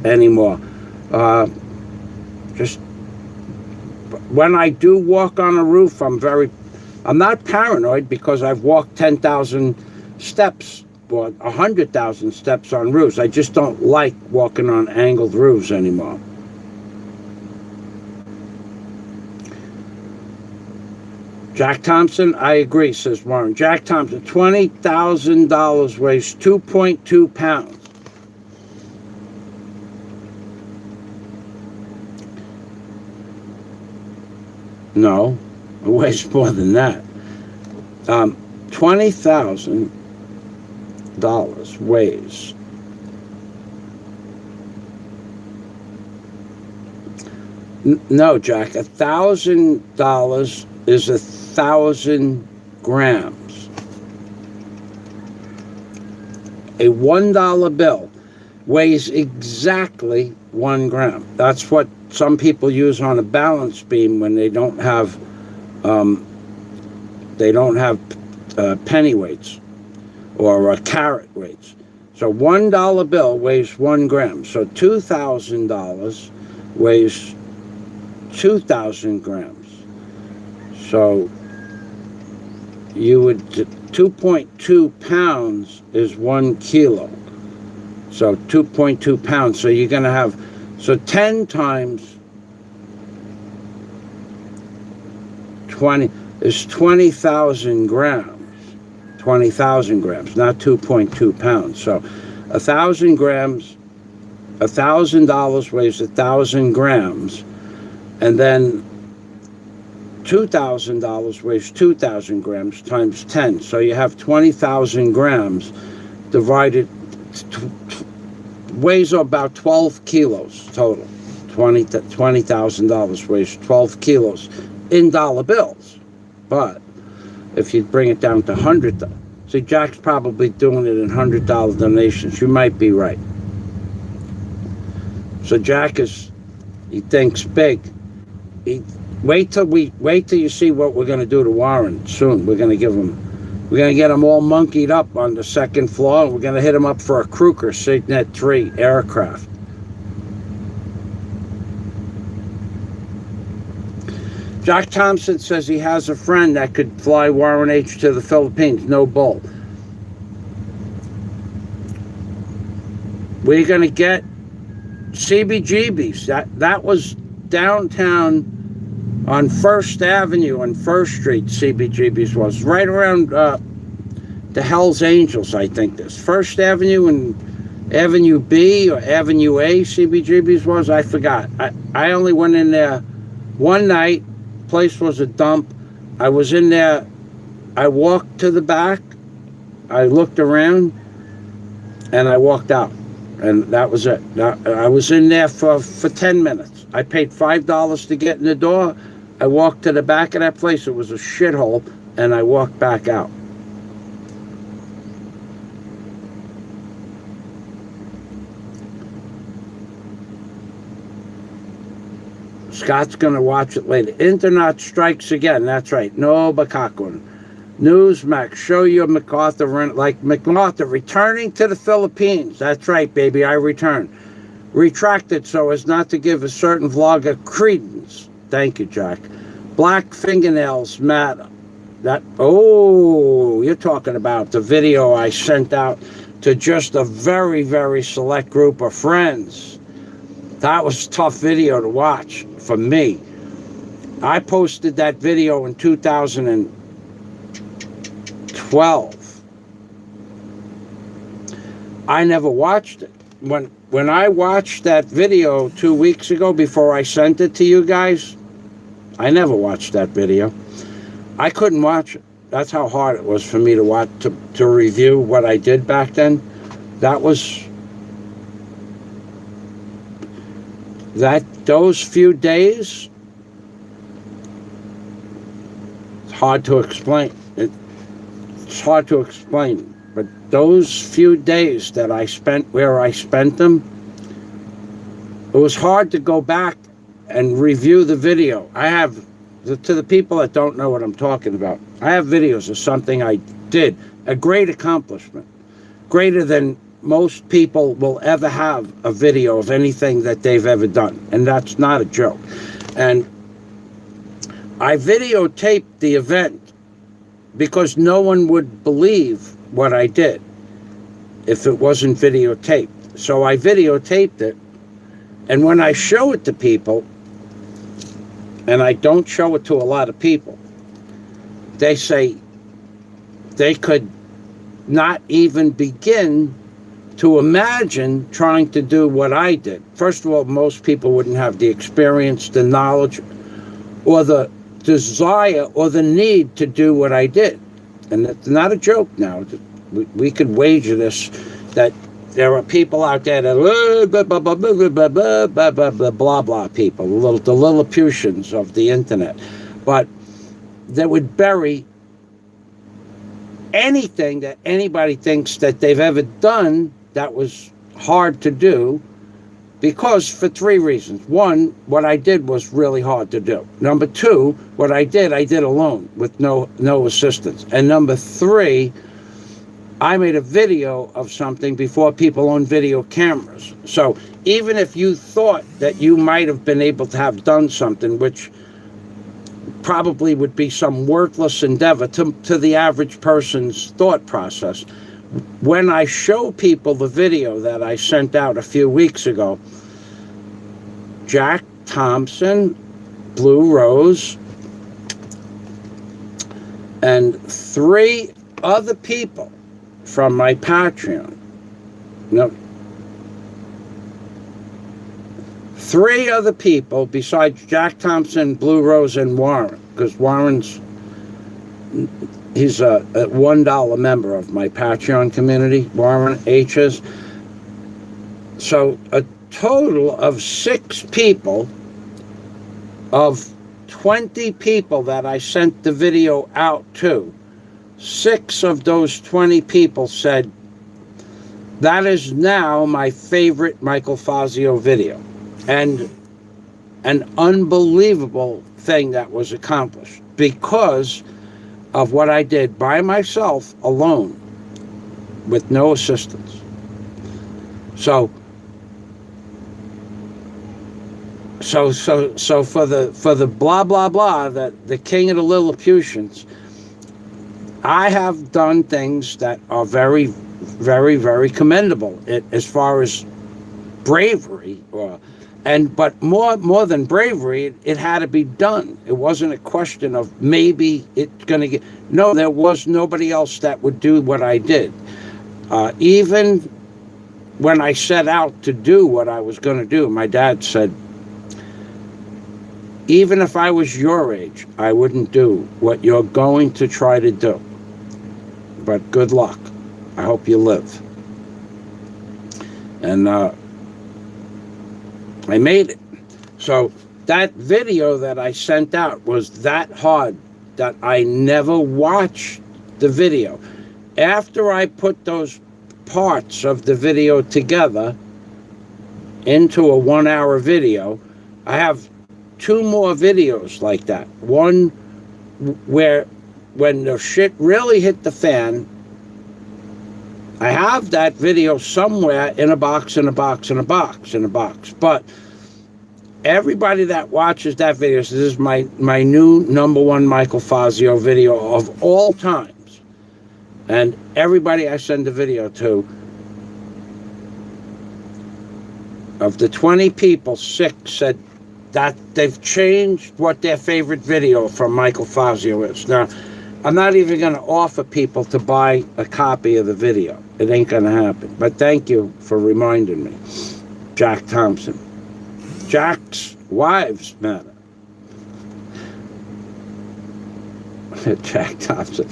anymore. Just when I do walk on a roof, I'm not paranoid because I've walked 10,000 steps or 100,000 steps on roofs. I just don't like walking on angled roofs anymore. Jack Thompson, I agree, says Warren. Jack Thompson, $20,000 weighs 2.2 pounds. No, it weighs more than that. $20,000 weighs no, Jack. $1,000 is 1,000 grams. A $1 bill weighs exactly 1 gram. That's what some people use on a balance beam when they don't have penny weights or carat weights. So $1 bill weighs 1 gram. So $2,000 weighs 2,000 grams. So you would 2.2 pounds is 1 kilo. So 2.2 pounds. So you're going to have 10 times 20 is 20,000 grams. 20,000 grams, not 2.2 pounds. So 1,000 grams, $1,000 weighs 1,000 grams, and then $2,000 weighs 2,000 grams times 10. So you have 20,000 grams divided, weighs about 12 kilos total. $20,000, weighs 12 kilos in dollar bills. But if you bring it down to 100, see, Jack's probably doing it in $100 donations. You might be right. So Jack he thinks big. Wait till you see what we're going to do to Warren soon. We're going to get him all monkeyed up on the second floor. We're going to hit him up for a Kruger Signet 3 aircraft. Jack Thompson says he has a friend that could fly Warren H. to the Philippines. No bull. We're going to get CBGBs. That was downtown on 1st Avenue and 1st Street. CBGBs was right around the Hells Angels, I think. This 1st Avenue and Avenue B or Avenue A. CBGBs was. I forgot. I only went in there one night. Place was a dump. I was in there. I walked to the back. I looked around, and I walked out. And that was it. I was in there for 10 minutes. I paid $5 to get in the door. I walked to the back of that place. It was a shithole, and I walked back out. Scott's going to watch it later. Internet strikes again. That's right. No Bakakun. Newsmax, show you MacArthur, like MacArthur returning to the Philippines. That's right, baby, I return. Retracted so as not to give a certain vlogger credence. Thank you, Jack. Black fingernails matter. You're talking about the video I sent out to just a very, very select group of friends. That was a tough video to watch for me. I posted that video in 2012. I never watched it. When I watched that video 2 weeks ago before I sent it to you guys, I never watched that video. I couldn't watch it. That's how hard it was for me to watch, to review what I did back then. Those few days, it's hard to explain. It's hard to explain, but those few days that I spent where I spent them, it was hard to go back and review the video. I have, to the people that don't know what I'm talking about, I have videos of something I did, a great accomplishment, greater than most people will ever have a video of anything that they've ever done, and that's not a joke. And I videotaped the event because no one would believe what I did if it wasn't videotaped. So I videotaped it, and when I show it to people, and I don't show it to a lot of people, they say they could not even begin to imagine trying to do what I did. First of all, most people wouldn't have the experience, the knowledge, or the desire, or the need to do what I did. And it's not a joke now. We could wager this, that there are people out there that blah blah people, the Lilliputians of the internet, but that would bury anything that anybody thinks that they've ever done that was hard to do, because for three reasons. One, what I did was really hard to do. Number two, what I did alone with no assistance. And number three, I made a video of something before people owned video cameras. So even if you thought that you might have been able to have done something, which probably would be some worthless endeavor to the average person's thought process, when I show people the video that I sent out a few weeks ago, Jack Thompson, Blue Rose, and 3 other people from my Patreon. No, 3 other people besides Jack Thompson, Blue Rose, and Warren, because he's a $1 member of my Patreon community, Warren H is. So total of 6 people, of 20 people that I sent the video out to, 6 of those 20 people said, that is now my favorite Michael Fazio video. And an unbelievable thing that was accomplished because of what I did by myself, alone, with no assistance. So for the blah blah blah, that the king of the Lilliputians, I have done things that are very, very, very commendable as far as bravery, but more than bravery, it had to be done. It wasn't a question of maybe it's going to get. No, there was nobody else that would do what I did. Even when I set out to do what I was going to do, my dad said, even if I was your age, I wouldn't do what you're going to try to do. But good luck. I hope you live. And I made it. So that video that I sent out was that hard that I never watched the video. After I put those parts of the video together into a 1-hour video, I have 2 more videos like that. One where when the shit really hit the fan, I have that video somewhere in a box, but everybody that watches that video says, this is my new #1 Michael Fazio video of all times. And everybody I send the video to, of the 20 people, 6 said that they've changed what their favorite video from Michael Fazio is. Now, I'm not even going to offer people to buy a copy of the video. It ain't going to happen. But thank you for reminding me. Jack Thompson. Jack's wives matter. Jack Thompson.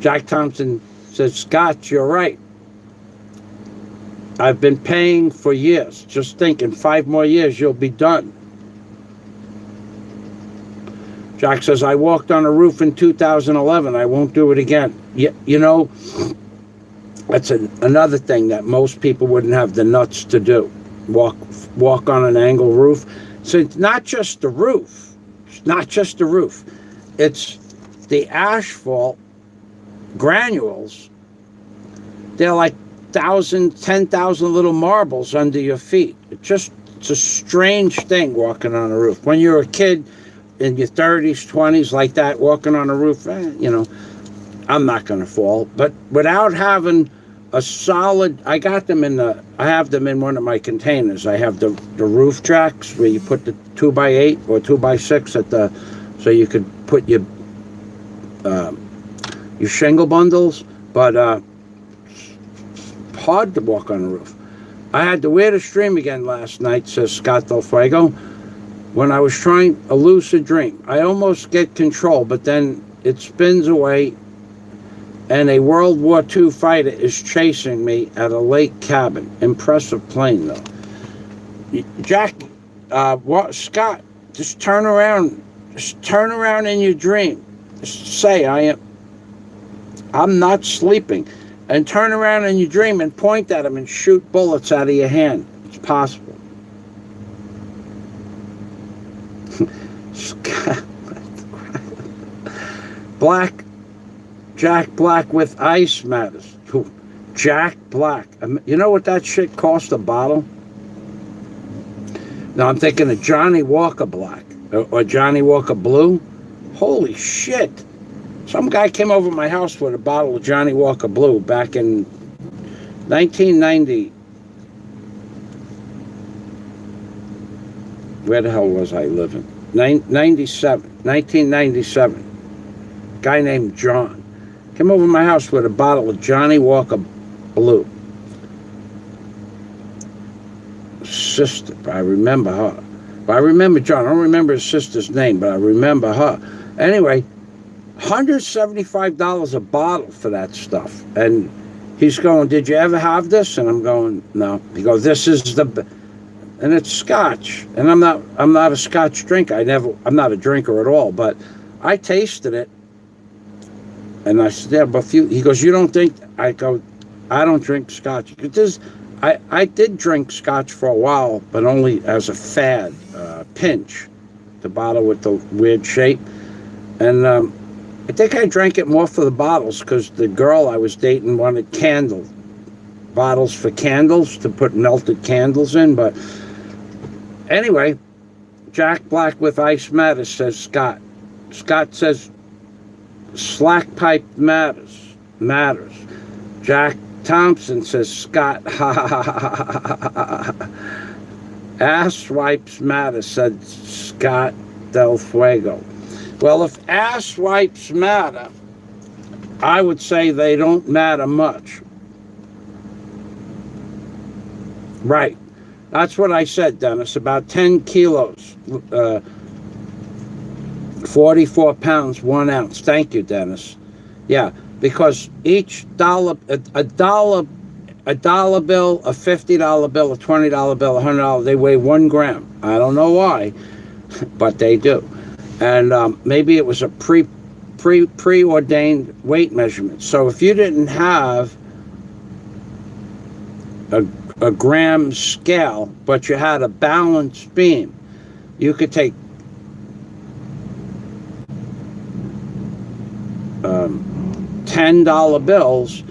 Jack Thompson says, Scott, you're right. I've been paying for years. Just think, in 5 more years, you'll be done. Jack says, I walked on a roof in 2011. I won't do it again. You know, that's another thing that most people wouldn't have the nuts to do. Walk on an angle roof. So it's not just the roof. It's not just the roof. It's the asphalt granules. They're like 10,000 little marbles under your feet. It's a strange thing walking on a roof. When you're a kid in your 30s, 20s, like that, walking on a roof, you know, I'm not going to fall. But without having a solid, I have them in one of my containers. I have the roof jacks where you put the 2x8 or 2x6 so you could put your shingle bundles, but hard to walk on a roof. I had the weirdest dream again last night, says Scott Del Fuego, when I was trying a lucid dream. I almost get control, but then it spins away, and a World War II fighter is chasing me at a lake cabin. Impressive plane, though. Jack, Scott, just turn around. Just turn around in your dream. Just say, I'm not sleeping. And turn around in your dream and point at him and shoot bullets out of your hand. It's possible. Jack Black with ice matters. Jack Black. You know what that shit cost a bottle? Now I'm thinking of Johnny Walker Black or Johnny Walker Blue. Holy shit. Some guy came over to my house with a bottle of Johnny Walker Blue back in 1990. Where the hell was I living? 1997. Guy named John came over to my house with a bottle of Johnny Walker Blue. Sister, I remember her. But I remember John. I don't remember his sister's name, but I remember her. Anyway, $175 a bottle for that stuff. And he's going, did you ever have this? And I'm going, no. He goes, this is the and it's scotch. And I'm not a scotch drinker. I'm not a drinker at all, but I tasted it. And I said, yeah, but he goes, you don't think? I go, I don't drink scotch. I did drink scotch for a while, but only as a fad, pinch, the bottle with the weird shape. And I think I drank it more for the bottles because the girl I was dating wanted bottles for candles to put melted candles in. But anyway, Jack Black with Ice matters, says Scott. Scott says slack pipe matters. Jack Thompson says Scott. Ass wipes matter, said Scott Del Fuego. Well, if ass wipes matter, I would say they don't matter much. Right. That's what I said, Dennis. About 10 kilos, 44 pounds, 1 ounce. Thank you, Dennis. Yeah, because each dollar, a dollar bill, a $50 bill, a $20 bill, a $100, they weigh 1 gram. I don't know why, but they do. And maybe it was a preordained weight measurement. So if you didn't have a gram scale, but you had a balance beam, you could take $10 bills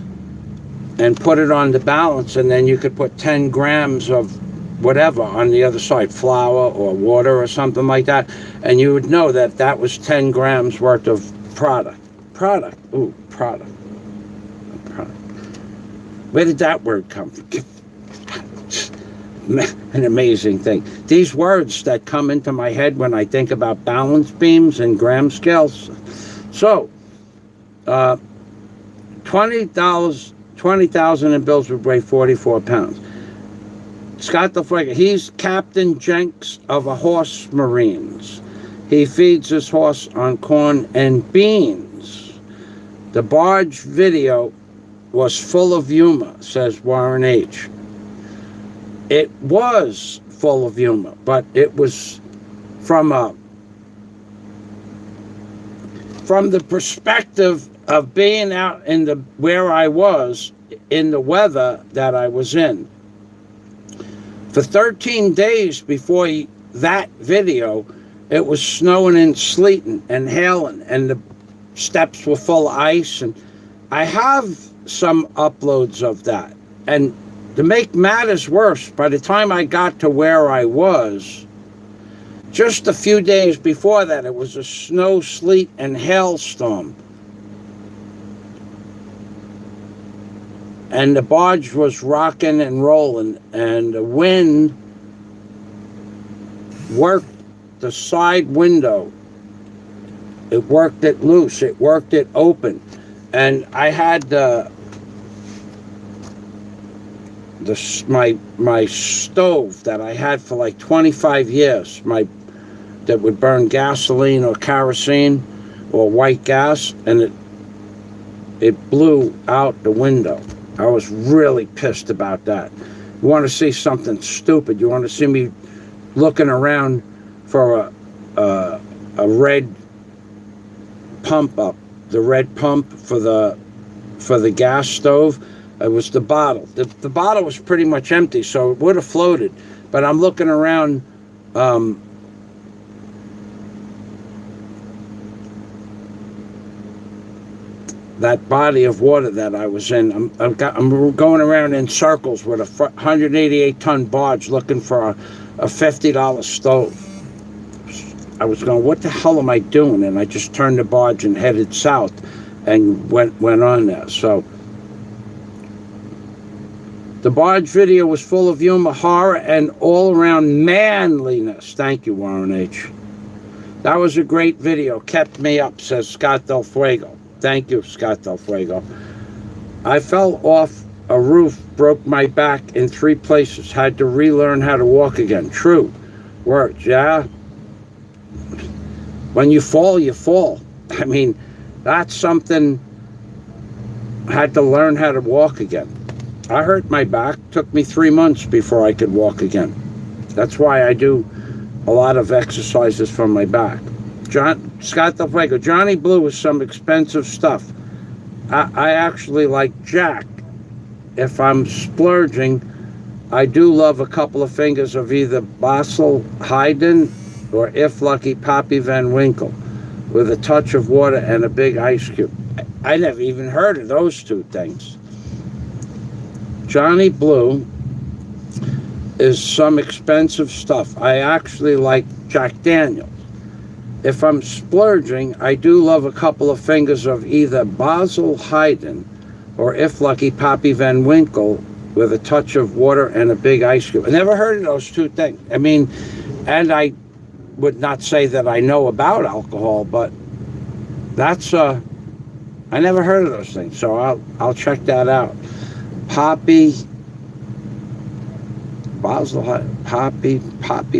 and put it on the balance, and then you could put 10 grams of whatever on the other side, flour or water or something like that, and you would know that that was 10 grams worth of product. Product. Where did that word come from? An amazing thing. These words that come into my head when I think about balance beams and gram scales. So, 20,000 in bills would weigh 44 pounds. Scott the Fuego, he's Captain Jenks of a Horse Marines. He feeds his horse on corn and beans. The barge video was full of humor, says Warren H. It was full of humor, but it was from the perspective of being out in where I was in the weather that I was in. For 13 days before that video, it was snowing and sleeting and hailing, and the steps were full of ice. And I have some uploads of that. And to make matters worse, by the time I got to where I was, just a few days before that, it was a snow, sleet, and hailstorm. And the barge was rocking and rolling, and the wind worked the side window. It worked it loose. It worked it open. And I had my stove that I had for like 25 years, that would burn gasoline or kerosene or white gas, and it blew out the window. I was really pissed about that. You want to see something stupid? You want to see me looking around for a red pump up, the red pump for the gas stove? It was the bottle. The bottle was pretty much empty, so it would have floated. But I'm looking around. That body of water that I was in, I'm going around in circles with a 188-ton barge looking for a $50 stove. I was going, what the hell am I doing? And I just turned the barge and headed south and went on there. So the barge video was full of humor, horror, and all-around manliness. Thank you, Warren H. That was a great video. Kept me up, says Scott Del Fuego. Thank you, Scott Del Fuego. I fell off a roof, broke my back in 3 places, had to relearn how to walk again. True words, yeah? When you fall, you fall. I mean, that's something. I had to learn how to walk again. I hurt my back. Took me 3 months before I could walk again. That's why I do a lot of exercises from my back. Scott Del Fuego, Johnny Blue is some expensive stuff. I actually like Jack. If I'm splurging, I do love a couple of fingers of either Basel Haydn or, if lucky, Pappy Van Winkle with a touch of water and a big ice cube. I never even heard of those two things. Johnny Blue is some expensive stuff. I actually like Jack Daniels. If I'm splurging, I do love a couple of fingers of either Basel Haydn or, if lucky, Pappy Van Winkle with a touch of water and a big ice cube. I never heard of those two things. I mean, and I would not say that I know about alcohol, but that's I never heard of those things, so I'll check that out. Pappy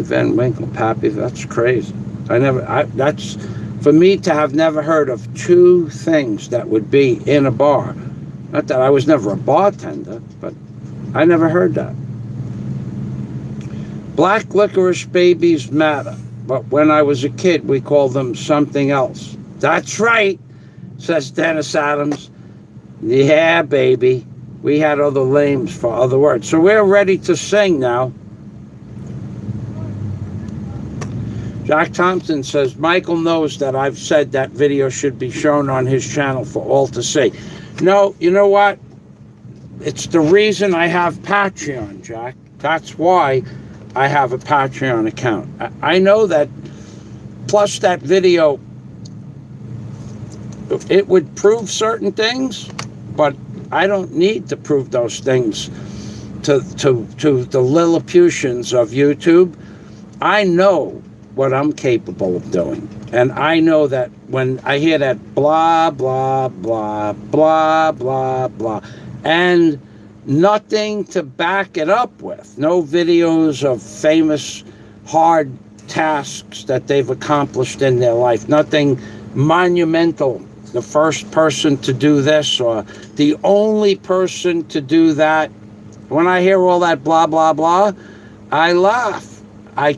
Van Winkle, Pappy, that's crazy. That's, for me to have never heard of two things that would be in a bar. Not that I was never a bartender, but I never heard that. Black licorice babies matter, but when I was a kid, we called them something else. That's right, says Dennis Adams. Yeah, baby. We had other names for other words. So we're ready to sing now. Jack Thompson says, Michael knows that I've said that video should be shown on his channel for all to see. No, you know what? It's the reason I have Patreon, Jack. That's why I have a Patreon account. I know that, plus that video, it would prove certain things, but I don't need to prove those things to the Lilliputians of YouTube. I know what I'm capable of doing. And I know that when I hear that blah, blah, blah, blah, blah, blah, and nothing to back it up with, no videos of famous hard tasks that they've accomplished in their life, nothing monumental, the first person to do this or the only person to do that. When I hear all that blah, blah, blah, I laugh.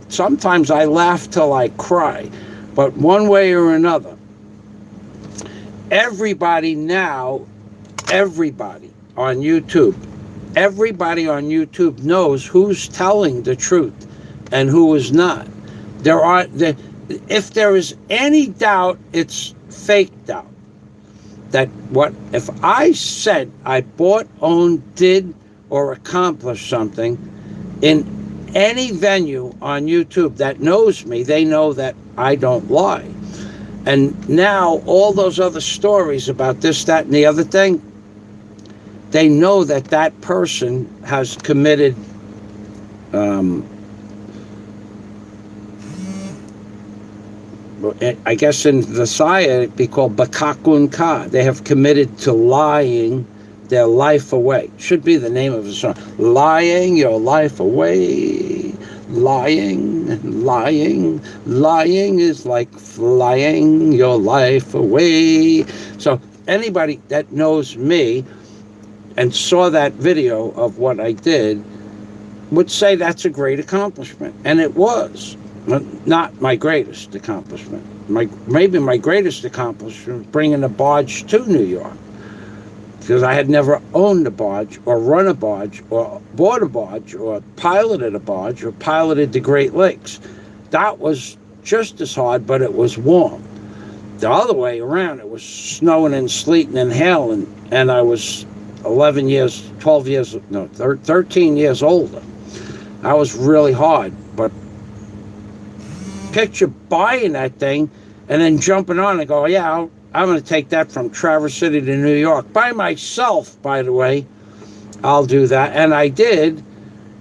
Sometimes I laugh till I cry, but one way or another, everybody on YouTube knows who's telling the truth and who is not. If there is any doubt, it's fake doubt. That what if I said I bought, owned, did, or accomplished something in any venue on YouTube that knows me, they know that I don't lie. And now all those other stories about this, that, and the other thing, they know that that person has committed I guess in the Saya it'd be called Bakakun Ka. They have committed to lying their life away. Should be the name of the song. Lying your life away. Lying, lying, lying is like flying your life away. So anybody that knows me and saw that video of what I did would say that's a great accomplishment. And it was. Not my greatest accomplishment. Maybe my greatest accomplishment was bringing a barge to New York, because I had never owned a barge or run a barge or bought a barge or piloted a barge or piloted the Great Lakes. That was just as hard, but it was warm. The other way around, it was snowing and sleeting and hailing, and I was 13 years older. That was really hard, but picture buying that thing and then jumping on and go, yeah, I'm going to take that from Traverse City to New York by myself, by the way. I'll do that. And I did.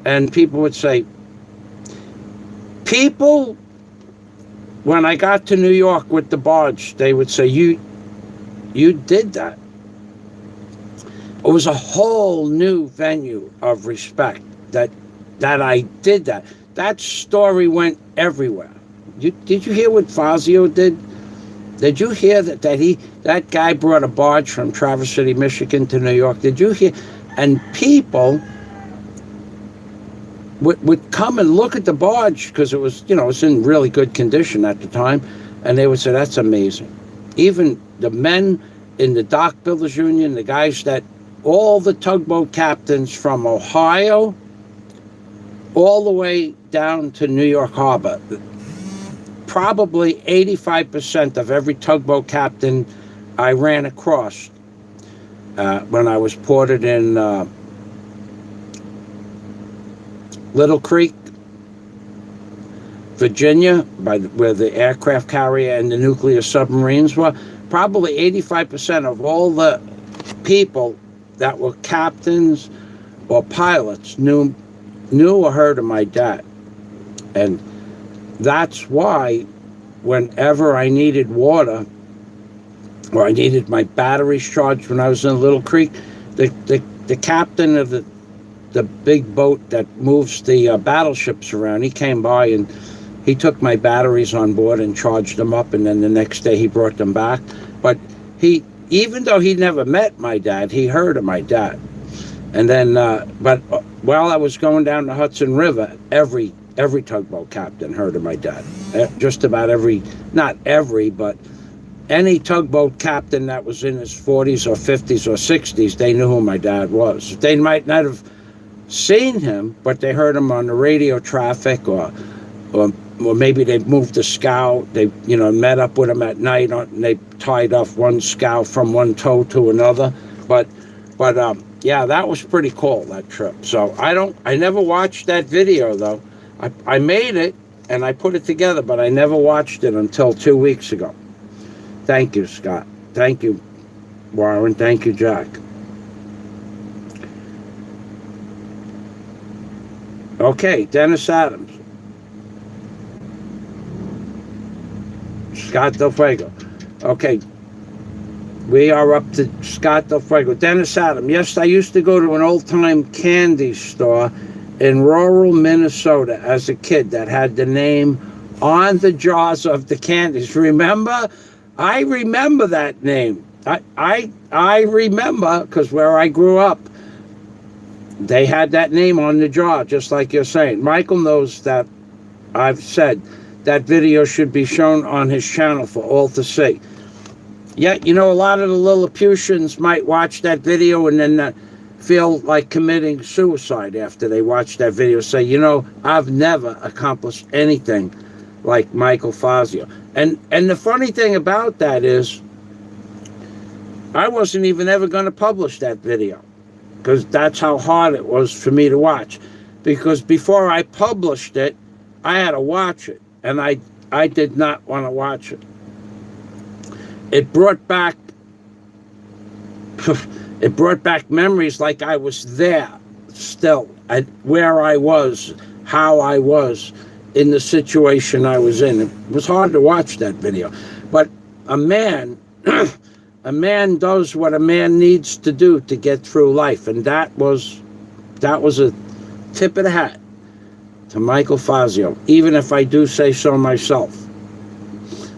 And people would say, when I got to New York with the barge, they would say, you did that. It was a whole new venue of respect that I did that. That story went everywhere. Did you hear what Fazio did? Did you hear that guy brought a barge from Traverse City, Michigan to New York? Did you hear? And people would come and look at the barge because it was, it was in really good condition at the time, and they would say, "That's amazing." Even the men in the Dock Builders Union, the guys that, all the tugboat captains from Ohio all the way down to New York Harbor, probably 85% of every tugboat captain I ran across when I was ported in Little Creek, Virginia, where the aircraft carrier and the nuclear submarines were, probably 85% of all the people that were captains or pilots knew or heard of my dad. And that's why whenever I needed water or I needed my batteries charged when I was in Little Creek, the captain of the big boat that moves the battleships around, he came by and he took my batteries on board and charged them up, and then the next day he brought them back. But even though he never met my dad, he heard of my dad. And then, but while I was going down the Hudson River, every tugboat captain heard of my dad. Just about every, not every, but any tugboat captain that was in his 40s or 50s or 60s, they knew who my dad was. They might not have seen him, but they heard him on the radio traffic, or maybe they moved a scow. They, met up with him at night, and they tied off one scow from one tow to another. But yeah, that was pretty cool, that trip. So I never watched that video though. I made it and I put it together, but I never watched it until 2 weeks ago. Thank you, Scott. Thank you, Warren. Thank you, Jack. Okay, Dennis Adams. Scott Del Fuego. Okay, we are up to Scott Del Fuego. Dennis Adams. Yes, I used to go to an old-time candy store in rural Minnesota as a kid that had the name on the jars of the candies. Remember? I remember that name. I remember, because where I grew up, they had that name on the jar, just like you're saying. Michael knows that I've said that video should be shown on his channel for all to see. Yet, a lot of the Lilliputians might watch that video and then feel like committing suicide after they watch that video. Say, I've never accomplished anything like Michael Fazio. And the funny thing about that is, I wasn't even ever going to publish that video, because that's how hard it was for me to watch. Because before I published it, I had to watch it, and I did not want to watch it. It brought back memories like I was there still, where I was, how I was in the situation I was in. It was hard to watch that video. But a man does what a man needs to do to get through life, and that was a tip of the hat to Michael Fazio, even if I do say so myself.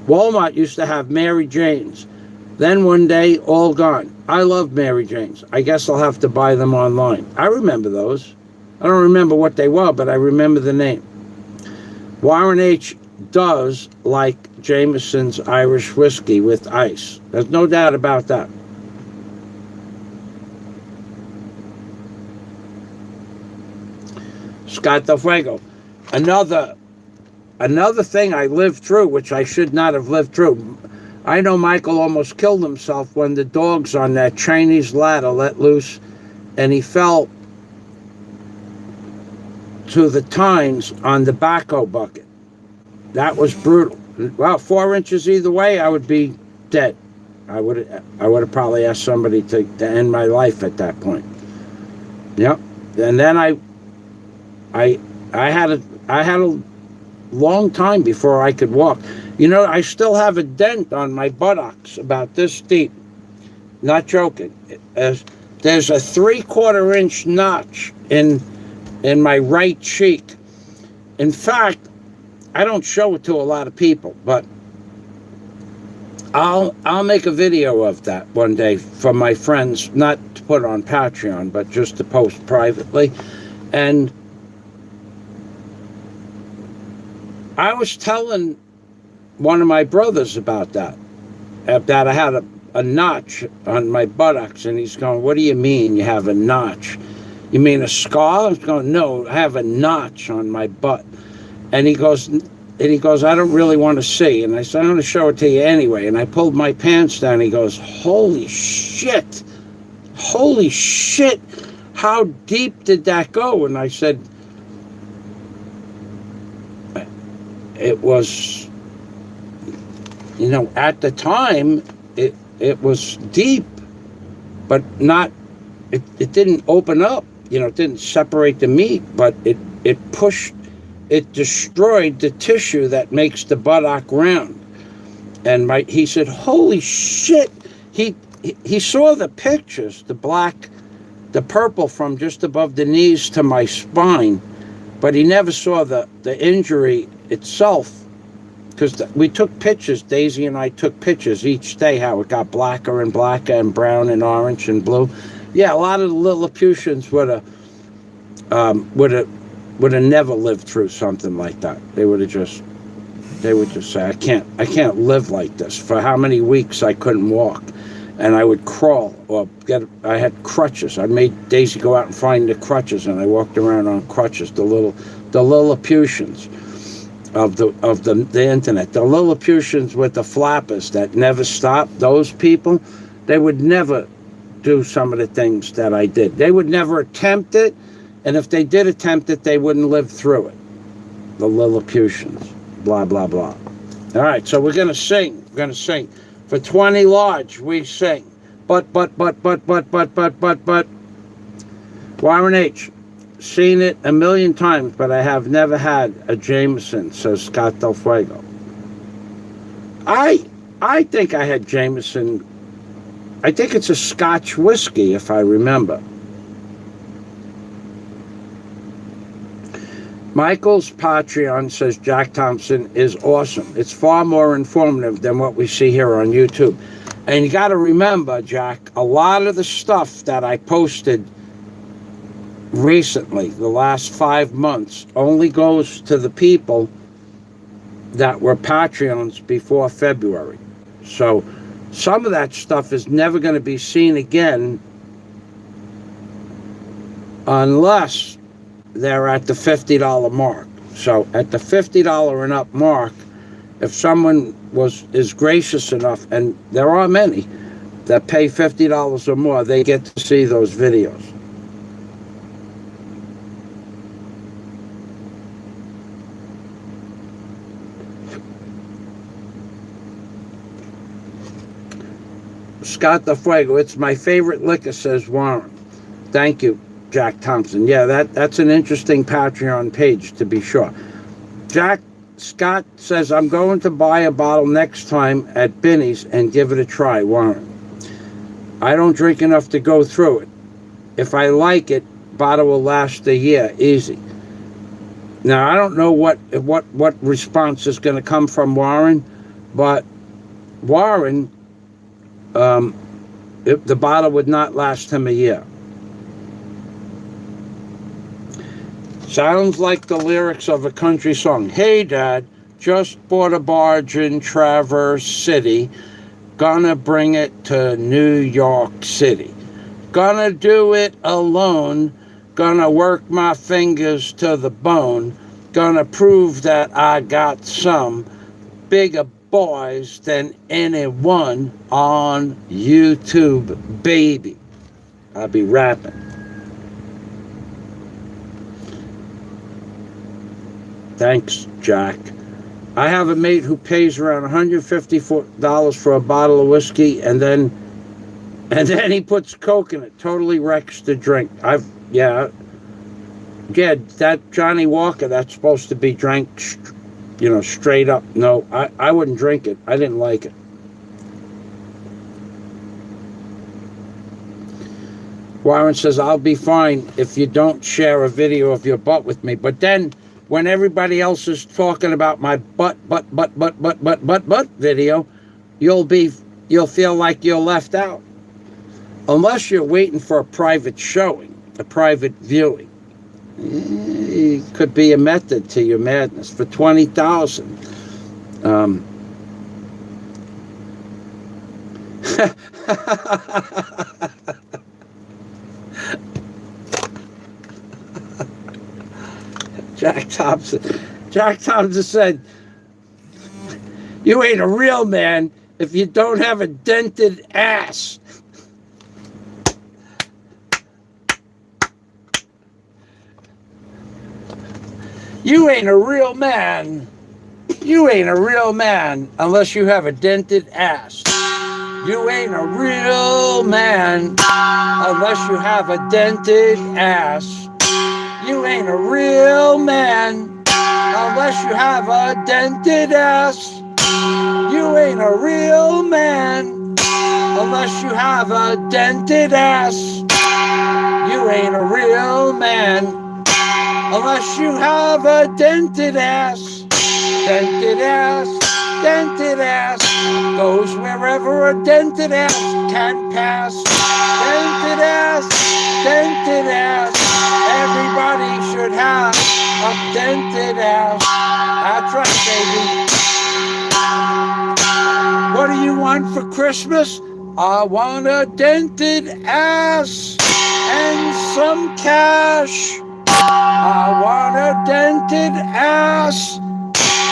Walmart used to have Mary Janes. Then one day, all gone. I love Mary Janes. I guess I'll have to buy them online. I remember those. I don't remember what they were, but I remember the name. Warren H. does like Jameson's Irish whiskey with ice. There's no doubt about that. Scott Del Fuego. Another thing I lived through, which I should not have lived through. I know Michael almost killed himself when the dogs on that Chinese ladder let loose, and he fell to the tines on the backhoe bucket. That was brutal. Well, 4 inches either way, I would be dead. I would have probably asked somebody to end my life at that point. Yep. And then I had a long time before I could walk. I still have a dent on my buttocks about this deep. Not joking. There's a 3/4 inch notch in my right cheek. In fact, I don't show it to a lot of people, but I'll make a video of that one day for my friends, not to put on Patreon, but just to post privately. And I was telling one of my brothers about that I had a notch on my buttocks, and he's going, "What do you mean you have a notch? You mean a scar?" I was going, "No, I have a notch on my butt." And he goes, "I don't really want to see." And I said, "I'm going to show it to you anyway." And I pulled my pants down. He goes, holy shit, how deep did that go?" And I said, it was, at the time, it was deep, but not, it didn't open up, it didn't separate the meat, but it destroyed the tissue that makes the buttock round. And he said, holy shit. He saw the pictures, the purple from just above the knees to my spine, but he never saw the injury itself, because we took pictures. Daisy and I took pictures each day, how it got blacker and blacker and brown and orange and blue. Yeah, a lot of the Lilliputians would have never lived through something like that. They would just say, I can't live like this. For how many weeks I couldn't walk, and I would crawl or I had crutches. I made Daisy go out and find the crutches, and I walked around on crutches. The Lilliputians of the internet, the Lilliputians with the flappers that never stopped. Those people, they would never do some of the things that I did. They would never attempt it, and if they did attempt it, they wouldn't live through it. The Lilliputians, blah blah blah. All right, so we're gonna sing. We're gonna sing for 20 large. We sing, but. Warren H. Seen it a million times, but I have never had a Jameson, says Scott Del Fuego. I think I had Jameson. I think it's a Scotch whiskey, if I remember. Michael's Patreon says Jack Thompson is awesome. It's far more informative than what we see here on YouTube. And you got to remember, Jack, a lot of the stuff that I posted recently, the last 5 months, only goes to the people that were Patreons before February. So some of that stuff is never going to be seen again unless they're at the $50 mark. So at the $50 and up mark, if someone is gracious enough, and there are many that pay $50 or more, they get to see those videos. Scott the Fuego, it's my favorite liquor, says Warren. Thank you, Jack Thompson. Yeah, that's an interesting Patreon page, to be sure. Scott says, I'm going to buy a bottle next time at Binny's and give it a try, Warren. I don't drink enough to go through it. If I like it, bottle will last a year, easy. Now, I don't know what response is going to come from Warren, but Warren, the bottle would not last him a year. Sounds like the lyrics of a country song. Hey, Dad, just bought a barge in Traverse City. Gonna bring it to New York City. Gonna do it alone. Gonna work my fingers to the bone. Gonna prove that I got some bigger boys than anyone on YouTube, baby. I'll be rapping. Thanks, Jack. I have a mate who pays around $154 for a bottle of whiskey, and then he puts Coke in it. Totally wrecks the drink. That Johnny Walker, that's supposed to be drank, straight up. No, I wouldn't drink it. I didn't like it. Warren says, I'll be fine if you don't share a video of your butt with me. But then, when everybody else is talking about my butt video, you'll feel like you're left out. Unless you're waiting for a private showing, a private viewing. It could be a method to your madness. For 20,000. Jack Thompson said, "You ain't a real man if you don't have a dented ass." You ain't a real man. You ain't a real man unless you have a dented ass. You ain't a real man unless you have a dented ass. You ain't a real man unless you have a dented ass. You ain't a real man unless you have a dented ass. You ain't a real man unless you have a dented ass. Dented ass, dented ass, goes wherever a dented ass can pass. Dented ass, dented ass, everybody should have a dented ass. That's right, baby. What do you want for Christmas? I want a dented ass and some cash. I want a dented ass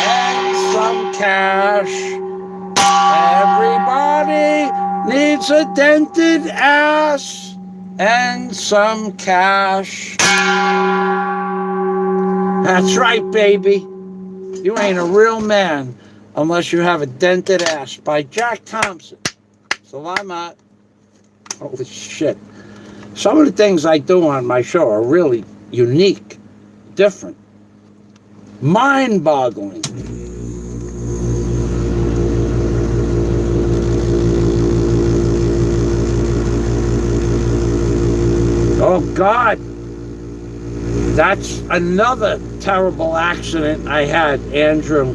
and some cash. Everybody needs a dented ass and some cash. That's right, baby. You ain't a real man unless you have a dented ass. By Jack Thompson. Salamat. Holy shit. Some of the things I do on my show are really unique, different, mind-boggling. Oh, God. That's another terrible accident I had, Andrew.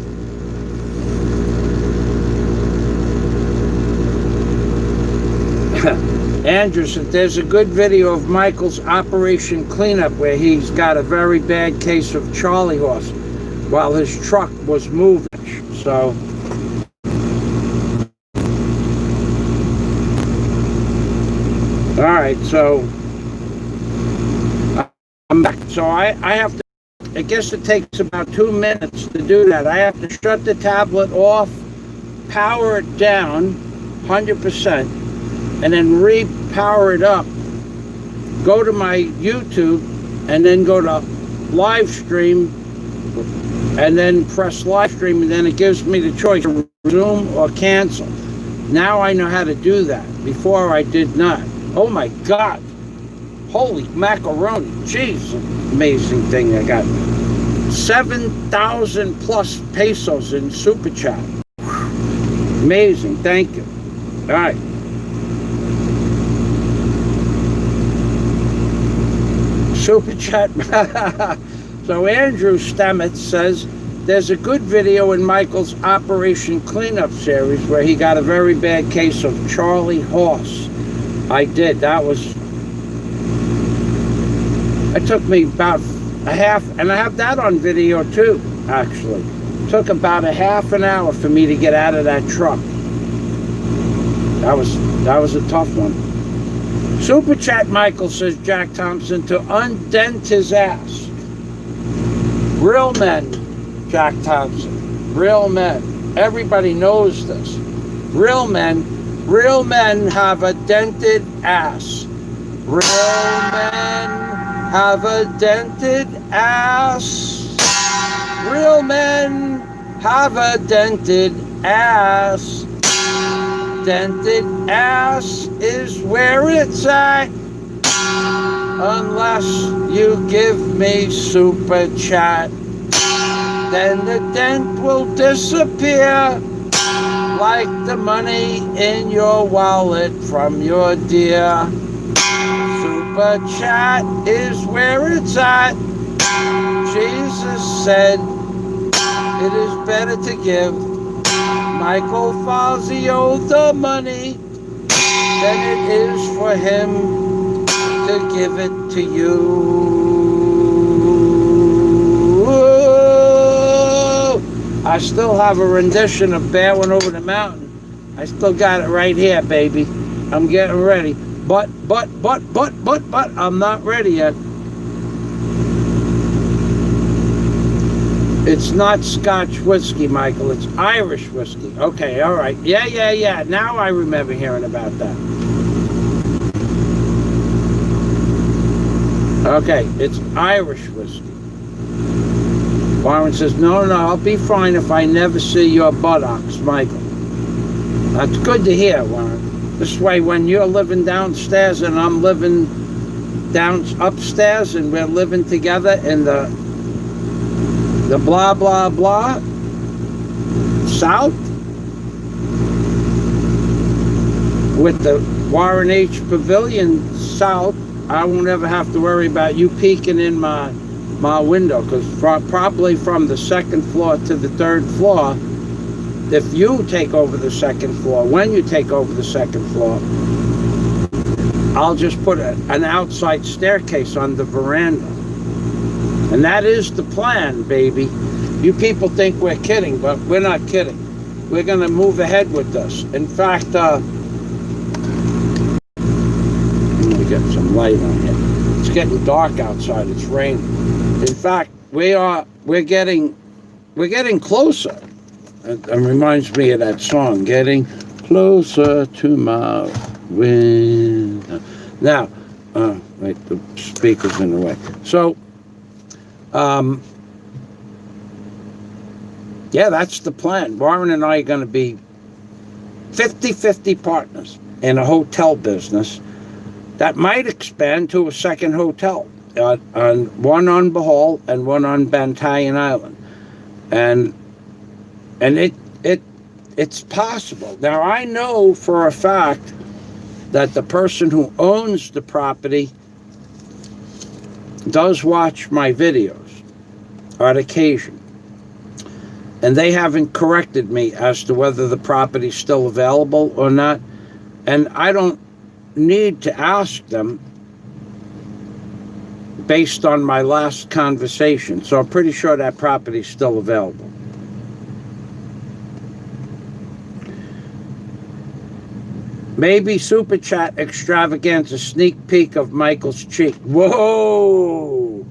Andrew said there's a good video of Michael's Operation Cleanup where he's got a very bad case of Charlie horse while his truck was moving. So, all right, so I'm back. So I have to, I guess it takes about 2 minutes to do that. I have to shut the tablet off, power it down 100%, and then re-power it up, go to my YouTube, and then go to live stream, and then press live stream, and then it gives me the choice to resume or cancel. Now I know how to do that. Before I did not. Oh my God. Holy macaroni. Jeez, amazing thing. I got 7,000 plus pesos in Super Chat. Amazing. Thank you. All right. Super Chat. So Andrew Stamets says, there's a good video in Michael's Operation Cleanup series where he got a very bad case of Charlie horse. I did. That was... It took me about a half, and I have that on video too, actually. It took about a half an hour for me to get out of that truck. That was a tough one. Super Chat Michael says, Jack Thompson, to undent his ass. Real men, Jack Thompson. Real men. Everybody knows this. Real men have a dented ass. Real men have a dented ass. Real men have a dented ass. Dented ass is where it's at, unless you give me Super Chat. Then the dent will disappear like the money in your wallet from your dear. Super Chat is where it's at. Jesus said it is better to give Michael Fazio the money than it is for him to give it to you. I still have a rendition of Bear Went Over the Mountain. I still got it right here, baby. I'm getting ready. But, I'm not ready yet. It's not Scotch whiskey, Michael. It's Irish whiskey. Okay, all right. Yeah. Now I remember hearing about that. Okay, it's Irish whiskey. Warren says, no, I'll be fine if I never see your buttocks, Michael. That's good to hear, Warren. This way, when you're living downstairs and I'm living upstairs and we're living together in the blah, blah, blah south with the Warren H. Pavilion south, I won't ever have to worry about you peeking in my window, because probably from the second floor to the third floor, if you take over the second floor, when you take over the second floor, I'll just put an outside staircase on the veranda. And that is the plan, baby. You people think we're kidding, but we're not kidding. We're going to move ahead with this. In fact, let me get some light on here. It's getting dark outside. It's raining. In fact, we're getting closer. It reminds me of that song, Getting Closer to My Window. Now, wait, the speaker's in the way. So, yeah, that's the plan. Warren and I are going to be 50-50 partners in a hotel business that might expand to a second hotel, one on Bohol and one on Bantayan Island. And it's possible. Now, I know for a fact that the person who owns the property does watch my videos on occasion. And they haven't corrected me as to whether the property's still available or not. And I don't need to ask them based on my last conversation. So I'm pretty sure that property's still available. Maybe Super Chat extravaganza, sneak peek of Michael's cheek. Whoa!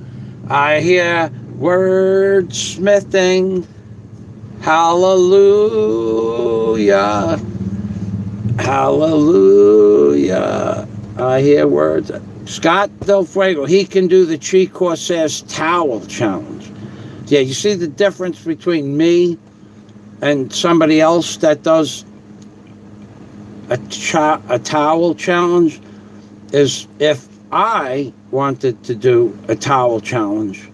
I hear wordsmithing. Hallelujah. Hallelujah. I hear words. Scott Del Fuego, he can do the Cheek Corsairs towel challenge. Yeah, you see the difference between me and somebody else that does a towel challenge is if I wanted to do a towel challenge,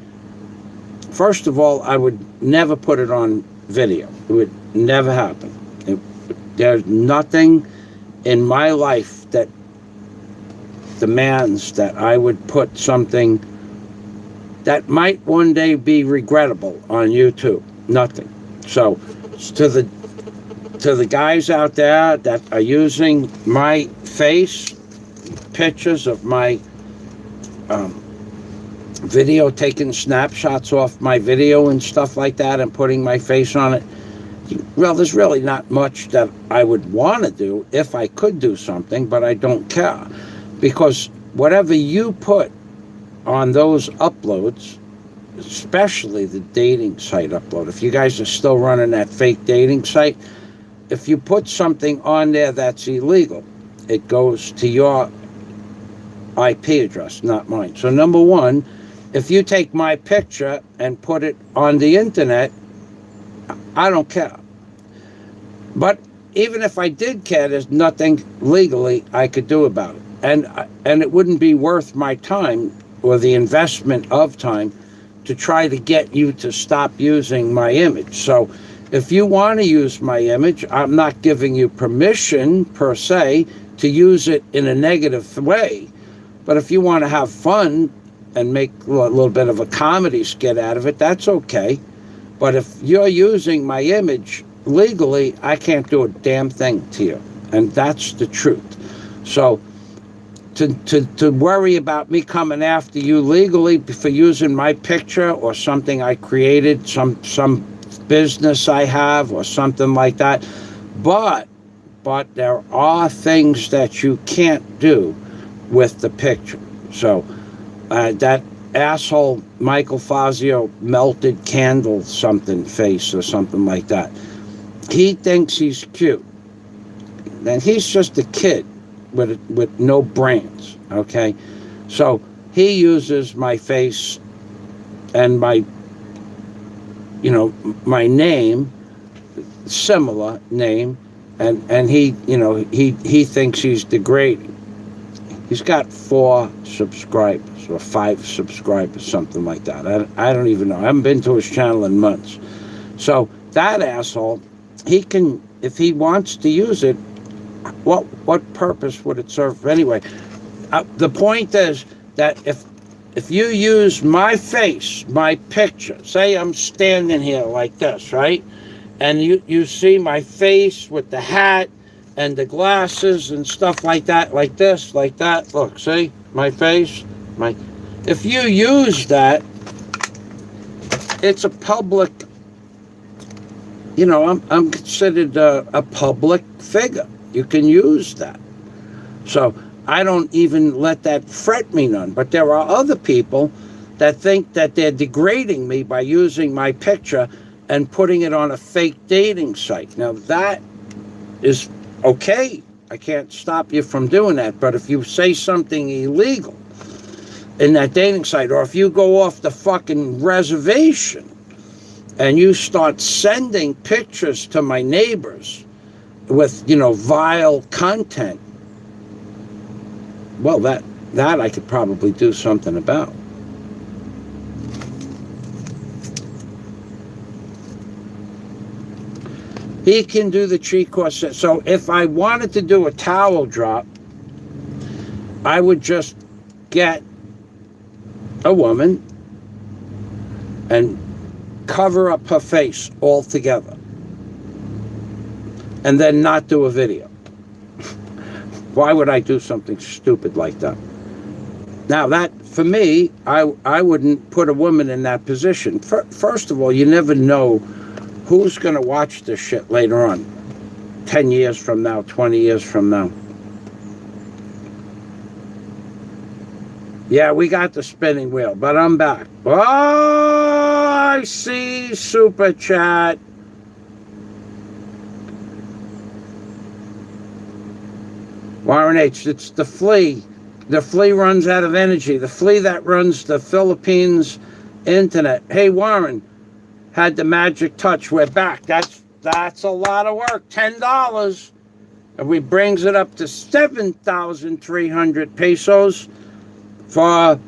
first of all, I would never put it on video. It would never happen. There's nothing in my life that demands that I would put something that might one day be regrettable on YouTube. Nothing. So to the guys out there that are using my face, pictures of my video, taking snapshots off my video and stuff like that and putting my face on it, well, there's really not much that I would want to do if I could do something, but I don't care. Because whatever you put on those uploads, especially the dating site upload, if you guys are still running that fake dating site, if you put something on there that's illegal, it goes to your IP address, not mine. So number one, if you take my picture and put it on the internet, I don't care. But even if I did care, there's nothing legally I could do about it. And it wouldn't be worth my time or the investment of time to try to get you to stop using my image. So if you want to use my image, I'm not giving you permission per se to use it in a negative way. But if you want to have fun and make a little bit of a comedy skit out of it, that's okay. But if you're using my image legally, I can't do a damn thing to you. And that's the truth. So to worry about me coming after you legally for using my picture or something I created, some business I have or something like that. But there are things that you can't do with the picture. So that asshole Michael Fazio melted candle something face or something like that. He thinks he's cute. And he's just a kid with no brains, okay? So he uses my face and my name, similar name, and he thinks he's degrading. He's got 4 subscribers or 5 subscribers, something like that. I don't even know. I haven't been to his channel in months. So that asshole, he can, if he wants to use it, what purpose would it serve anyway? The point is that if you use my face, my picture, say I'm standing here like this, right? And you see my face with the hat and the glasses and stuff like that, like this, like that. Look, see my face? If you use that, it's a public, I'm considered a public figure. You can use that. So I don't even let that fret me none. But there are other people that think that they're degrading me by using my picture and putting it on a fake dating site. Now that is okay. I can't stop you from doing that. But if you say something illegal in that dating site, or if you go off the fucking reservation and you start sending pictures to my neighbors with, vile content, well, that I could probably do something about. He can do the cheat course. So if I wanted to do a towel drop, I would just get a woman and cover up her face altogether, and then not do a video. Why would I do something stupid like that? Now that, for me, I wouldn't put a woman in that position. First of all, you never know who's going to watch this shit later on. 10 years from now, 20 years from now. Yeah, we got the spinning wheel, but I'm back. Oh, I see Super Chat. Warren H., it's the flea. The flea runs out of energy. The flea that runs the Philippines internet. Hey, Warren, had the magic touch. We're back. That's a lot of work. $10. And we brings it up to 7,300 pesos for,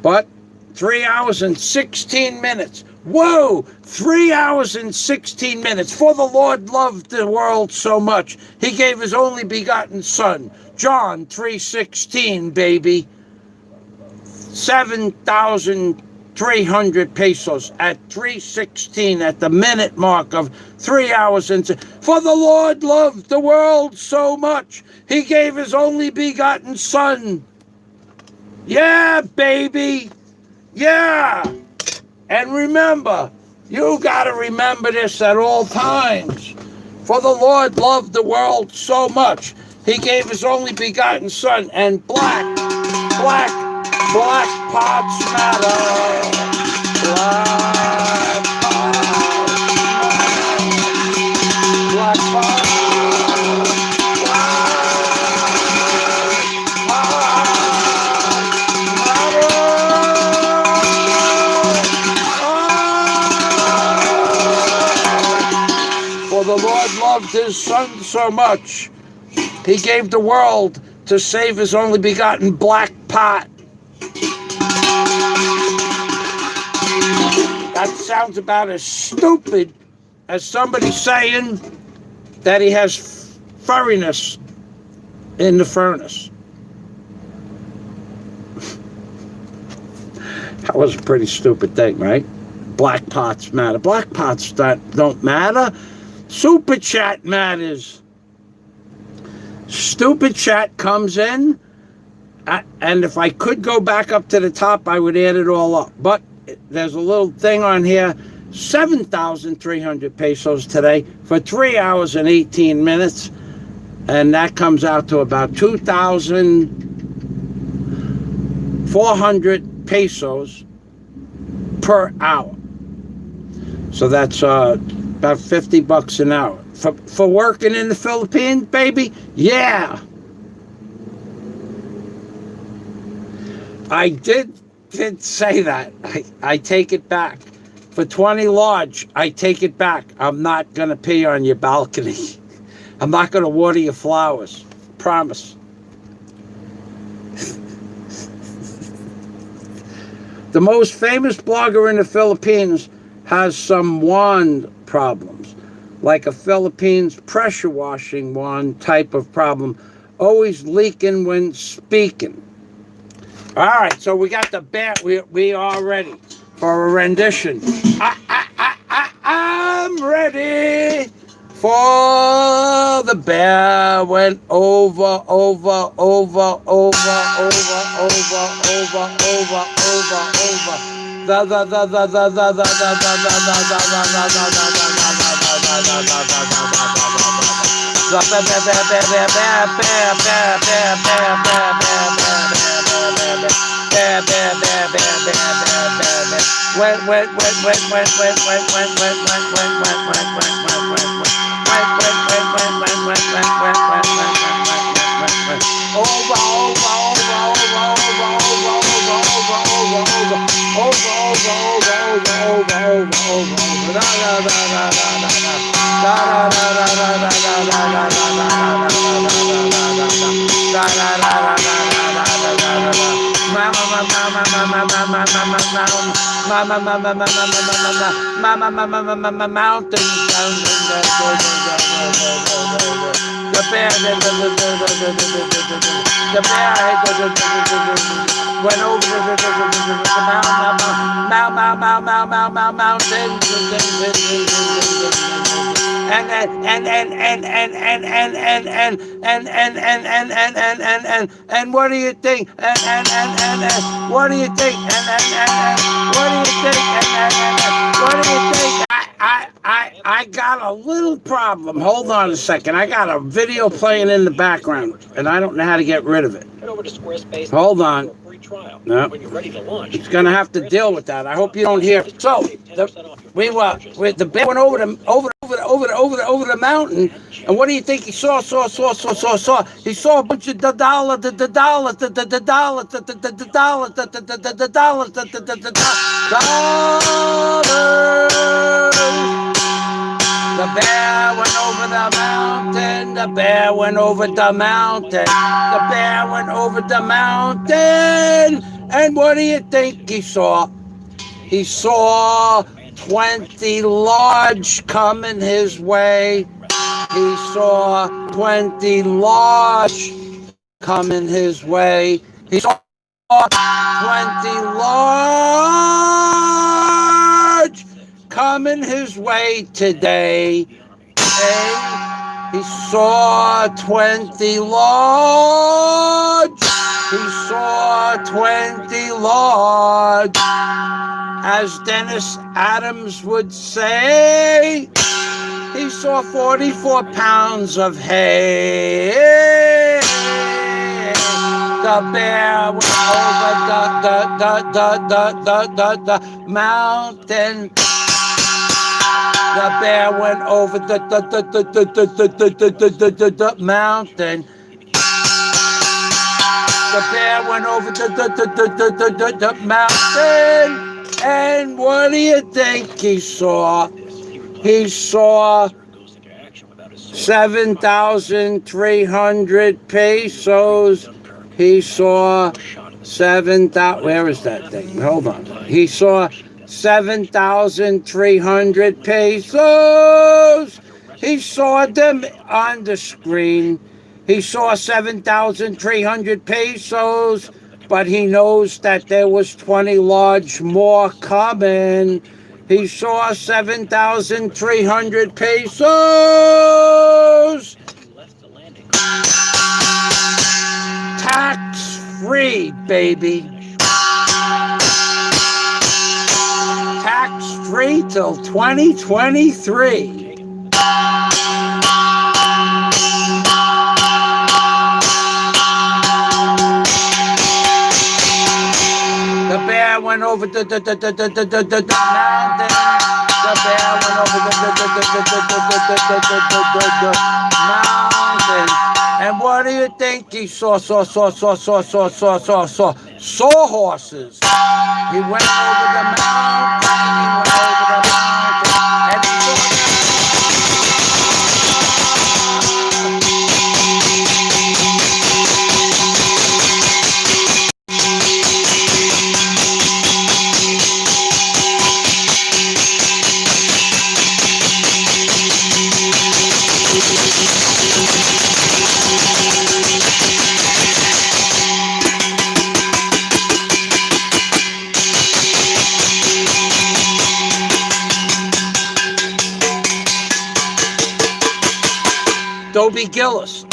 but 3 hours and 16 minutes. Whoa! 3 hours and 16 minutes. For the Lord loved the world so much, he gave his only begotten son. John 3:16, baby. 7,300 pesos at 3:16 at the minute mark of 3 hours and. For the Lord loved the world so much, he gave his only begotten son. Yeah, baby. Yeah. And remember, you got to remember this at all times. For the Lord loved the world so much, he gave his only begotten son. And black pots matter. Black pots. The Lord loved his son so much, he gave the world to save his only begotten black pot. That sounds about as stupid as somebody saying that he has furriness in the furnace. That was a pretty stupid thing, right? Black pots matter. Black pots don't matter. Super Chat matters. Stupid Chat comes in, and if I could go back up to the top, I would add it all up. But there's a little thing on here. 7,300 pesos today for 3 hours and 18 minutes. And that comes out to about 2,400 pesos per hour. So that's about $50 an hour. For working in the Philippines, baby? Yeah. I did say that. I take it back. For 20 large, I take it back. I'm not going to pee on your balcony. I'm not going to water your flowers. Promise. The most famous blogger in the Philippines has some wand problems, like a Philippines pressure washing wand type of problem, always leaking when speaking. All right, so we got the bear. We are ready for a rendition. I'm ready for the bear went over mountain. The bear went over the mountain. And what do you think? And what do you think? And what do you think? And what do you think? I got a little problem. Hold on a second. I got a video playing in the background, and I don't know how to get rid of it. Hold on. No. It's going to have to deal with that. I hope you don't hear. So the bear went over the mountain, and what do you think he saw? He saw a bunch of dollars. The bear went over the mountain. The bear went over the mountain. The bear went over the mountain. And what do you think he saw? He saw 20 large coming his way. He saw 20 large coming his way. He saw 20 large coming his way today. He saw 20 large. He saw 20 large. As Dennis Adams would say, he saw 44 pounds of hay. The bear went over the mountain. The bear went over the mountain. The bear went over the mountain. And what do you think he saw? He saw 7,300 pesos. He saw 7,000. Where is that thing? Hold on. He saw 7,300 pesos. He saw them on the screen. He saw 7,300 pesos, but he knows that there was 20 large more coming. He saw 7,300 pesos. Tax-free, baby. Tax-free to till 2023. The bear went over the mountain. The bear went over the mountain. And what do you think he saw? Saw horses. He went over the mountain. And he saw them. Dobie Gillis.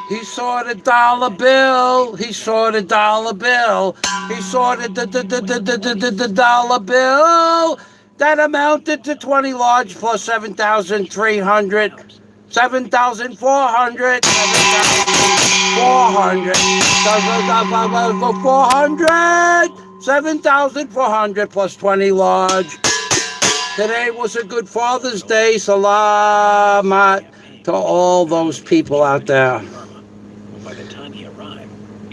He saw the dollar bill. He saw the dollar bill. He saw the dollar bill that amounted to 20 large plus 7,300, 7,400, 7,400, 7,400 plus 20 large. Today was a good Father's Day. Salamat to all those people out there.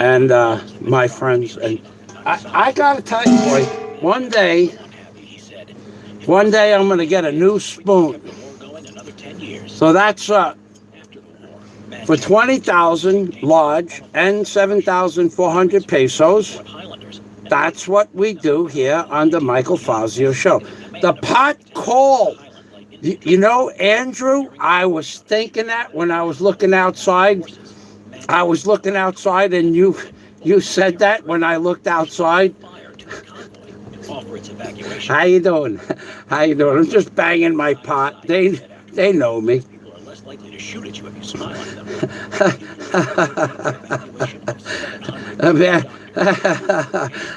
And my friends, and I gotta tell you, boy, one day I'm gonna get a new spoon. So that's for 20,000 large and 7,400 pesos. That's what we do here on the Michael Fazio Show. The pot call. You know, Andrew, I was thinking that when I was looking outside. I was looking outside, and you said that when I looked outside. How you doing? How you doing? I'm just banging my pot. They know me. People are less likely to shoot at you if you smile at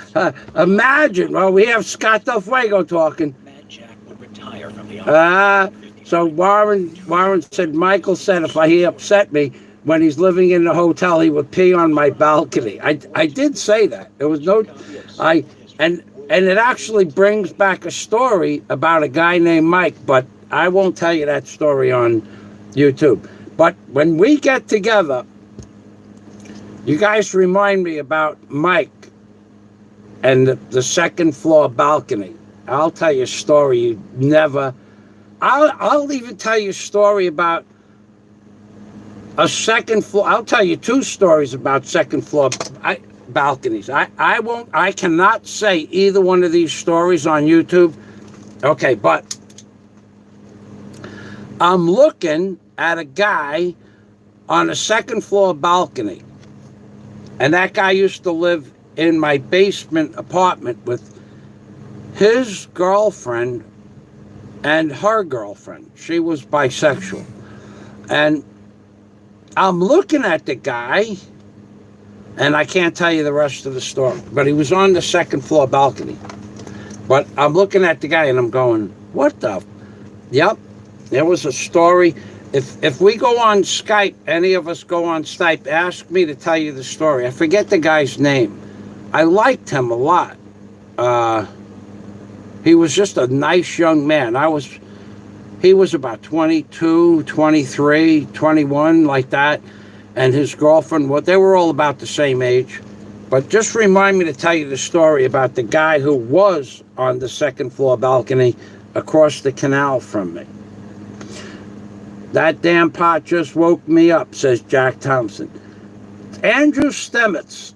them. Imagine. Well, we have Scott Del Fuego talking. Mad Jack would retire from the so Warren said, Michael said if he upset me when he's living in the hotel, he would pee on my balcony. I did say that. There was no, and it actually brings back a story about a guy named Mike, but I won't tell you that story on YouTube. But when we get together, you guys remind me about Mike and the second floor balcony. I'll tell you a story you never. I'll even tell you a story about a second floor. I'll tell you two stories about second floor balconies. I cannot say either one of these stories on YouTube. Okay, but I'm looking at a guy on a second floor balcony. And that guy used to live in my basement apartment with his girlfriend and her girlfriend. She was bisexual. And I'm looking at the guy, and I can't tell you the rest of the story, but he was on the second floor balcony. But I'm looking at the guy, and I'm going, what the? Yep, there was a story. If we go on Skype, any of us go on Skype, ask me to tell you the story. I forget the guy's name. I liked him a lot. He was just a nice young man. He was about 22, 23, 21, like that. And his girlfriend, well, they were all about the same age. But just remind me to tell you the story about the guy who was on the second floor balcony across the canal from me. That damn pot just woke me up, says Jack Thompson. Andrew Stemets,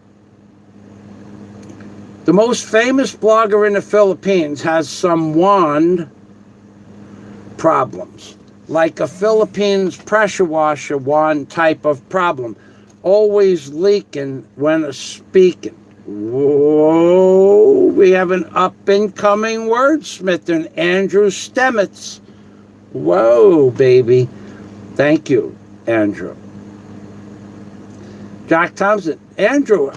the most famous blogger in the Philippines, has some wand problems, like a Philippines pressure washer wand type of problem, always leaking when speaking. Whoa, we have an up-and-coming wordsmith in Andrew Stemets. Whoa, baby. Thank you, Andrew. Jack Thompson. Andrew,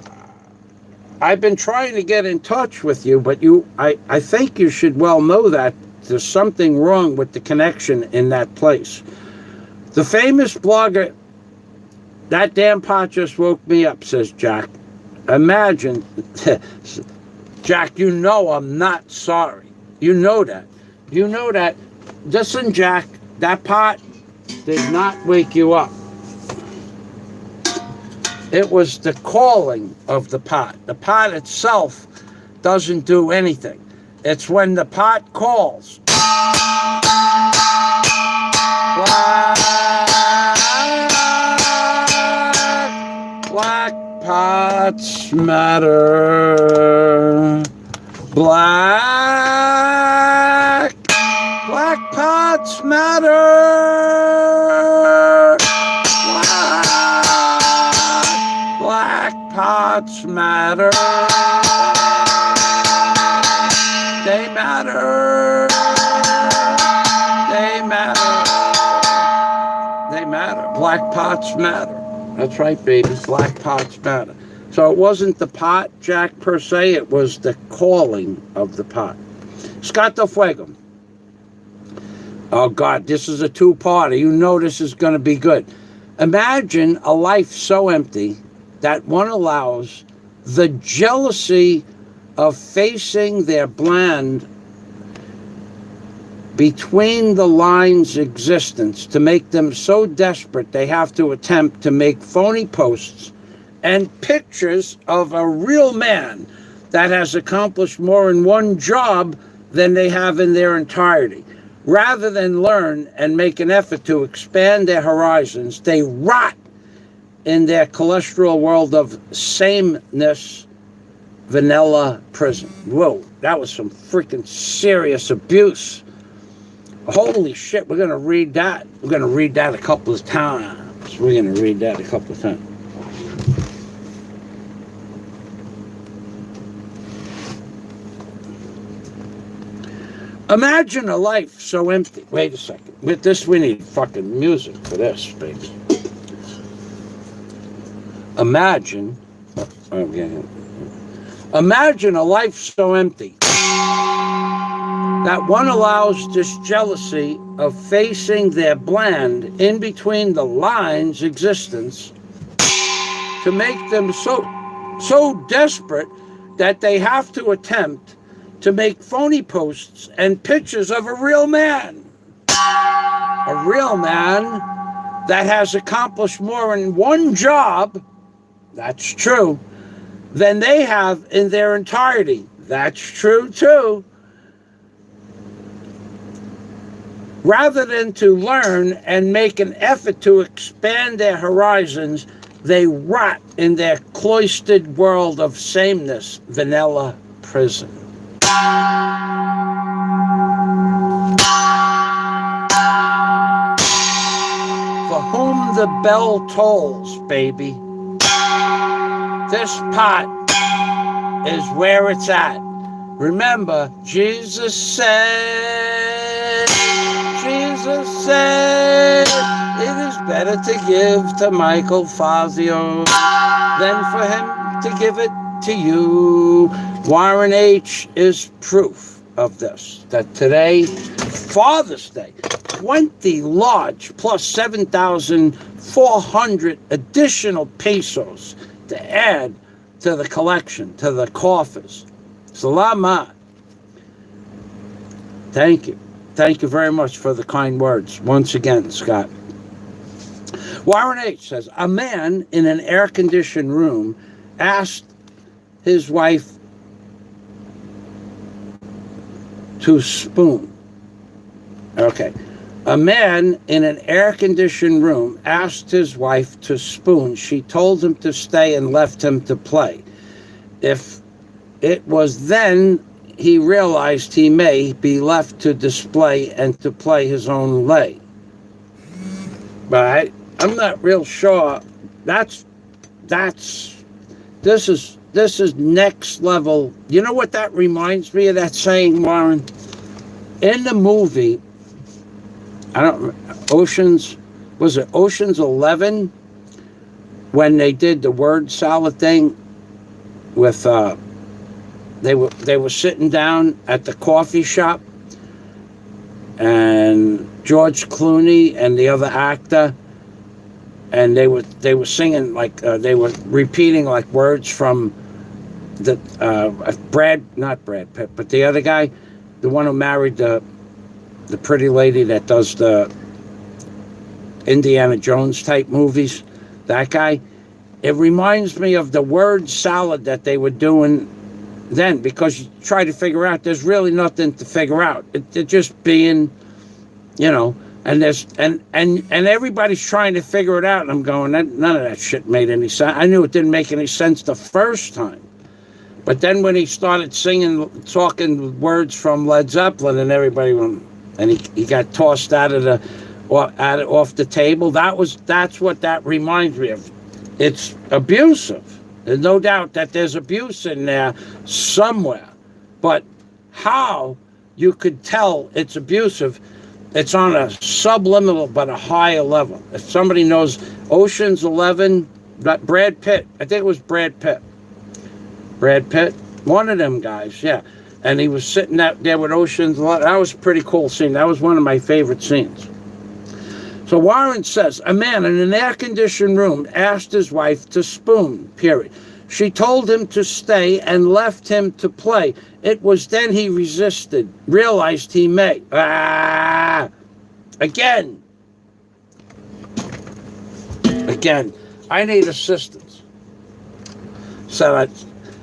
I've been trying to get in touch with you, but I think you should well know that there's something wrong with the connection in that place. The famous blogger, that damn pot just woke me up, says Jack. Imagine, Jack, you know I'm not sorry. You know that. You know that. Listen, Jack, that pot did not wake you up. It was the calling of the pot. The pot itself doesn't do anything. It's when the pot calls. Black pots matter. Black pots matter. Black pots matter. They matter. They matter. They matter. Black pots matter. That's right, baby. Black pots matter. So it wasn't the pot, Jack, per se. It was the calling of the pot. Scott Del Fuego. Oh, God, this is a two-parter. You know this is going to be good. Imagine a life so empty that one allows the jealousy of facing their bland between the lines existence to make them so desperate they have to attempt to make phony posts and pictures of a real man that has accomplished more in one job than they have in their entirety. Rather than learn and make an effort to expand their horizons, they rot in their cholesterol world of sameness, vanilla prison. Whoa, that was some freaking serious abuse. Holy shit, we're going to read that. We're going to read that a couple of times. We're going to read that a couple of times. Imagine a life so empty. Wait a second. With this, we need fucking music for this, baby. Imagine a life so empty that one allows this jealousy of facing their bland in between the lines existence to make them so desperate that they have to attempt to make phony posts and pictures of a real man. A real man that has accomplished more in one job, that's true, than they have in their entirety. That's true too. Rather than to learn and make an effort to expand their horizons, they rot in their cloistered world of sameness, vanilla prison. For whom the bell tolls, baby. This pot is where it's at. Remember, Jesus said, it is better to give to Michael Fazio than for him to give it to you. Warren H. is proof of this, that today, Father's Day, 20 large plus 7,400 additional pesos to add to the collection, to the coffers. Salamat. Thank you. Thank you very much for the kind words. Once again, Scott. Warren H. says, a man in an air-conditioned room asked his wife to spoon. Okay. A man in an air-conditioned room asked his wife to spoon. She told him to stay and left him to play. If it was then he realized he may be left to display and to play his own lay. But I'm not real sure. This is next level. You know what that reminds me of, that saying, Warren? In the movie, Ocean's 11, when they did the word salad thing with they were sitting down at the coffee shop, and George Clooney and the other actor, and they were singing like they were repeating like words from the not Brad Pitt, but the other guy, the one who married the pretty lady that does the Indiana Jones type movies, that guy. It reminds me of the word salad that they were doing then, because you try to figure out, there's really nothing to figure out. They're just being, and there's and everybody's trying to figure it out, and I'm going, none of that shit made any sense. I knew it didn't make any sense the first time. But then when he started talking words from Led Zeppelin, and everybody went, and he got tossed off the table. That's what that reminds me of. It's abusive. There's no doubt that there's abuse in there somewhere. But how you could tell it's abusive, it's on a subliminal but a higher level. If somebody knows Ocean's 11, Brad Pitt, I think it was Brad Pitt, one of them guys, yeah. And he was sitting out there with Ocean's 11. That was a pretty cool scene. That was one of my favorite scenes. So Warren says, a man in an air-conditioned room asked his wife to spoon, period. She told him to stay and left him to play. It was then he resisted, realized he may. Again, I need assistance. So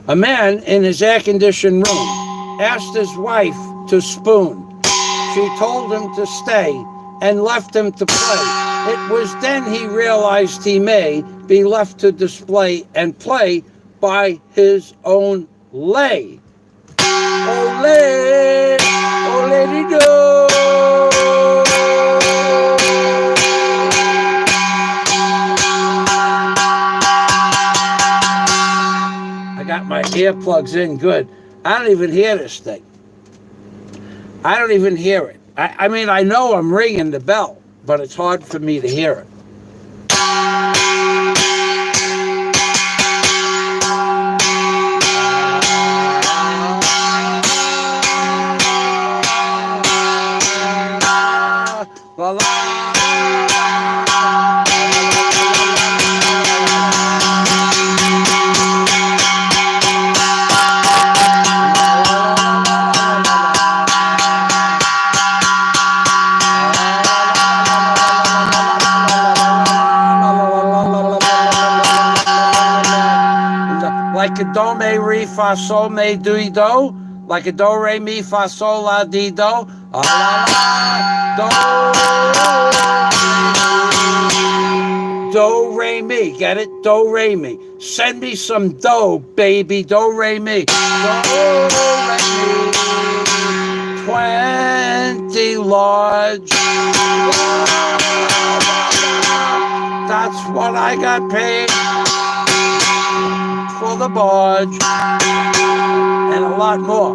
a man in his air-conditioned room asked his wife to spoon. She told him to stay and left him to play. It was then he realized he may be left to display and play by his own lay. Ole, ole-de-do. I got my earplugs in good. I don't even hear this thing. I don't even hear it. I mean, I know I'm ringing the bell, but it's hard for me to hear it. La, la. Like a do, me, re, fa, sol, me, do, do. Like a do, re, mi, fa, sol, la, di, do. La, la, do. Do, re, mi. Get it? Do, re, mi. Send me some dough, baby. Do, re, mi. Do, re, mi. 20 large. That's what I got paid for the barge, and a lot more.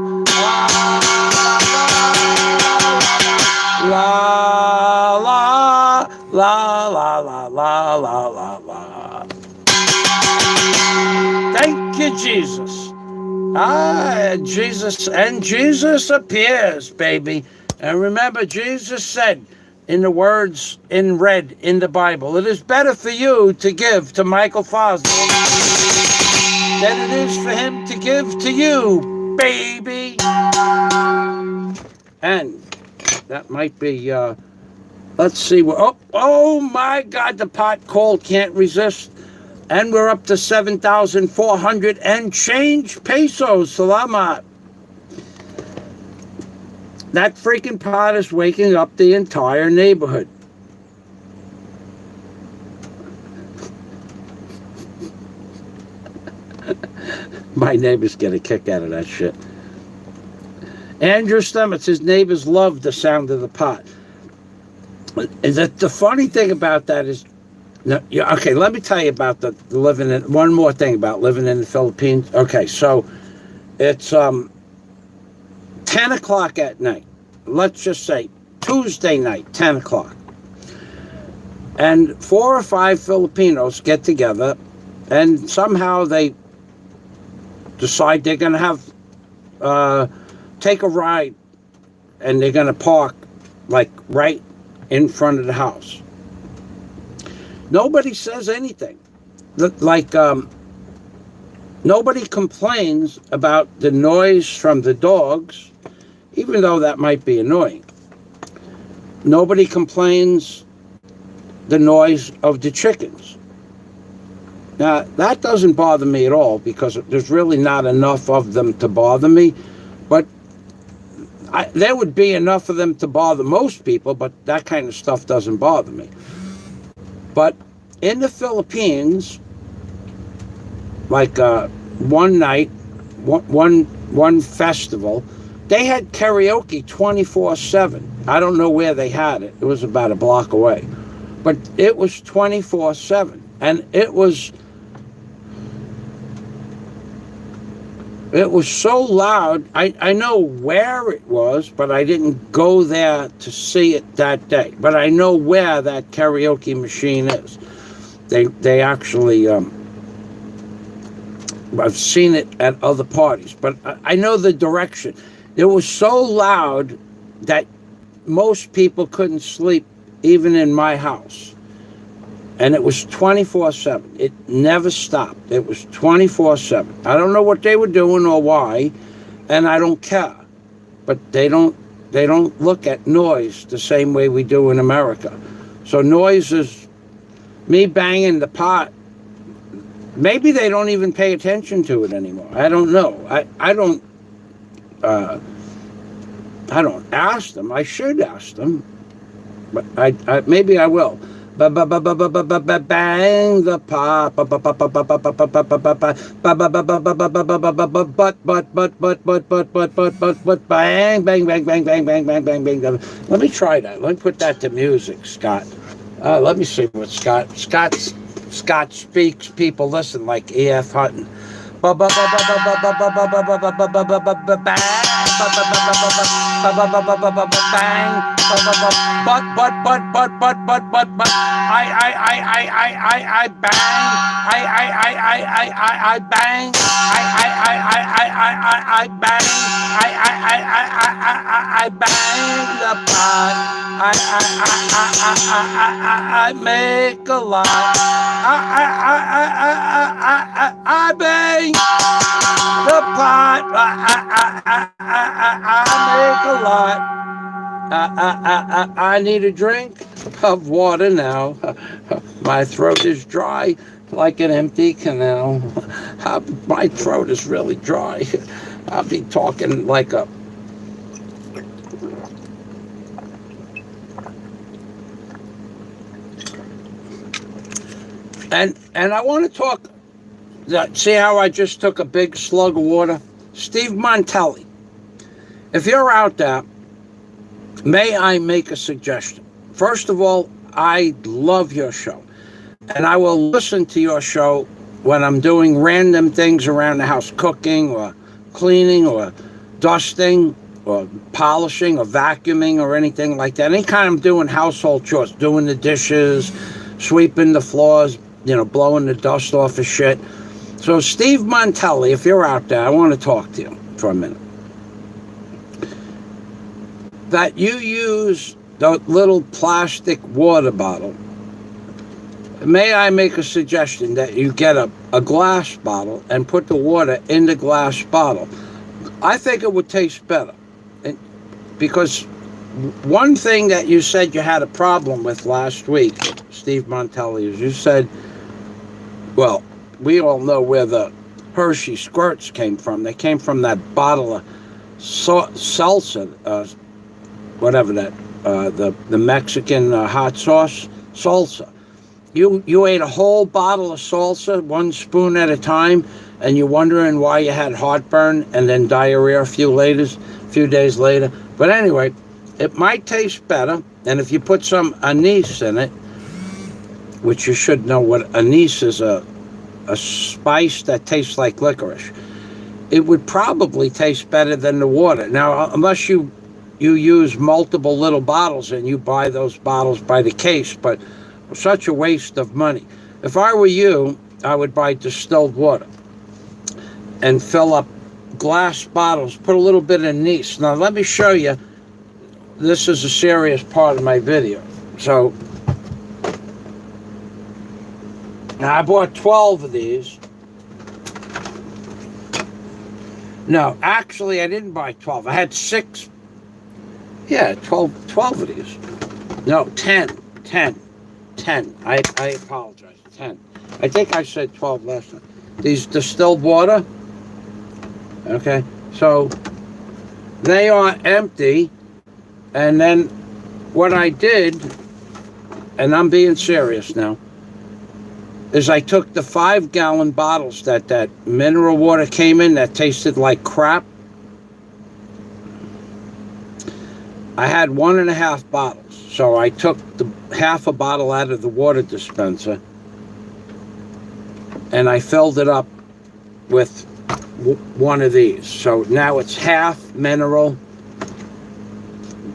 La la la la la la la la la. Thank you, Jesus. Jesus appears, baby. And remember, Jesus said in the words in red in the Bible, it is better for you to give to Michael Fosdick than it is for him to give to you, baby. And that might be, let's see. Oh my God, the pot call can't resist. And we're up to 7,400 and change pesos. Salamat. That freaking pot is waking up the entire neighborhood. My neighbors get a kick out of that shit. Andrew Stemmetz, his neighbors love the sound of the pot. The funny thing about that is, okay, let me tell you about the living in, one more thing about living in the Philippines. Okay, so it's 10 o'clock at night. Let's just say Tuesday night, 10 o'clock. And 4 or 5 Filipinos get together and somehow they decide they're going to have, take a ride, and they're going to park like right in front of the house. Nobody says anything. Like, nobody complains about the noise from the dogs, even though that might be annoying. Nobody complains the noise of the chickens. Now, that doesn't bother me at all because there's really not enough of them to bother me. But there would be enough of them to bother most people, but that kind of stuff doesn't bother me. But in the Philippines, like one night, one festival, they had karaoke 24/7. I don't know where they had it. It was about a block away. But it was 24/7. And it was so loud. I know where it was, but I didn't go there to see it that day. But I know where that karaoke machine is. They actually, I've seen it at other parties, but I know the direction. It was so loud that most people couldn't sleep, even in my house. And it was 24/7. It never stopped. It was 24/7. I don't know what they were doing or why, and I don't care. But they don't look at noise the same way we do in America. So noise is me banging the pot. Maybe they don't even pay attention to it anymore. I don't know. I don't ask them. I should ask them, but I maybe I will. Bang the pot. Bang. Let me try that. Let me put that to music, Scott. Let me see what Scott speaks. People listen like E.F. Hutton. Bang. I bang. I bang the pot. I make a lot. I bang the pot. I make a lot. I need a drink of water now. My throat is dry like an empty canal. My throat is really dry. I'll be talking like a... And I want to talk... See how I just took a big slug of water? Steve Montelli. If you're out there, may I make a suggestion? First of all, I love your show. And I will listen to your show when I'm doing random things around the house, cooking or cleaning or dusting or polishing or vacuuming or anything like that. Anytime I'm doing household chores, doing the dishes, sweeping the floors, blowing the dust off of shit. So Steve Montelli, if you're out there, I want to talk to you for a minute. That you use the little plastic water bottle. May I make a suggestion that you get a glass bottle and put the water in the glass bottle? I think it would taste better. Because one thing that you said you had a problem with last week, Steve Montelli, is you said, well, we all know where the Hershey squirts came from. They came from that bottle of salsa, whatever that, the Mexican hot sauce, salsa. You ate a whole bottle of salsa, 1 spoon at a time, and you're wondering why you had heartburn and then diarrhea a few days later. But anyway, it might taste better, and if you put some anise in it, which you should know what anise is, a spice that tastes like licorice, it would probably taste better than the water. Now, unless you use multiple little bottles and you buy those bottles by the case, but such a waste of money. If I were you, I would buy distilled water and fill up glass bottles, put a little bit of anise. Now, let me show you. This is a serious part of my video. So, now I bought 12 of these. No, actually, I didn't buy 12. I had 6. Yeah, 12 of these. No, 10. I apologize. 10. I think I said 12 last time. These distilled water. Okay, so they are empty. And then what I did, and I'm being serious now, is I took the 5-gallon bottles that mineral water came in that tasted like crap. I had 1.5 bottles. So I took the half a bottle out of the water dispenser and I filled it up with one of these. So now it's half mineral,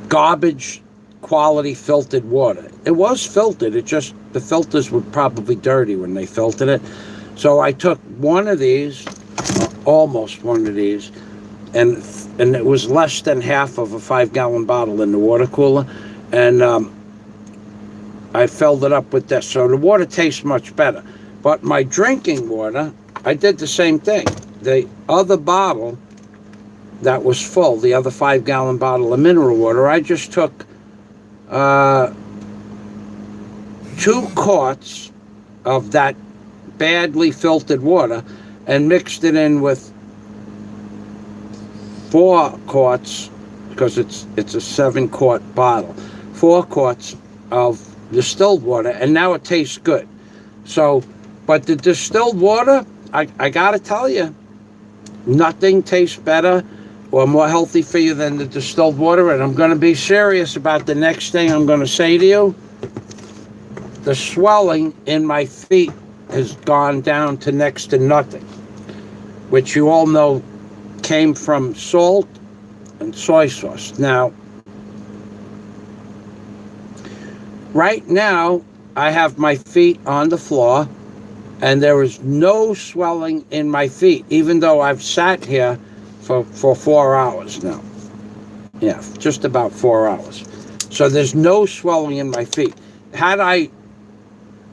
garbage quality filtered water. It was filtered, it just, the filters were probably dirty when they filtered it. So I took one of these, almost one of these, and it was less than half of a 5-gallon bottle in the water cooler, and I filled it up with this. So the water tastes much better. But my drinking water, I did the same thing. The other bottle that was full, the other 5-gallon bottle of mineral water, I just took 2 quarts of that badly filtered water and mixed it in with 4 quarts, because it's a 7-quart bottle, 4 quarts of distilled water, and now it tastes good. So, but the distilled water, I gotta tell you, nothing tastes better or more healthy for you than the distilled water. And I'm going to be serious about the next thing I'm going to say to you. The swelling in my feet has gone down to next to nothing, which you all know came from salt and soy sauce. Now, right now, I have my feet on the floor, and there is no swelling in my feet, even though I've sat here for 4 hours now. Yeah, just about 4 hours. So there's no swelling in my feet. Had I,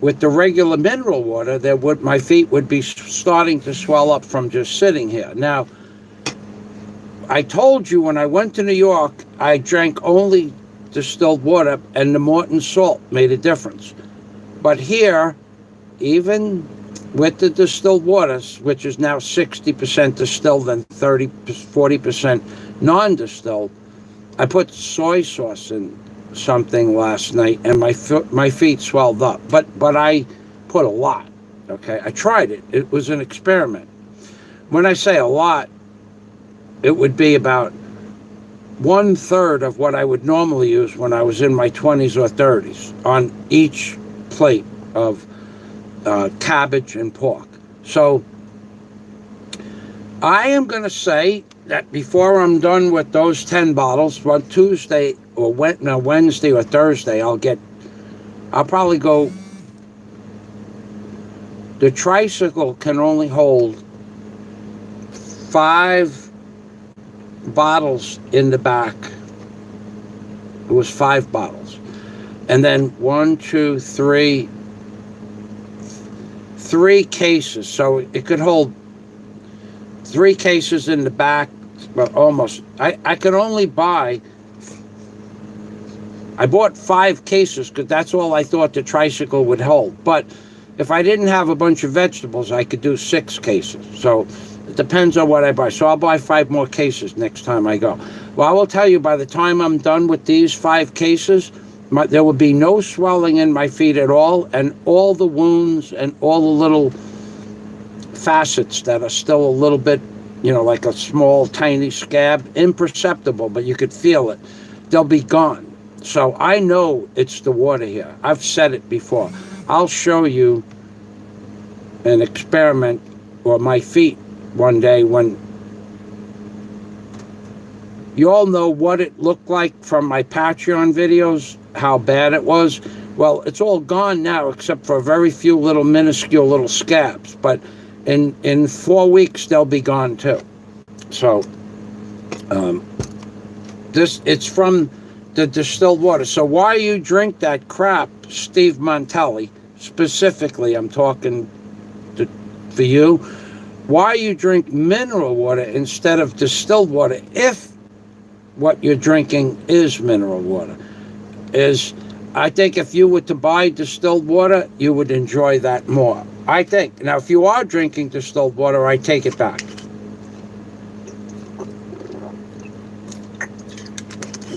with the regular mineral water, my feet would be starting to swell up from just sitting here. Now, I told you when I went to New York, I drank only distilled water, and the Morton salt made a difference. But here, even with the distilled waters, which is now 60% distilled and 40% non-distilled, I put soy sauce in something last night, and my feet swelled up. But I put a lot. Okay, I tried it. It was an experiment. When I say a lot, it would be about 1/3 of what I would normally use when I was in my 20s or 30s on each plate of cabbage and pork. So I am going to say that before I'm done with those 10 bottles, on Tuesday or Wednesday or Thursday, I'll probably go. The tricycle can only hold 5 bottles in the back It was 5 bottles. And then 1, 2, 3 cases. So it could hold 3 cases in the back, but almost. I could only buy, I bought 5 cases because that's all I thought the tricycle would hold. But if I didn't have a bunch of vegetables, I could do 6 cases. So it depends on what I buy. So I'll buy 5 more cases next time I go. Well, I will tell you, by the time I'm done with these 5 cases, there will be no swelling in my feet at all, and all the wounds and all the little facets that are still a little bit, like a small, tiny scab, imperceptible, but you could feel it. They'll be gone. So I know it's the water here. I've said it before. I'll show you an experiment, or my feet one day, when you all know what it looked like from my Patreon videos, how bad it was. Well, it's all gone now except for a very few little minuscule little scabs. But in 4 weeks, they'll be gone too. So it's from the distilled water. So why you drink that crap, Steve Montelli, specifically, I'm talking for you, why you drink mineral water instead of distilled water, if what you're drinking is mineral water, is, I think if you were to buy distilled water, you would enjoy that more. I think. Now, if you are drinking distilled water, I take it back.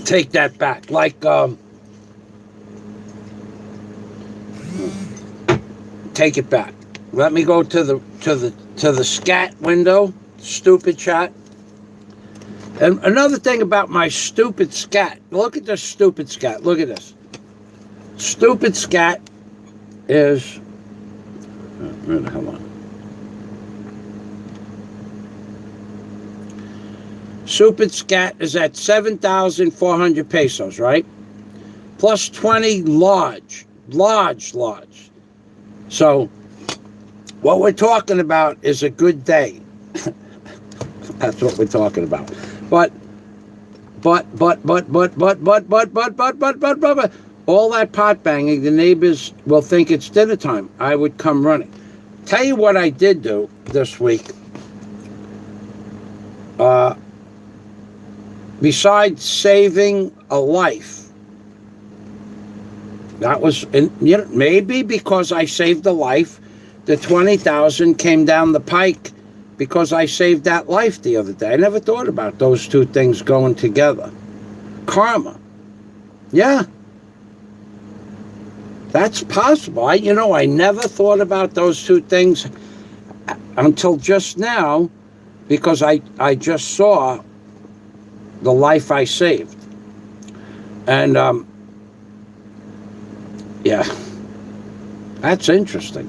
Take that back. Like, take it back. Let me go to the scat window. Stupid chat. And another thing about my stupid scat. Look at this stupid scat. Look at this. Stupid scat is... where the hell on? Stupid scat is at 7,400 pesos, right? Plus 20 large. So, what we're talking about is a good day. That's what we're talking about. But, all that pot banging, the neighbors will think it's dinner time. I would come running. Tell you what I did do this week. Besides saving a life, that was, maybe because I saved a life, the 20,000 came down the pike because I saved that life the other day. I never thought about those two things going together. Karma. Yeah. That's possible. I never thought about those two things until just now, because I just saw the life I saved. And, yeah, that's interesting.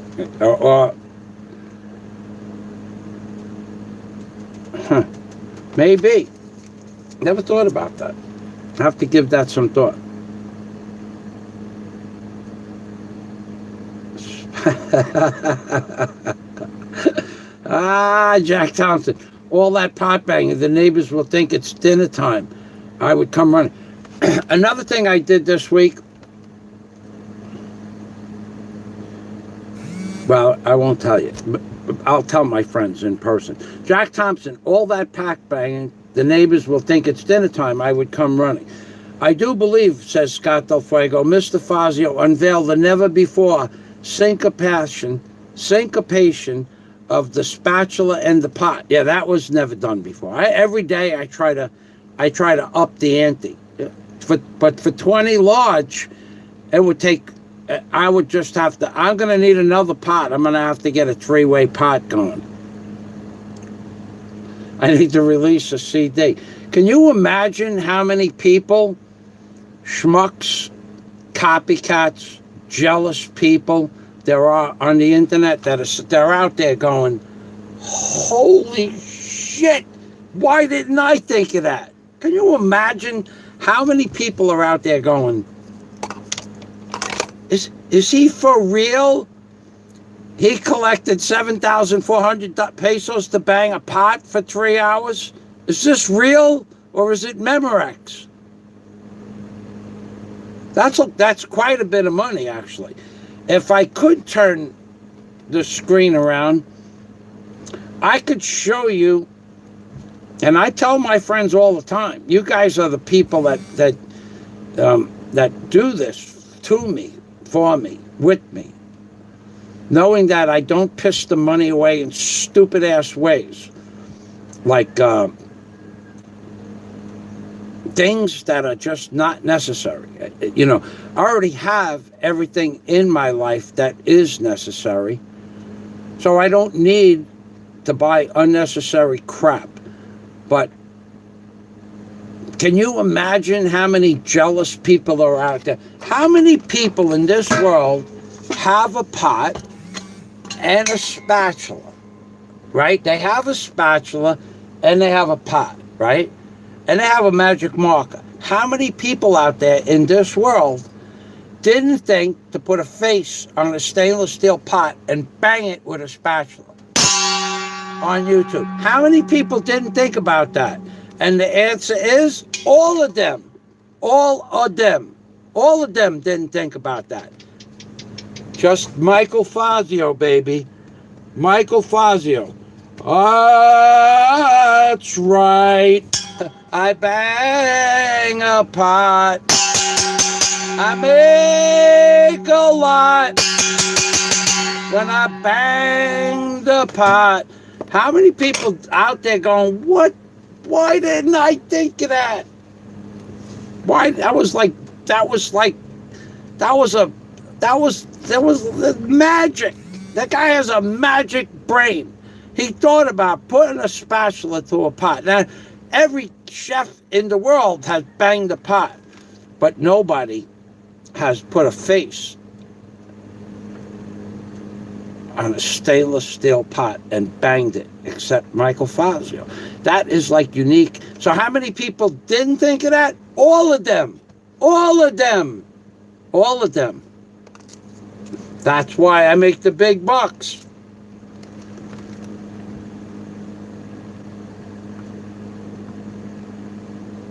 Maybe. Never thought about that. I have to give that some thought. Jack Thompson. All that pot banging, the neighbors will think it's dinner time. I would come running. Another thing I did this week, well, I won't tell you, but I'll tell my friends in person. Jack Thompson, all that pot banging, the neighbors will think it's dinner time. I would come running. I do believe, says Scott Del Fuego, Mr. Fazio unveiled the never-before syncopation of the spatula and the pot. Yeah, that was never done before. Every day I try to up the ante. But for 20 large, it would take, I would just have to, I'm going to need another pot. I'm going to have to get a 3-way pot going. I need to release a CD. Can you imagine how many people, schmucks, copycats, jealous people there are on the internet they're out there going, holy shit, why didn't I think of that? Can you imagine how many people are out there going, is he for real? He collected 7,400 pesos to bang a pot for 3 hours? Is this real or is it Memorex? That's quite a bit of money, actually. If I could turn the screen around, I could show you, and I tell my friends all the time, you guys are the people that do this to me, for me, with me, knowing that I don't piss the money away in stupid ass ways, like things that are just not necessary. You know, I already have everything in my life that is necessary, so I don't need to buy unnecessary crap. But can you imagine how many jealous people are out there? How many people in this world have a pot and a spatula, right? They have a spatula and they have a pot, right? And they have a magic marker. How many people out there in this world didn't think to put a face on a stainless steel pot and bang it with a spatula on YouTube? How many people didn't think about that? And the answer is all of them. All of them. All of them didn't think about that. Just Michael Fazio, baby. Michael Fazio. That's right. I bang a pot. I make a lot when I bang the pot. How many people out there going, what? Why didn't I think of that? Why? That was magic. That guy has a magic brain. He thought about putting a spatula to a pot. Now, every chef in the world has banged a pot, but nobody has put a face on a stainless steel pot and banged it, except Michael Fazio. That is like unique. So how many people didn't think of that? All of them. All of them. All of them. That's why I make the big bucks.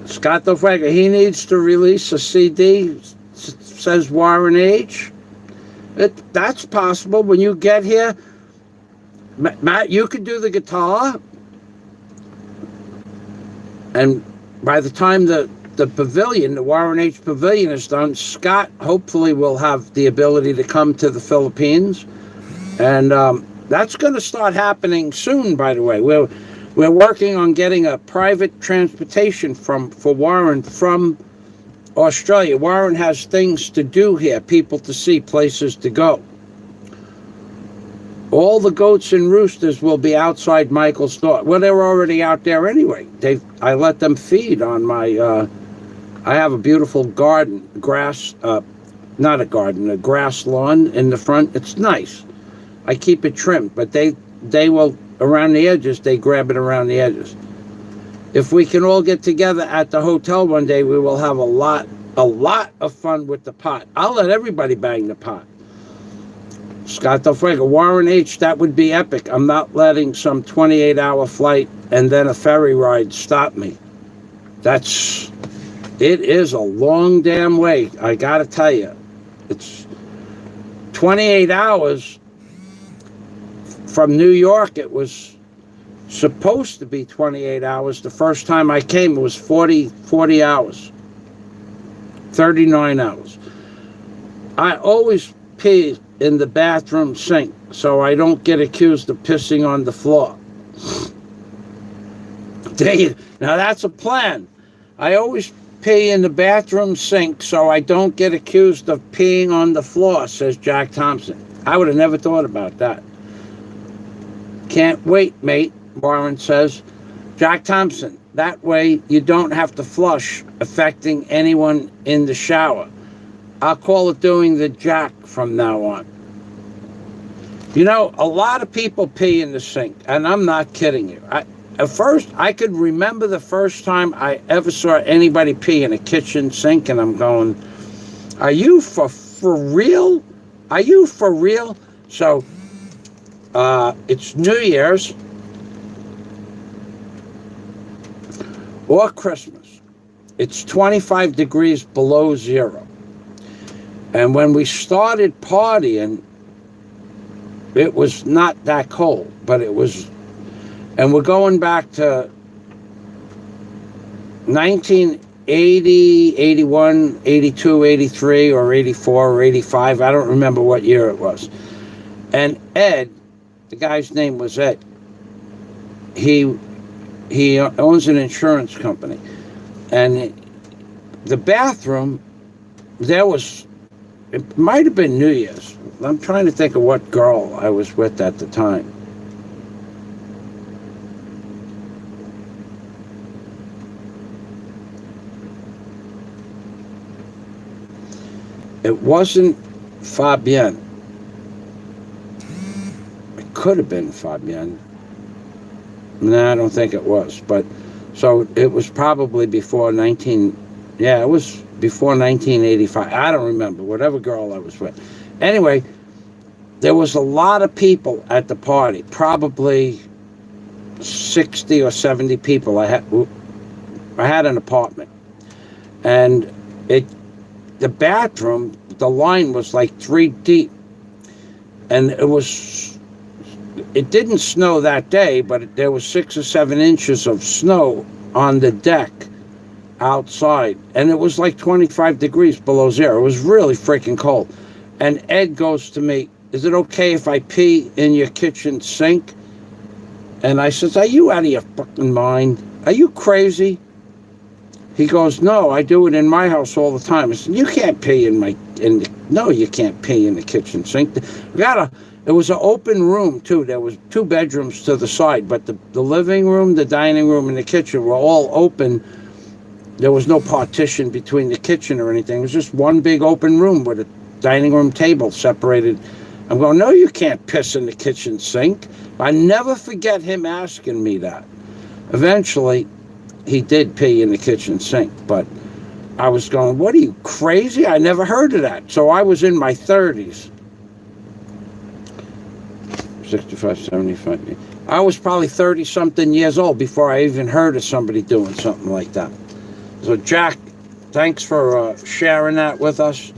Scott Fuego, he needs to release a CD, says Warren H. That's possible. When you get here, Matt, you could do the guitar, and by the time the pavilion, the Warren H. Pavilion is done, Scott hopefully will have the ability to come to the Philippines, and that's going to start happening soon. By the way, we're working on getting a private transportation for Warren from Australia. Warren has things to do here, people to see, places to go. All the goats and roosters will be outside Michael's door. Well, they're already out there anyway. I let them feed on my, I have a beautiful garden, grass, not a garden, a grass lawn in the front. It's nice. I keep it trimmed, but they will, around the edges, they grab it around the edges. If we can all get together at the hotel one day, we will have a lot of fun with the pot. I'll let everybody bang the pot. Scott Del Fuego, Warren H., that would be epic. I'm not letting some 28-hour flight and then a ferry ride stop me. It is a long damn way, I gotta tell you. It's 28 hours from New York. It was supposed to be 28 hours. The first time I came, it was 40 hours. 39 hours. I always pee in the bathroom sink so I don't get accused of pissing on the floor. Now that's a plan. I always pee in the bathroom sink so I don't get accused of peeing on the floor, says Jack Thompson. I would have never thought about that. Can't wait, mate, Warren says. Jack Thompson, that way you don't have to flush, affecting anyone in the shower. I'll call it doing the Jack from now on. You know, a lot of people pee in the sink, and I'm not kidding you. At first, I could remember the first time I ever saw anybody pee in a kitchen sink, and I'm going, are you for real? Are you for real? So, it's New Year's or Christmas. It's 25 degrees below zero. And when we started partying, it was not that cold, but it was, and we're going back to 1980, 81, 82, 83, or 84, or 85. I don't remember what year it was. And Ed, the guy's name was Ed, he owns an insurance company. And the bathroom, there was, it might have been New Year's. I'm trying to think of what girl I was with at the time. It wasn't Fabienne. It could have been Fabienne. No, I don't think it was. But so it was probably before it was before 1985. I don't remember, whatever girl I was with. Anyway, there was a lot of people at the party, probably 60 or 70 people. I had an apartment, and the bathroom, the line was like 3 deep, and it didn't snow that day, but there was 6 or 7 inches of snow on the deck outside, and it was like 25 degrees below zero. It was really freaking cold. And Ed goes to me, "Is it okay if I pee in your kitchen sink?" And I says, "Are you out of your fucking mind? Are you crazy?" He goes, "No, I do it in my house all the time." I said, "You can't pee no, you can't pee in the kitchen sink." It was an open room too. There was 2 bedrooms to the side, but the living room, the dining room, and the kitchen were all open. There was no partition between the kitchen or anything. It was just one big open room with a dining room table separated. I'm going, "No, you can't piss in the kitchen sink." I never forget him asking me that. Eventually, he did pee in the kitchen sink, but I was going, "What are you, crazy? I never heard of that." So I was in my 30s. 65, 75. I was probably 30-something years old before I even heard of somebody doing something like that. So Jack, thanks for sharing that with us.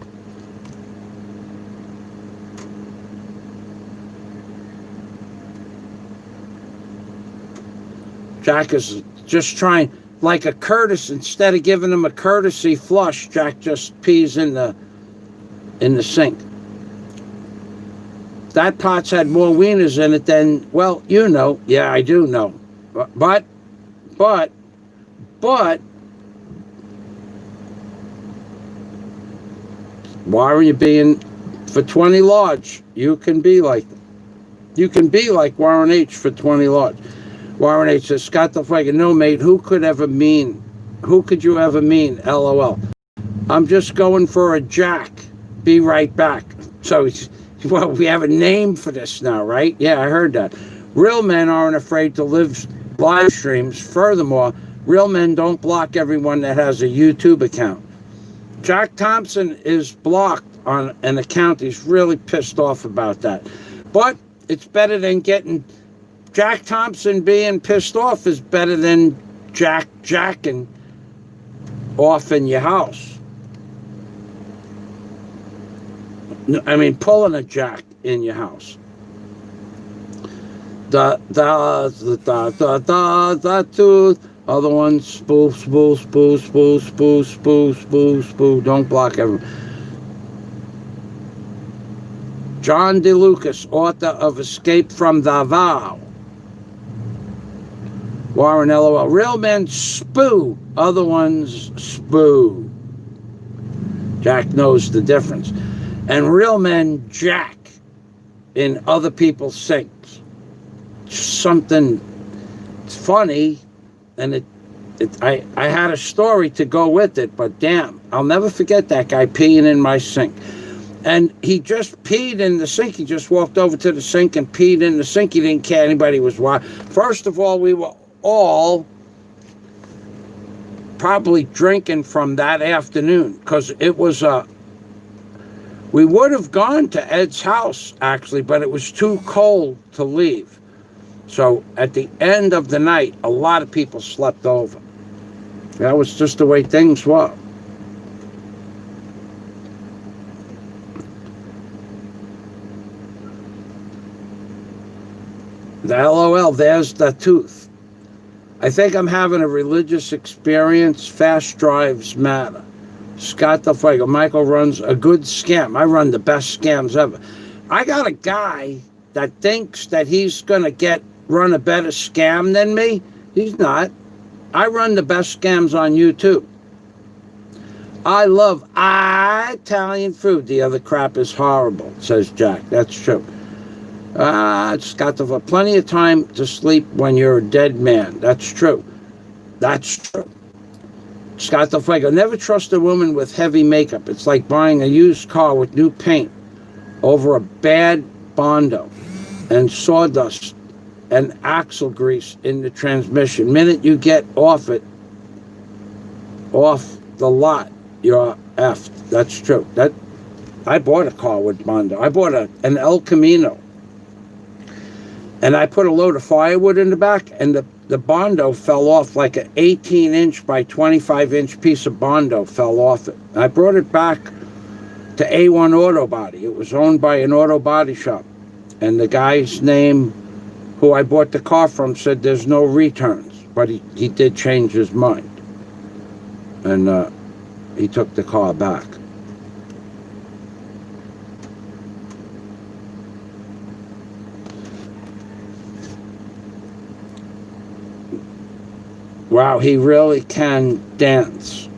Jack is just trying, like a courtesy, instead of giving him a courtesy flush, Jack just pees in the sink. That pot's had more wieners in it than, well, you know. Yeah, I do know. But, why are you being, for 20 large? You can be like Warren H. for 20 large. Warren H. says, "Scott the Fucking, no, mate, who could you ever mean? LOL. I'm just going for a Jack. Be right back." So, well, we have a name for this now, right? Yeah, I heard that. Real men aren't afraid to live live streams. Furthermore, real men don't block everyone that has a YouTube account. Jack Thompson is blocked on an account. He's really pissed off about that. But it's better than getting... Jack Thompson being pissed off is better than jacking off in your house. I mean, pulling a jack in your house. Other ones, spoof. Don't block everyone. John DeLucas, author of Escape from Davao. Warren LOL. Real men spoo. Other ones spoo. Jack knows the difference. And real men jack in other people's sinks. Something funny, and I had a story to go with it, but damn, I'll never forget that guy peeing in my sink. And he just peed in the sink. He just walked over to the sink and peed in the sink. He didn't care anybody was watching. First of all, we were all probably drinking from that afternoon, because it was we would have gone to Ed's house, actually, but it was too cold to leave. So at the end of the night, a lot of people slept over. That was just the way things were. The LOL, there's the tooth. I think I'm having a religious experience. Fast drives matter. Scott Del Fuego. Michael runs a good scam. I run the best scams ever. I got a guy that thinks that he's going to run a better scam than me. He's not. I run the best scams on YouTube. I love Italian food. The other crap is horrible, says Jack. That's true. Scott Del Fuego. Plenty of time to sleep when you're a dead man. That's true. That's true. Scott Del Fuego. Never trust a woman with heavy makeup. It's like buying a used car with new paint over a bad Bondo and sawdust and axle grease in the transmission. Minute you get off the lot, you're effed. That's true. I bought a car with Bondo. I bought an El Camino. And I put a load of firewood in the back, and the Bondo fell off, like an 18-inch by 25-inch piece of Bondo fell off it. I brought it back to A1 Auto Body. It was owned by an auto body shop. And the guy's name, who I bought the car from, said there's no returns. But he did change his mind. And he took the car back. Wow, he really can dance.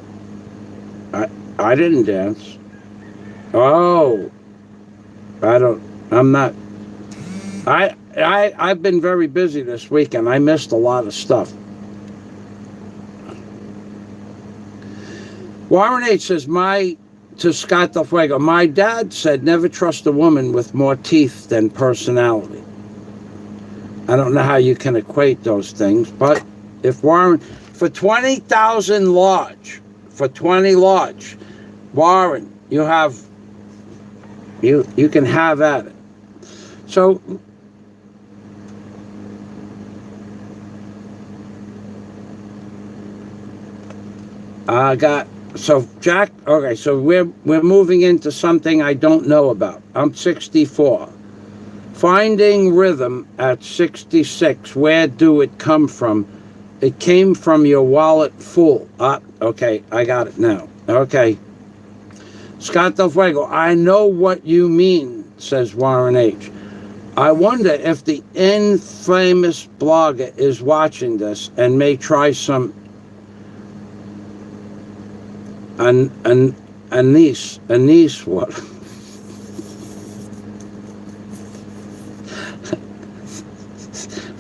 I didn't dance. Oh, I'm not. I've been very busy this weekend. I missed a lot of stuff. Warren H. says, to Scott Del Fuego, my dad said never trust a woman with more teeth than personality. I don't know how you can equate those things, but if Warren, for 20,000 large, for 20 large, Warren, you can have at it. So Jack, okay, so we're moving into something I don't know about. I'm 64. Finding rhythm at 66. Where do it come from? It came from your wallet full. Okay, I got it now. Okay. Scott Del Fuego, I know what you mean, says Warren H. I wonder if the infamous blogger is watching this and may try some anise what?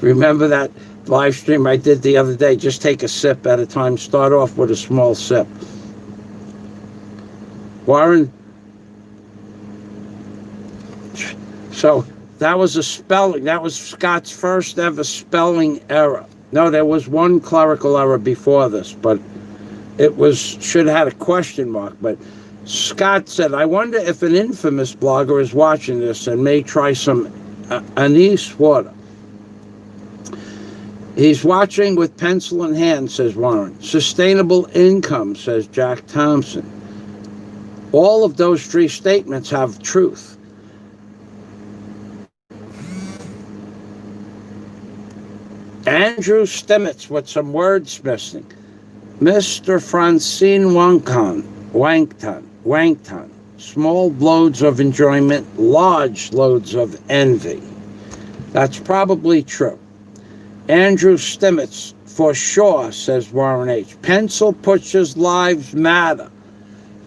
Remember that live stream I did the other day? Just take a sip at a time. Start off with a small sip. Warren. So that was a spelling. That was Scott's first ever spelling error. No, there was one clerical error before this, but it should have had a question mark. But Scott said, I wonder if an infamous blogger is watching this and may try some anise water. He's watching with pencil in hand, says Warren. Sustainable income, says Jack Thompson. All of those three statements have truth. Andrew Stimmitz with some words missing. Mr. Francine Wangton. Small loads of enjoyment, large loads of envy. That's probably true. Andrew Stimmitz, for sure, says Warren H. Pencil pushes lives matter.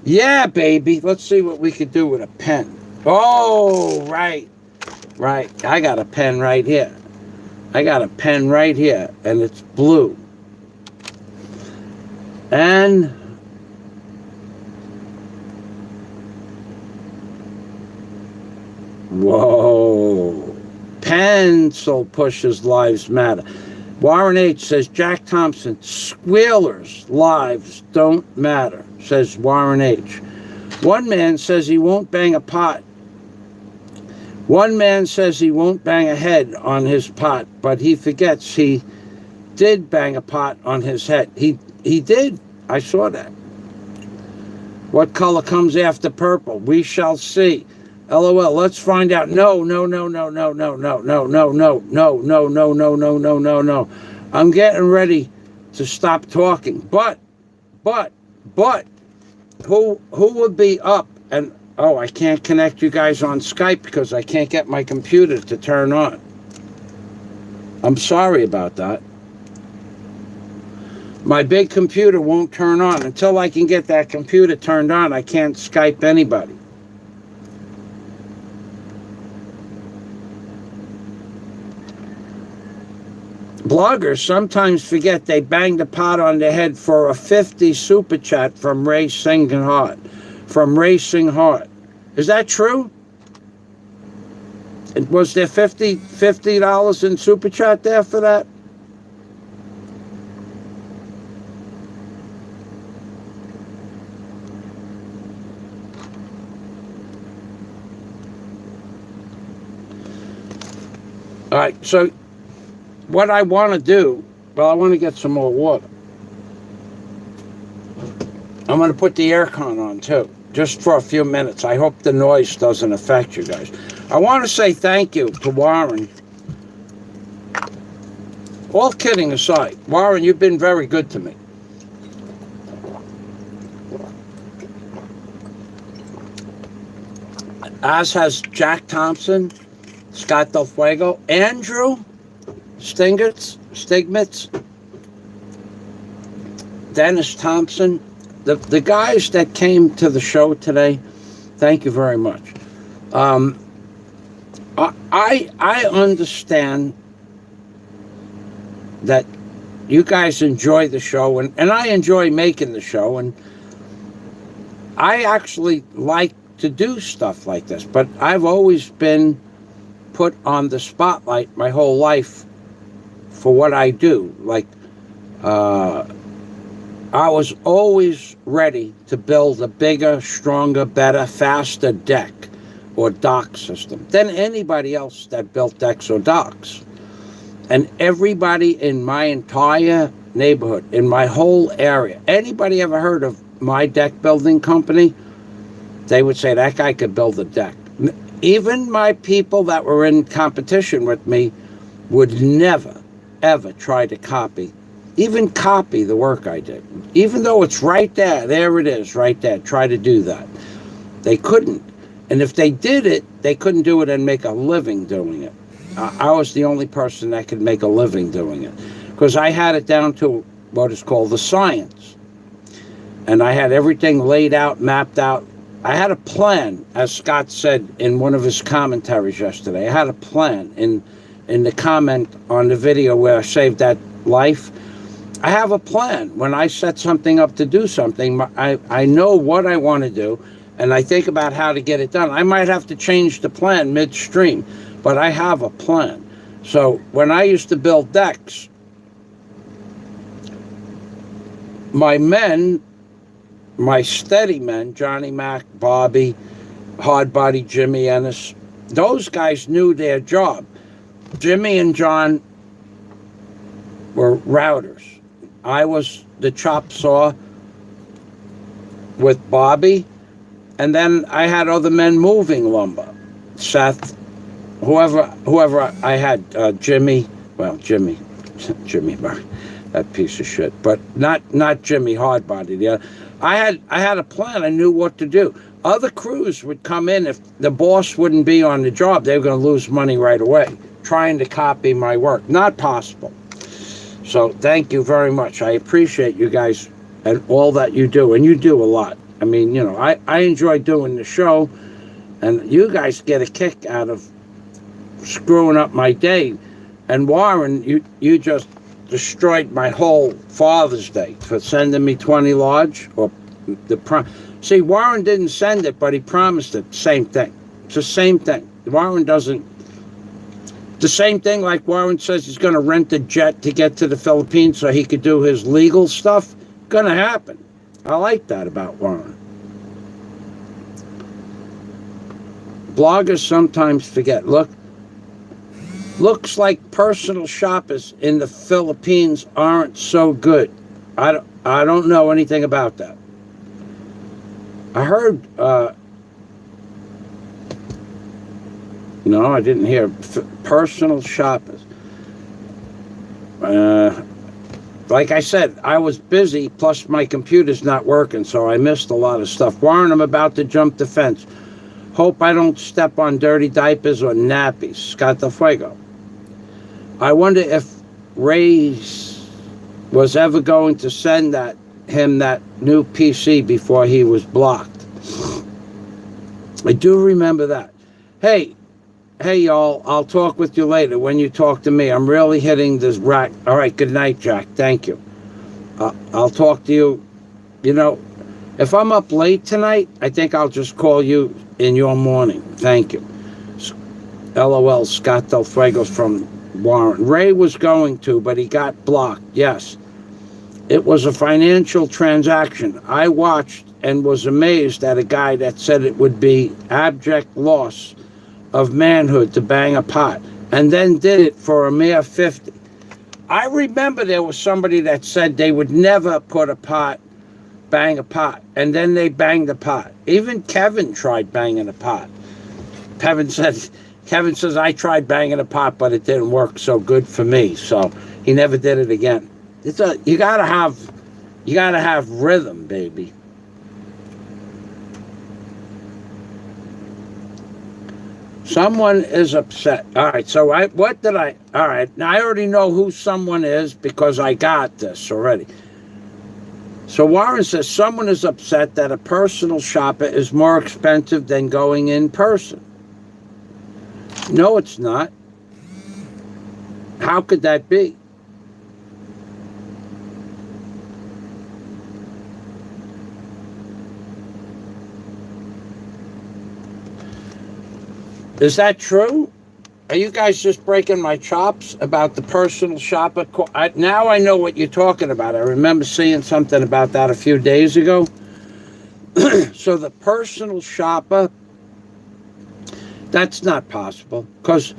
Yeah, baby. Let's see what we could do with a pen. Oh, right. I got a pen right here. And it's blue. And whoa. Pencil pushes lives matter. Warren H. says, Jack Thompson, squealers' lives don't matter, says Warren H. One man says he won't bang a pot. One man says he won't bang a head on his pot, but he forgets he did bang a pot on his head. He did. I saw that. What color comes after purple? We shall see. LOL. Let's find out. No, no, no, no, no, no, no, no, no, no, no, no, no, no, no, no, no, no. I'm getting ready to stop talking. But, but, who would be up and oh, I can't connect you guys on Skype because I can't get my computer to turn on. I'm sorry about that. My big computer won't turn on. Until I can get that computer turned on, I can't Skype anybody. Bloggers sometimes forget they banged a pot on their head for a 50 super chat from Racing Heart. From Racing Heart. Is that true? Was there $50 in super chat there for that? All right, so what I want to do, well, I want to get some more water. I'm going to put the aircon on too, just for a few minutes. I hope the noise doesn't affect you guys. I want to say thank you to Warren. All kidding aside, Warren, you've been very good to me. As has Jack Thompson, Scott Del Fuego, Andrew Stigmitz, Dennis Thompson, the guys that came to the show today. Thank you very much. I understand that you guys enjoy the show, and I enjoy making the show, and I actually like to do stuff like this, but I've always been put on the spotlight my whole life for what I do. Like, I was always ready to build a bigger, stronger, better, faster deck or dock system than anybody else that built decks or docks. And everybody in my entire neighborhood, in my whole area, anybody ever heard of my deck building company? They would say that guy could build a deck. Even my people that were in competition with me would never, ever try to copy the work I did. Even though it's right there, there it is, right there. Try to do that. They couldn't. And if they did it, they couldn't do it and make a living doing it. I was the only person that could make a living doing it, because I had it down to what is called the science. And I had everything laid out, mapped out. I had a plan, as Scott said in one of his commentaries yesterday. I had a plan in the comment on the video where I saved that life. I have a plan. When I set something up to do something, I know what I want to do, and I think about how to get it done. I might have to change the plan midstream, but I have a plan. So when I used to build decks, my men, my steady men, Johnny Mac, Bobby, Hardbody, Jimmy Ennis, those guys knew their job. Jimmy and John were routers. I was the chop saw with Bobby, and then I had other men moving lumber. Seth, whoever I had, Jimmy Murray, that piece of shit, but not Jimmy Hardbody. I had a plan. I knew what to do. Other crews would come in. If the boss wouldn't be on the job, they were going to lose money right away trying to copy my work. Not possible. So thank you very much. I appreciate you guys and all that you do, and you do a lot. I mean, you know, I enjoy doing the show, and you guys get a kick out of screwing up my day. And Warren, you just destroyed my whole Father's Day for sending me 20 large. Or see, Warren didn't send it, but he promised it. Same thing. It's the same thing. Warren doesn't. The same thing like Warren says he's going to rent a jet to get to the Philippines so he could do his legal stuff. Going to happen. I like that about Warren. Bloggers sometimes forget. Looks like personal shoppers in the Philippines aren't so good. I don't know anything about that. I heard No, I didn't hear. Personal shoppers. Like I said, I was busy, plus my computer's not working, so I missed a lot of stuff. Warren, I'm about to jump the fence. Hope I don't step on dirty diapers or nappies. Scott Del Fuego. I wonder if Ray was ever going to send him that new PC before he was blocked. I do remember that. Hey, y'all, I'll talk with you later when you talk to me. I'm really hitting this rack. All right, good night, Jack. Thank you. I'll talk to you. You know, if I'm up late tonight, I think I'll just call you in your morning. Thank you. LOL, Scott Del Fuego's from Warren. Ray was going to, but he got blocked. Yes. It was a financial transaction. I watched and was amazed at a guy that said it would be abject loss of manhood to bang a pot, and then did it for a mere 50. I remember there was somebody that said they would never bang a pot, and then they banged a pot. Even Kevin tried banging a pot. Kevin says, I tried banging a pot, but it didn't work so good for me, so he never did it again. You gotta have rhythm, baby. Someone is upset. All right, so all right, now I already know who someone is because I got this already. So Warren says someone is upset that a personal shopper is more expensive than going in person. No, it's not. How could that be? Is that true? Are you guys just breaking my chops about the personal shopper? Now I know what you're talking about. I remember seeing something about that a few days ago. So the personal shopper, that's not possible. Because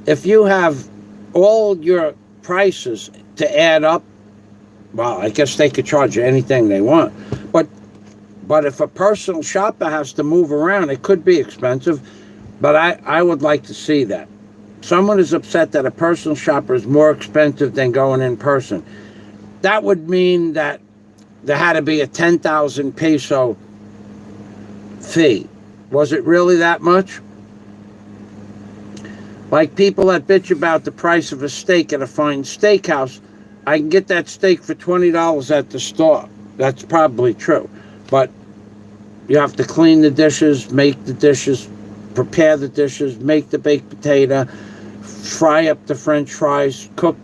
if you have all your prices to add up, well, I guess they could charge you anything they want. But if a personal shopper has to move around, it could be expensive. But I would like to see that. Someone is upset that a personal shopper is more expensive than going in person. That would mean that there had to be a 10,000 peso fee. Was it really that much? Like people that bitch about the price of a steak at a fine steakhouse, I can get that steak for $20 at the store. That's probably true. But you have to clean the dishes, make the dishes, prepare the dishes, make the baked potato, fry up the french fries, put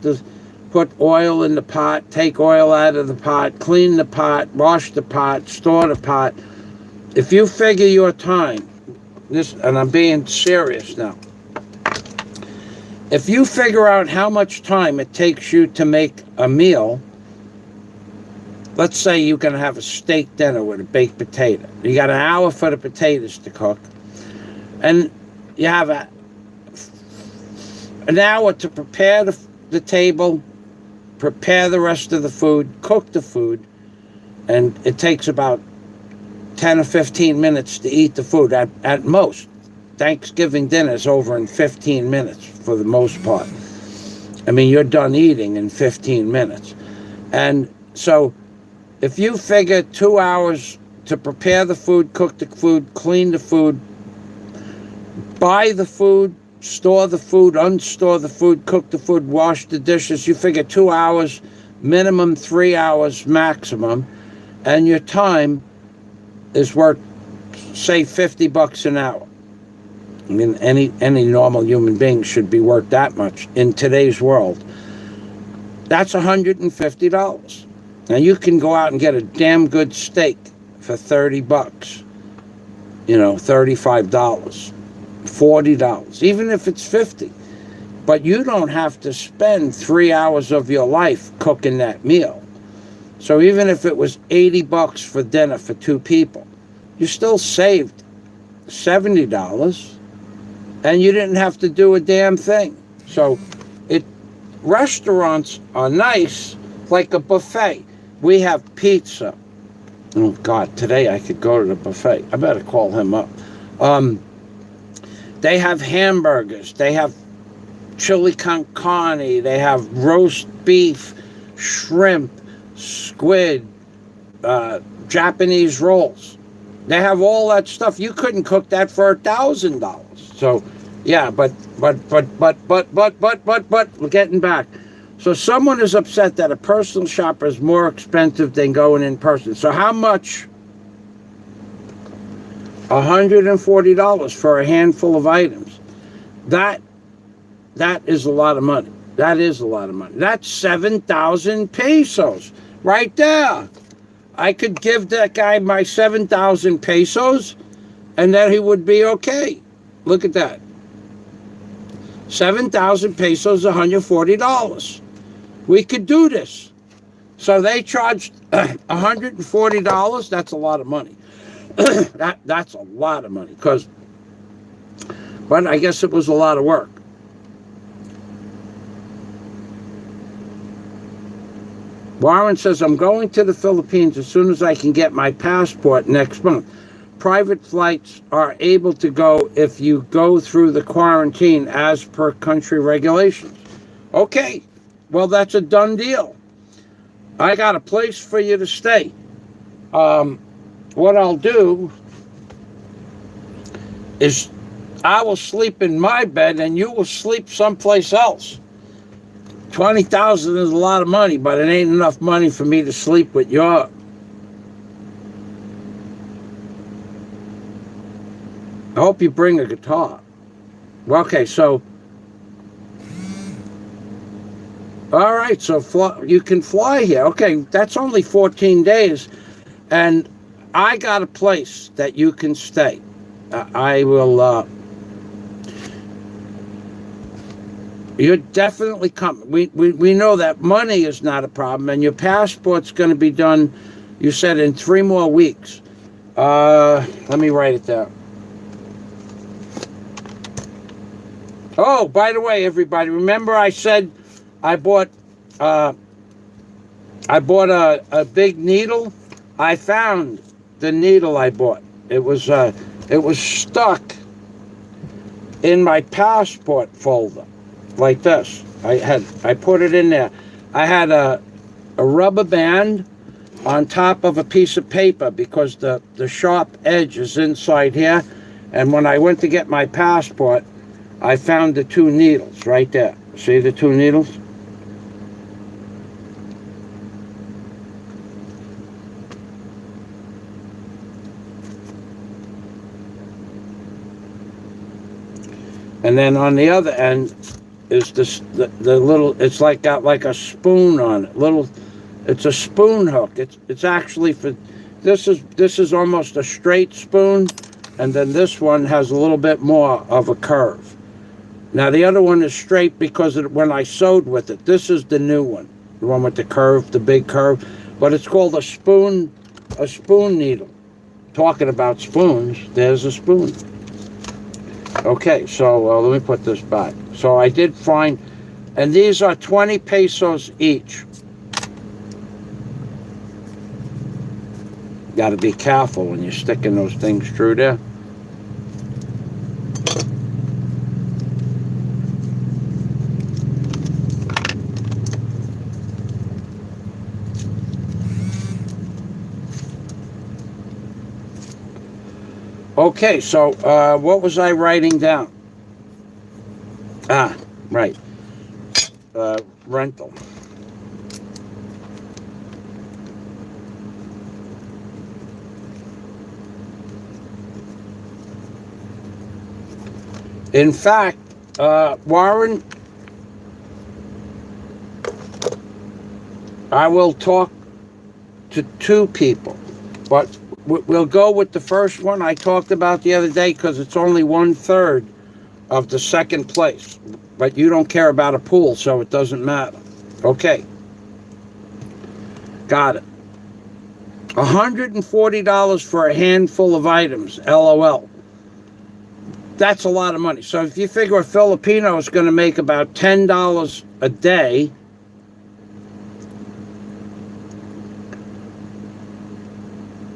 oil in the pot, take oil out of the pot, clean the pot, wash the pot, store the pot. If you figure your time, and I'm being serious now, if you figure out how much time it takes you to make a meal, let's say you're going to have a steak dinner with a baked potato. You got an hour for the potatoes to cook. And you have an hour to prepare the table, prepare the rest of the food, cook the food, and it takes about 10 or 15 minutes to eat the food at most. Thanksgiving dinner is over in 15 minutes for the most part. I mean, you're done eating in 15 minutes. And so if you figure 2 hours to prepare the food, cook the food, clean the food, buy the food, store the food, unstore the food, cook the food, wash the dishes. You figure 2 hours, minimum 3 hours maximum, and your time is worth, say, $50 an hour. I mean, any normal human being should be worth that much in today's world. That's $150. Now you can go out and get a damn good steak for $30. You know, $35. $40, even if it's $50. But you don't have to spend 3 hours of your life cooking that meal. So even if it was $80 for dinner for 2 people, you still saved $70, and you didn't have to do a damn thing. So restaurants are nice, like a buffet. We have pizza. Oh God, today I could go to the buffet. I better call him up. They have hamburgers. They have chili con carne. They have roast beef, shrimp, squid, Japanese rolls. They have all that stuff. You couldn't cook that for $1,000. So, yeah, but, we're getting back. So someone is upset that a personal shopper is more expensive than going in person. So how much? $140 for a handful of items. That is a lot of money. That is a lot of money. That's 7,000 pesos right there. I could give that guy my 7,000 pesos and then he would be okay. Look at that. 7,000 pesos, $140. We could do this. So they charged $140. That's a lot of money. That's a lot of money. But I guess it was a lot of work. Warren says, I'm going to the Philippines as soon as I can get my passport next month. Private flights are able to go if you go through the quarantine as per country regulations. Okay, well, that's a done deal. I got a place for you to stay. What I'll do is I will sleep in my bed and you will sleep someplace else. 20,000 is a lot of money, but it ain't enough money for me to sleep with your. I hope you bring a guitar. Well, okay, so. All right, so you can fly here. Okay, that's only 14 days. And I got a place that you can stay. I will. You're definitely coming. We know that money is not a problem, and your passport's going to be done, you said, in 3 more weeks. Let me write it down. Oh, by the way, everybody, remember I said I bought a big needle? I found the needle I bought. It was stuck in my passport folder. Like this. I put it in there. I had a rubber band on top of a piece of paper because the sharp edge is inside here. And when I went to get my passport, I found the 2 needles right there. See the 2 needles? And then on the other end is this the little, it's like got like a spoon on it. It's a spoon hook. It's actually for, this is almost a straight spoon, and then this one has a little bit more of a curve. Now the other one is straight because when I sewed with it. This is the new one, the one with the curve, the big curve, but it's called a spoon needle. Talking about spoons, there's a spoon. Okay, so let me put this back. So I did find, and these are 20 pesos each. Got to be careful when you're sticking those things through there. Okay, so what was I writing down? Right. Rental. In fact, Warren, I will talk to 2 people, but we'll go with the first one I talked about the other day because it's only 1/3 of the second place. But you don't care about a pool, so it doesn't matter. Okay. Got it. $140 for a handful of items, LOL. That's a lot of money. So if you figure a Filipino is going to make about $10 a day,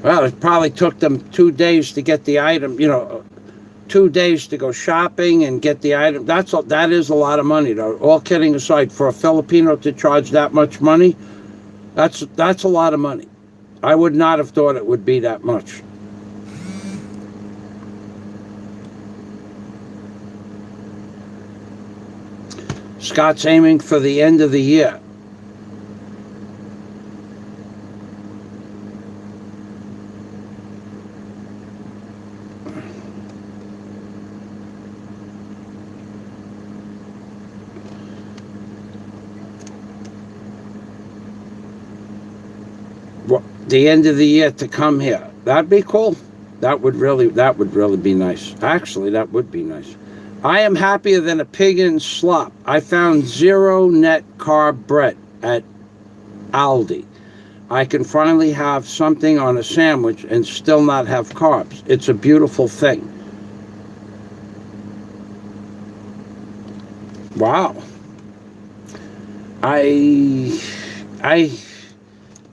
well, it probably took them 2 days to get the item, 2 days to go shopping and get the item. That is a lot of money, though. All kidding aside, for a Filipino to charge that much money, that's a lot of money. I would not have thought it would be that much. Scott's aiming for the end of the year. The end of the year to come here. That'd be cool. That would really be nice. Actually, that would be nice. I am happier than a pig in slop. I found 0 net carb bread at Aldi. I can finally have something on a sandwich and still not have carbs. It's a beautiful thing. Wow.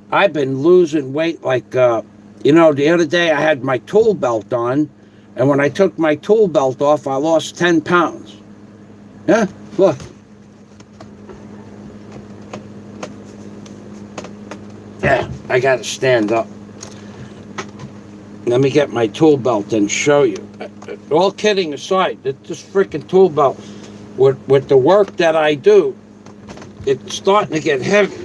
I've been losing weight like, the other day I had my tool belt on, and when I took my tool belt off, I lost 10 pounds. Yeah, look. Yeah, I gotta stand up. Let me get my tool belt and show you. All kidding aside, this freaking tool belt, with the work that I do, it's starting to get heavy.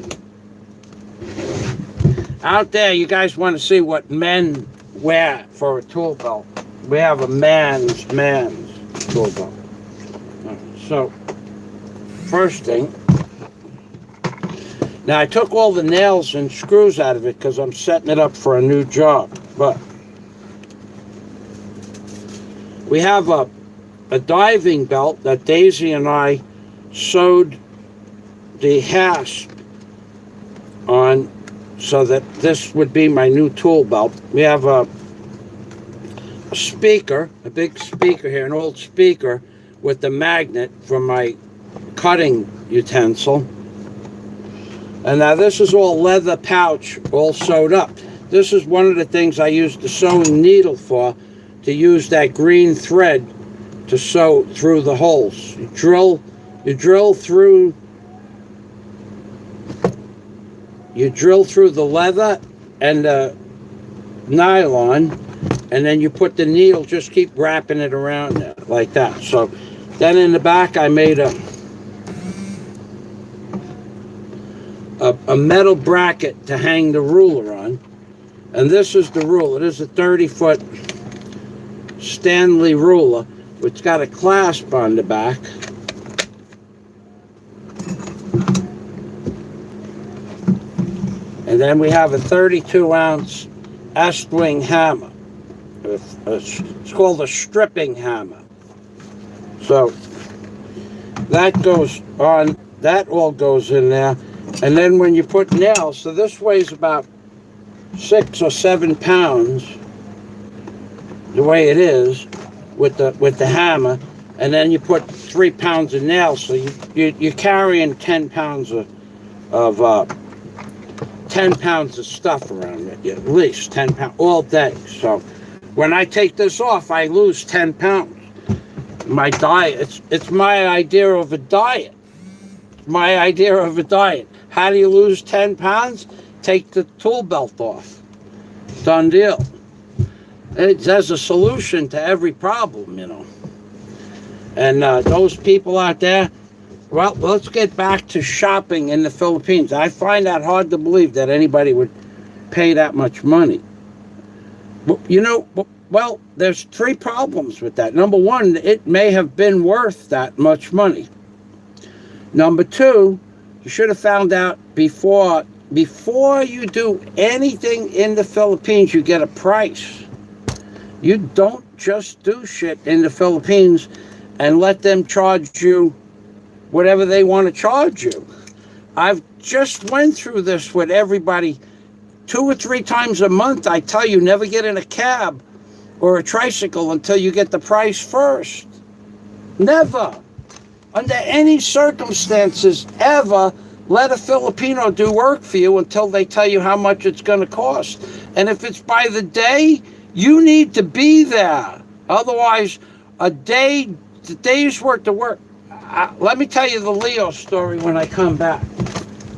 Out there, you guys want to see what men wear for a tool belt. We have a man's tool belt. So, first thing. Now, I took all the nails and screws out of it because I'm setting it up for a new job. But we have a diving belt that Daisy and I sewed the hasp on, so that this would be my new tool belt. We have a speaker, a big speaker here, an old speaker with the magnet for my cutting utensil. And now this is all leather pouch, all sewed up. This is one of the things I use the sewing needle for, to use that green thread to sew through the holes. You drill through the leather and the nylon, and then you put the needle, just keep wrapping it around there like that. So then in the back I made a metal bracket to hang the ruler on, and this is the ruler. It is a 30-foot Stanley ruler, which got a clasp on the back. And then we have a 32-ounce Estwing hammer. It's called a stripping hammer. So that goes on, that all goes in there. And then when you put nails, so this weighs about 6 or 7 pounds, the way it is, with the hammer. And then you put 3 pounds of nails, so you're carrying 10 pounds of 10 pounds of stuff around it, at least 10 pounds all day. So when I take this off, I lose 10 pounds. My diet, it's my idea of a diet. My idea of a diet. How do you lose 10 pounds? Take the tool belt off. Done deal. There's a solution to every problem, And those people out there, well, let's get back to shopping in the Philippines. I find that hard to believe that anybody would pay that much money. Well, there's 3 problems with that. Number 1, it may have been worth that much money. Number 2, you should have found out before you do anything in the Philippines, you get a price. You don't just do shit in the Philippines and let them charge you whatever they want to charge you. I've just went through this with everybody 2 or 3 times a month. I tell you, never get in a cab or a tricycle until you get the price first. Never, under any circumstances, ever let a Filipino do work for you until they tell you how much it's going to cost. And if it's by the day, you need to be there. Otherwise, the day's worth of work. Let me tell you the Leo story when I come back.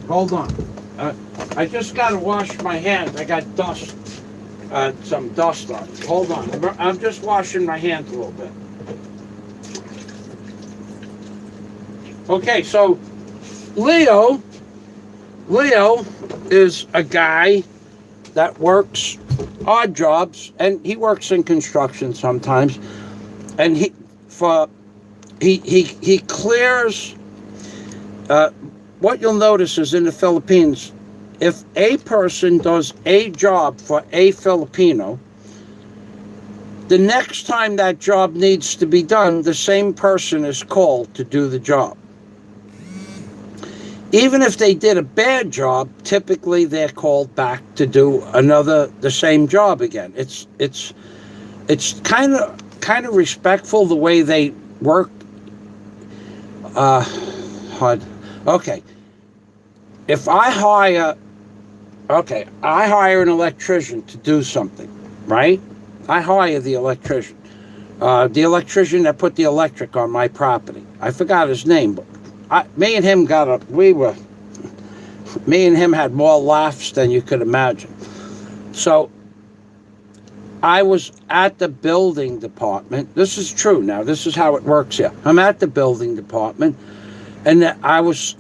Hold on. I just got to wash my hands. I got dust, some dust on it. Hold on. I'm just washing my hands a little bit. Okay, so Leo is a guy that works odd jobs, and he works in construction sometimes, and he clears. What you'll notice is in the Philippines, if a person does a job for a Filipino, the next time that job needs to be done, the same person is called to do the job. Even if they did a bad job, typically they're called back to do the same job again. It's kind of respectful the way they work. Hard. Okay. If I hire an electrician to do something, right? I hire the electrician that put the electric on my property. I forgot his name, but me and him had more laughs than you could imagine. So I was at the building department. This is true now. This is how it works here. I'm at the building department, and I was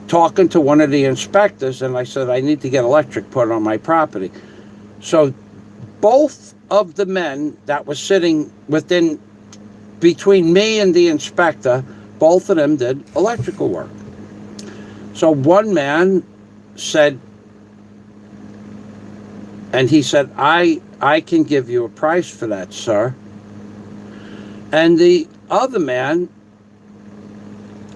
talking to one of the inspectors, and I said, I need to get electric put on my property. So both of the men that were sitting between me and the inspector, both of them did electrical work. So one man said, and he said, I can give you a price for that, sir. And the other man,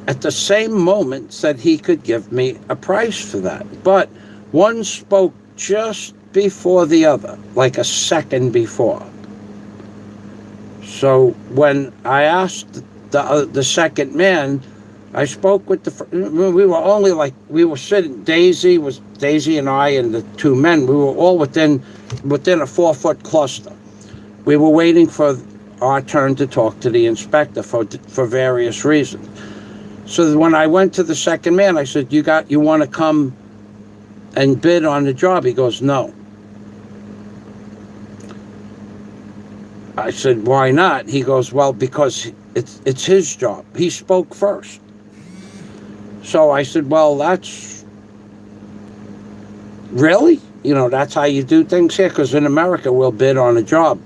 at the same moment, said he could give me a price for that. But one spoke just before the other, like a second before. So when I asked the second man, I spoke with we were sitting, Daisy and I and the two men, we were all within a 4-foot cluster. We were waiting for our turn to talk to the inspector for various reasons. So when I went to the second man, I said, you want to come and bid on the job? He goes, no. I said, why not? He goes, well, because it's his job. He spoke first. So I said, well, that's really, that's how you do things here? Because in America, we'll bid on a job.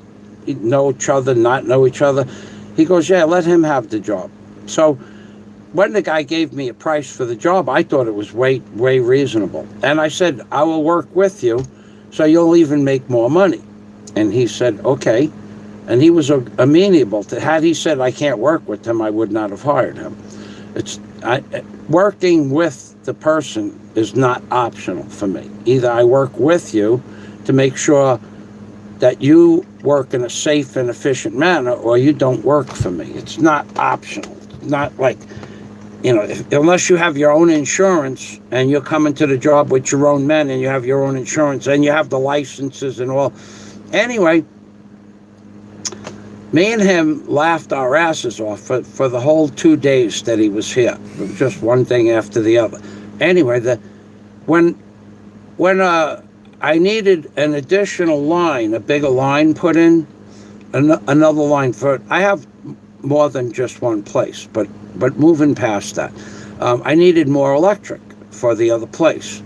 Know each other, not know each other. He goes, yeah, let him have the job. So when the guy gave me a price for the job, I thought it was way reasonable. And I said, I will work with you so you'll even make more money. And he said, okay. And he was amenable to. Had he said I can't work with him, I would not have hired him. Working with the person is not optional for me. Either I work with you to make sure that you work in a safe and efficient manner, or you don't work for me. It's not optional. It's not like, unless you have your own insurance and you're coming to the job with your own men and you have your own insurance and you have the licenses and all. Anyway, me and him laughed our asses off for the whole 2 days that he was here. It was just one thing after the other. Anyway, when I needed an additional line, a bigger line put in, another line I have more than just one place, but moving past that, I needed more electric for the other place.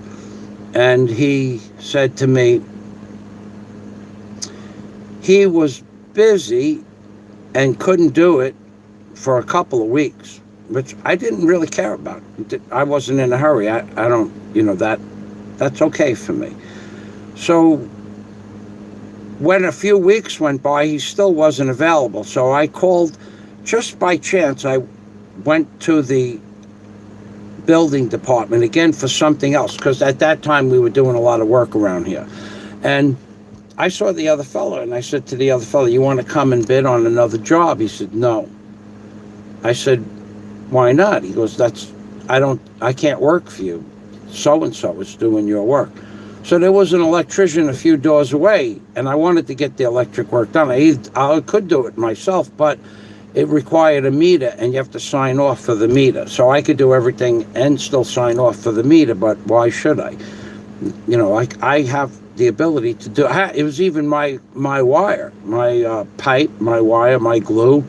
And he said to me, he was busy and couldn't do it for a couple of weeks, which I didn't really care about. I wasn't in a hurry. I don't, that's okay for me. So when a few weeks went by, he still wasn't available. So I called, just by chance, I went to the building department again for something else, because at that time we were doing a lot of work around here. And I saw the other fellow, and I said to the other fellow, you want to come and bid on another job? He said, no. I said, why not? He goes, I can't work for you. So-and-so is doing your work. So there was an electrician a few doors away, and I wanted to get the electric work done. I could do it myself, but it required a meter, and you have to sign off for the meter. So I could do everything and still sign off for the meter, but why should I? You know, I have the ability to do it. Was even my wire, my pipe, my wire, my glue,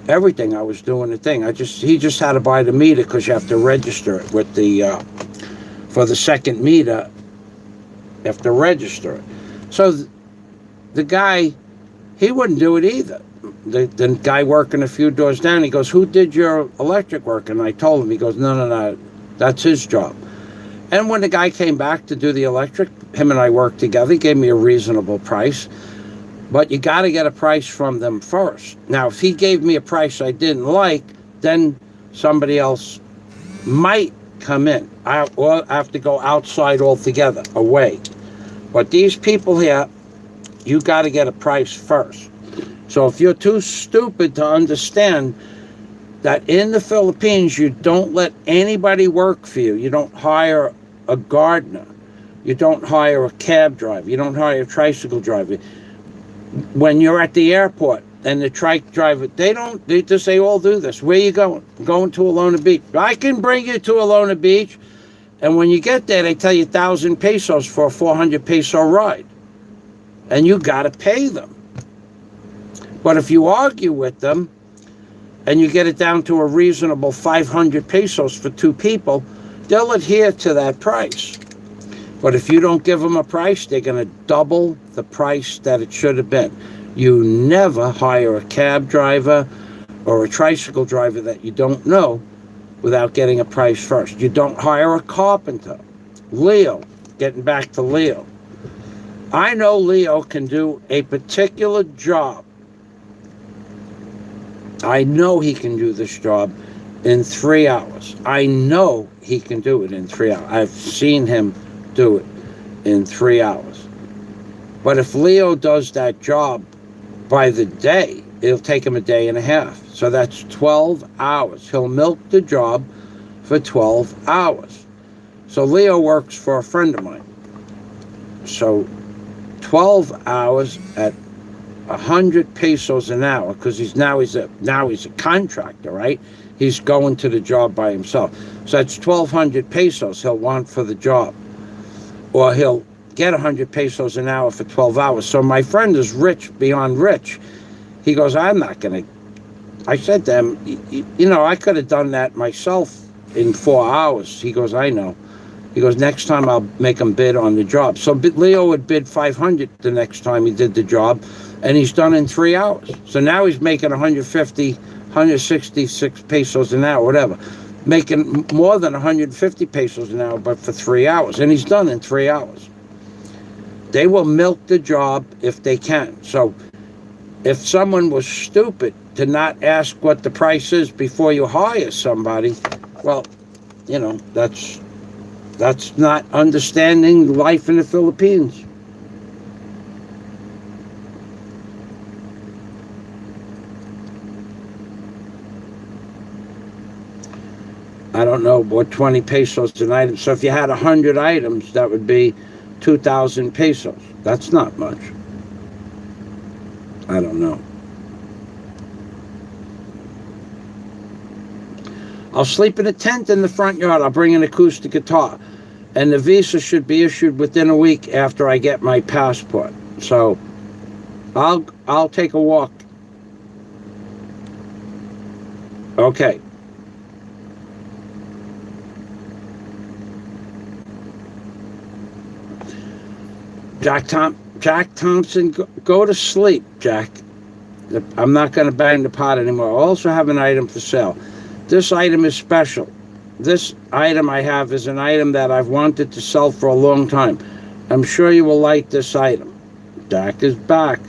everything. I was doing the thing. He just had to buy the meter because you have to register it with the for the second meter. You have to register it. So the guy, he wouldn't do it either. The guy working a few doors down, he goes, "Who did your electric work?" And I told him. He goes, No, that's his job. And when the guy came back to do the electric, him and I worked together. He gave me a reasonable price. But you got to get a price from them first. Now, if he gave me a price I didn't like, then somebody else might come in. I have to go outside altogether, away. But these people here, you got to get a price first. So if you're too stupid to understand that in the Philippines, you don't let anybody work for you. You don't hire a gardener. You don't hire a cab driver. You don't hire a tricycle driver. When you're at the airport and the trike driver, they just say, all do this. Where you going? I'm going to Alona Beach. I can bring you to Alona Beach. And when you get there, they tell you 1,000 pesos for a 400 peso ride. And you got to pay them. But if you argue with them and you get it down to a reasonable 500 pesos for two people, they'll adhere to that price. But if you don't give them a price, they're going to double the price that it should have been. You never hire a cab driver or a tricycle driver that you don't know without getting a price first. You don't hire a carpenter. Leo, getting back to Leo. I know Leo can do a particular job. I know he can do this job in 3 hours. I know he can do it in 3 hours. I've seen him do it in 3 hours. But if Leo does that job by the day, it'll take him a day and a half. So that's 12 hours. He'll milk the job for 12 hours. So Leo works for a friend of mine. So 12 hours at 100 pesos an hour, because he's a contractor, right? He's going to the job by himself. So that's 1,200 pesos he'll want for the job. Or he'll get 100 pesos an hour for 12 hours. So my friend is rich beyond rich. He goes, I'm not going to. I said to him, you know, I could have done that myself in 4 hours. He goes, I know. He goes, next time I'll make him bid on the job. So Leo would bid 500 the next time he did the job, and he's done in 3 hours. So now he's making 150, 166 pesos an hour, whatever. Making more than 150 pesos an hour, but for 3 hours. And he's done in 3 hours. They will milk the job if they can. So if someone was stupid to not ask what the price is before you hire somebody, well, you know, that's not understanding life in the Philippines. I don't know, what 20 pesos an item. So if you had 100 items, that would be 2,000 pesos. That's not much. I don't know. I'll sleep in a tent in the front yard. I'll bring an acoustic guitar. And the visa should be issued within a week after I get my passport. So I'll take a walk. Okay. Jack Thompson, go to sleep, Jack. I'm not going to bang the pot anymore. I also have an item for sale. This item is special. This item I have is an item that I've wanted to sell for a long time. I'm sure you will like this item. Jack is back.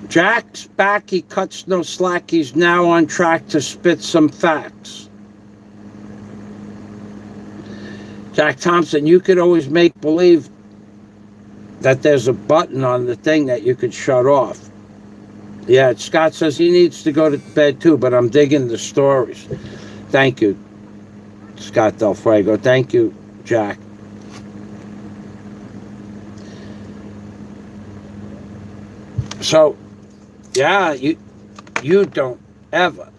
Jack's back. He cuts no slack. He's now on track to spit some facts. Jack Thompson, you could always make believe that there's a button on the thing that you could shut off. Yeah, Scott says he needs to go to bed too, but I'm digging the stories. Thank you. Scott Del Fuego. Thank you, Jack. So, yeah, you don't ever,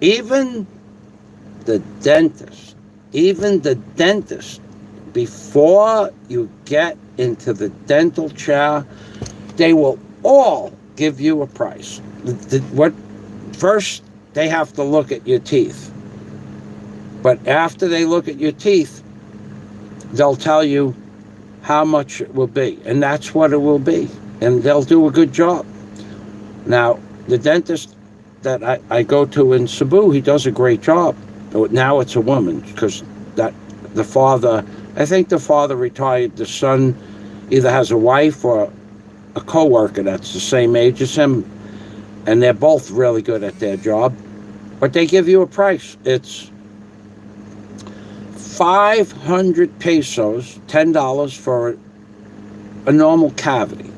even the dentist, before you get into the dental chair, they will all give you a price. First, they have to look at your teeth. But after they look at your teeth, they'll tell you how much it will be. And that's what it will be. And they'll do a good job. Now, the dentist that I go to in Cebu, he does a great job. Now it's a woman, because the father, I think the father retired. The son either has a wife or a co-worker that's the same age as him, and they're both really good at their job. But they give you a price. It's 500 pesos, $10 for a normal cavity,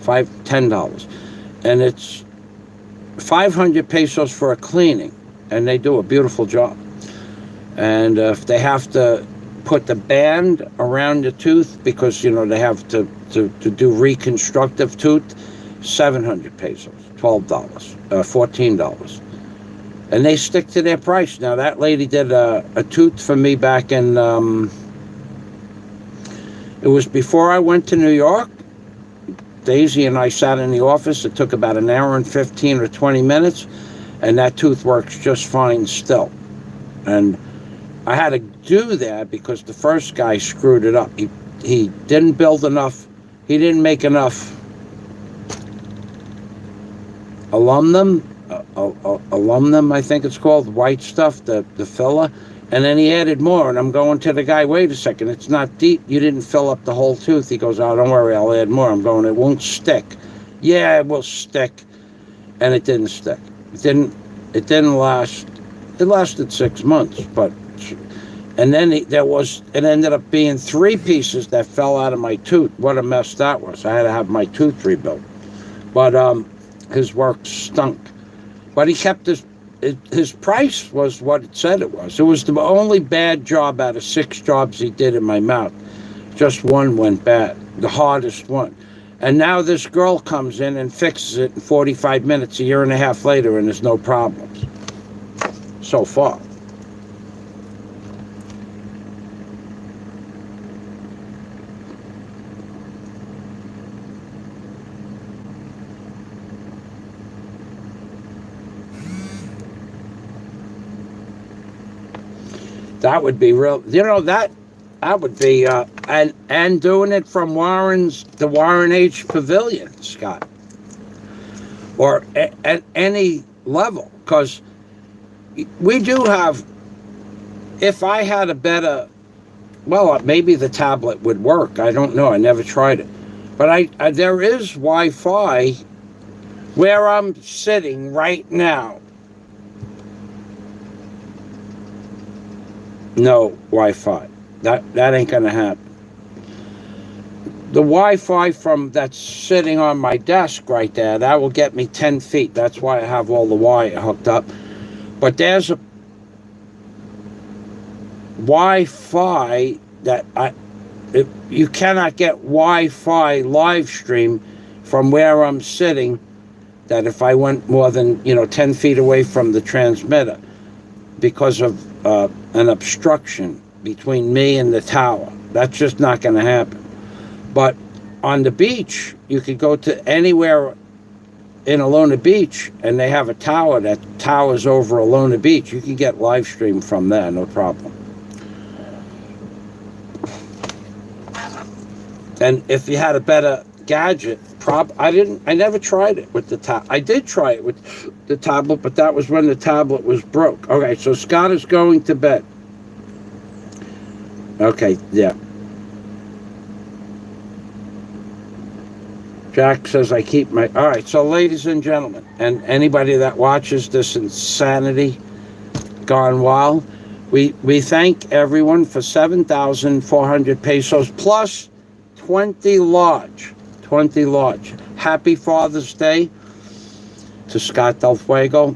$10. And it's 500 pesos for a cleaning, and they do a beautiful job. And if they have to put the band around the tooth, because, you know, they have to do reconstructive tooth, 700 pesos, $12, $14. And they stick to their price. Now, that lady did a tooth for me back in, it was before I went to New York. Daisy and I sat in the office. It took about an hour and 15 or 20 minutes, and that tooth works just fine still. And I had to do that because the first guy screwed it up. He didn't build enough. He didn't make enough aluminum, I think it's called, white stuff, the filler. And then he added more, and I'm going to the guy, wait a second, it's not deep. You didn't fill up the whole tooth. He goes, oh, don't worry, I'll add more. I'm going, it won't stick. Yeah, it will stick. And it didn't stick. It didn't last. It lasted 6 months, but, and then it ended up being 3 pieces that fell out of my tooth. What a mess that was. I had to have my tooth rebuilt. But his work stunk. But he kept his price was what it said it was. It was the only bad job out of 6 jobs he did in my mouth. Just one went bad, the hardest one. And now this girl comes in and fixes it in 45 minutes, a year and a half later, and there's no problems. So far. That would be real, you know, that would be, and doing it from the Warren H. Pavilion, Scott, or at any level, because we do have, if I had a better, well, maybe the tablet would work. I don't know. I never tried it. But there is Wi-Fi where I'm sitting right now. No Wi-Fi. That ain't gonna happen. The Wi-Fi that's sitting on my desk right there, that will get me 10 feet. That's why I have all the wire hooked up. But there's a Wi-Fi that you cannot get Wi-Fi live stream from where I'm sitting, that if I went more than 10 feet away from the transmitter, because of an obstruction between me and the tower. That's just not going to happen. But on the beach, you could go to anywhere in Alona Beach, and they have a tower that towers over Alona Beach. You can get live stream from there, no problem. And if you had a better gadget, I never tried it with the tablet. I did try it with the tablet, but that was when the tablet was broke. Okay, so Scott is going to bed. Okay, yeah. Jack says I keep my... All right, so ladies and gentlemen, and anybody that watches this insanity gone wild, we thank everyone for 7,400 pesos plus 20 large. Happy Father's Day to Scott Del Fuego,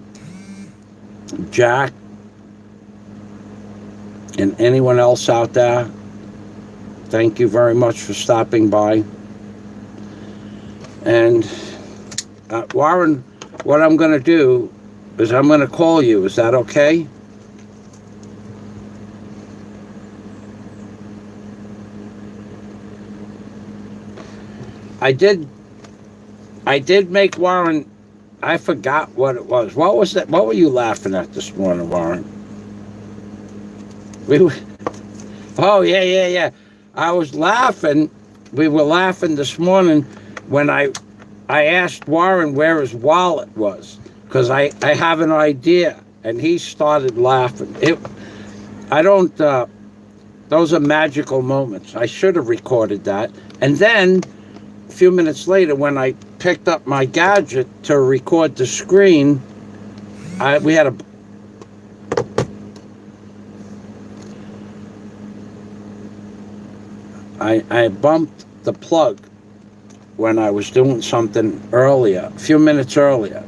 Jack, And anyone else out there, thank you very much for stopping by. And Warren, what I'm going to do is I'm going to call you. Is that okay? I did make Warren. I forgot what it was. What was that? What were you laughing at this morning, Warren? Oh, yeah. I was laughing. We were laughing this morning when I asked Warren where his wallet was, because I have an idea, and he started laughing. Those are magical moments. I should have recorded that. And then a few minutes later, when I picked up my gadget to record the screen, we had I bumped the plug when I was doing something earlier, a few minutes earlier,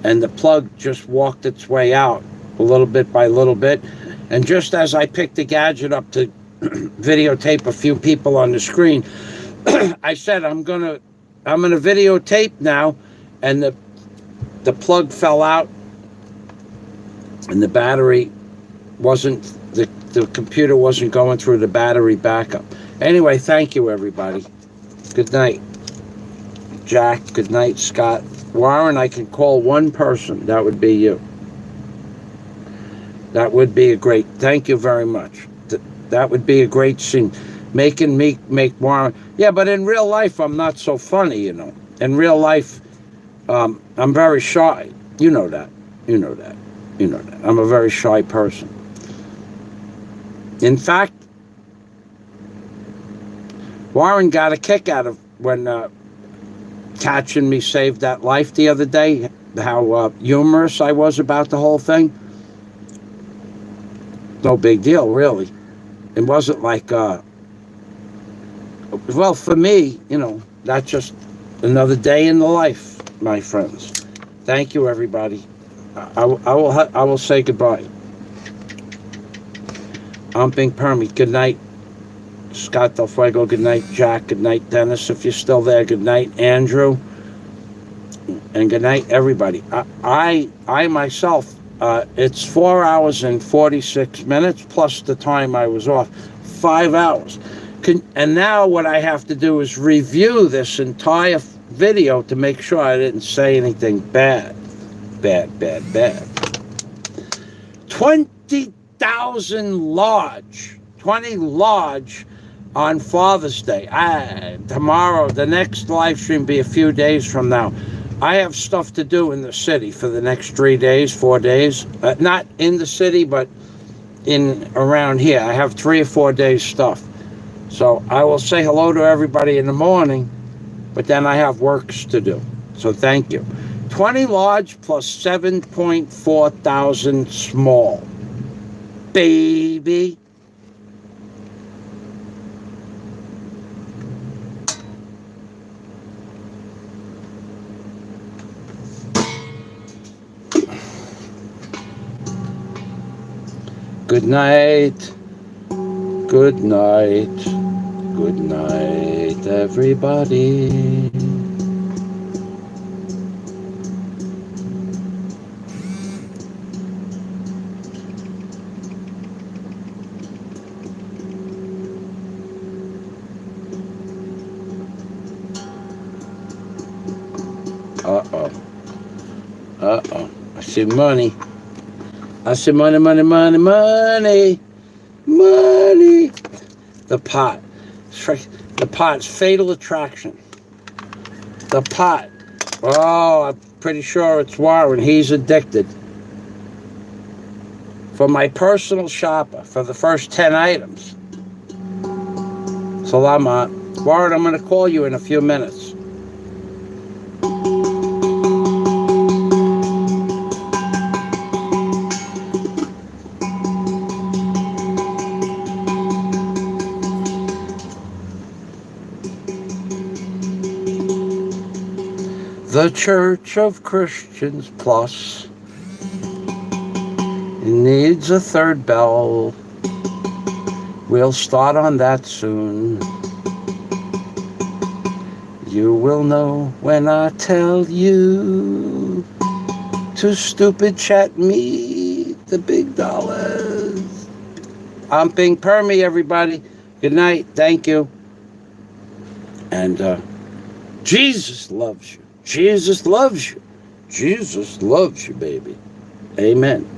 and the plug just walked its way out a little bit by little bit. And just as I picked the gadget up to videotape a few people on the screen, I said, I'm gonna videotape now, and the plug fell out, and the battery wasn't, the computer wasn't going through the battery backup. Anyway, thank you, everybody. Good night, Jack. Good night, Scott. Warren, I can call one person. That would be you. That would be a great, thank you very much. That would be a great scene. Making me make Warren. Yeah, but in real life, I'm not so funny, you know. In real life, I'm very shy. You know that. I'm a very shy person. In fact, Warren got a kick out of when catching me saved that life the other day, how humorous I was about the whole thing. No big deal, really. It wasn't like, well, for me, you know, that's just another day in the life, my friends. Thank you, everybody. I will say goodbye. Umping Permy, good night. Scott Del Fuego, good night. Jack, good night. Dennis, if you're still there, good night. Andrew, and good night, everybody. I myself, it's 4 hours and 46 minutes plus the time I was off. 5 hours. And now what I have to do is review this entire video to make sure I didn't say anything bad. Bad. 20,000 large. 20 large on Father's Day. Tomorrow, the next live stream be a few days from now. I have stuff to do in the city for the next 3 days, 4 days. Not in the city, but around here. I have 3 or 4 days stuff. So I will say hello to everybody in the morning, but then I have works to do. So thank you. 20 large plus 7.4 thousand small. Baby. Good night. Good night. Good night, everybody. Uh-oh. I see money. I see money. The pot. The pot's fatal attraction. The pot. Oh, I'm pretty sure it's Warren. He's addicted. For my personal shopper, for the first 10 items. Salamat. Warren, I'm going to call you in a few minutes. The Church of Christians Plus needs a third bell. We'll start on that soon. You will know when I tell you to stupid chat me the big dollars. I'm Ping Permy, everybody. Good night. Thank you. And Jesus loves you. Jesus loves you. Jesus loves you, baby. Amen.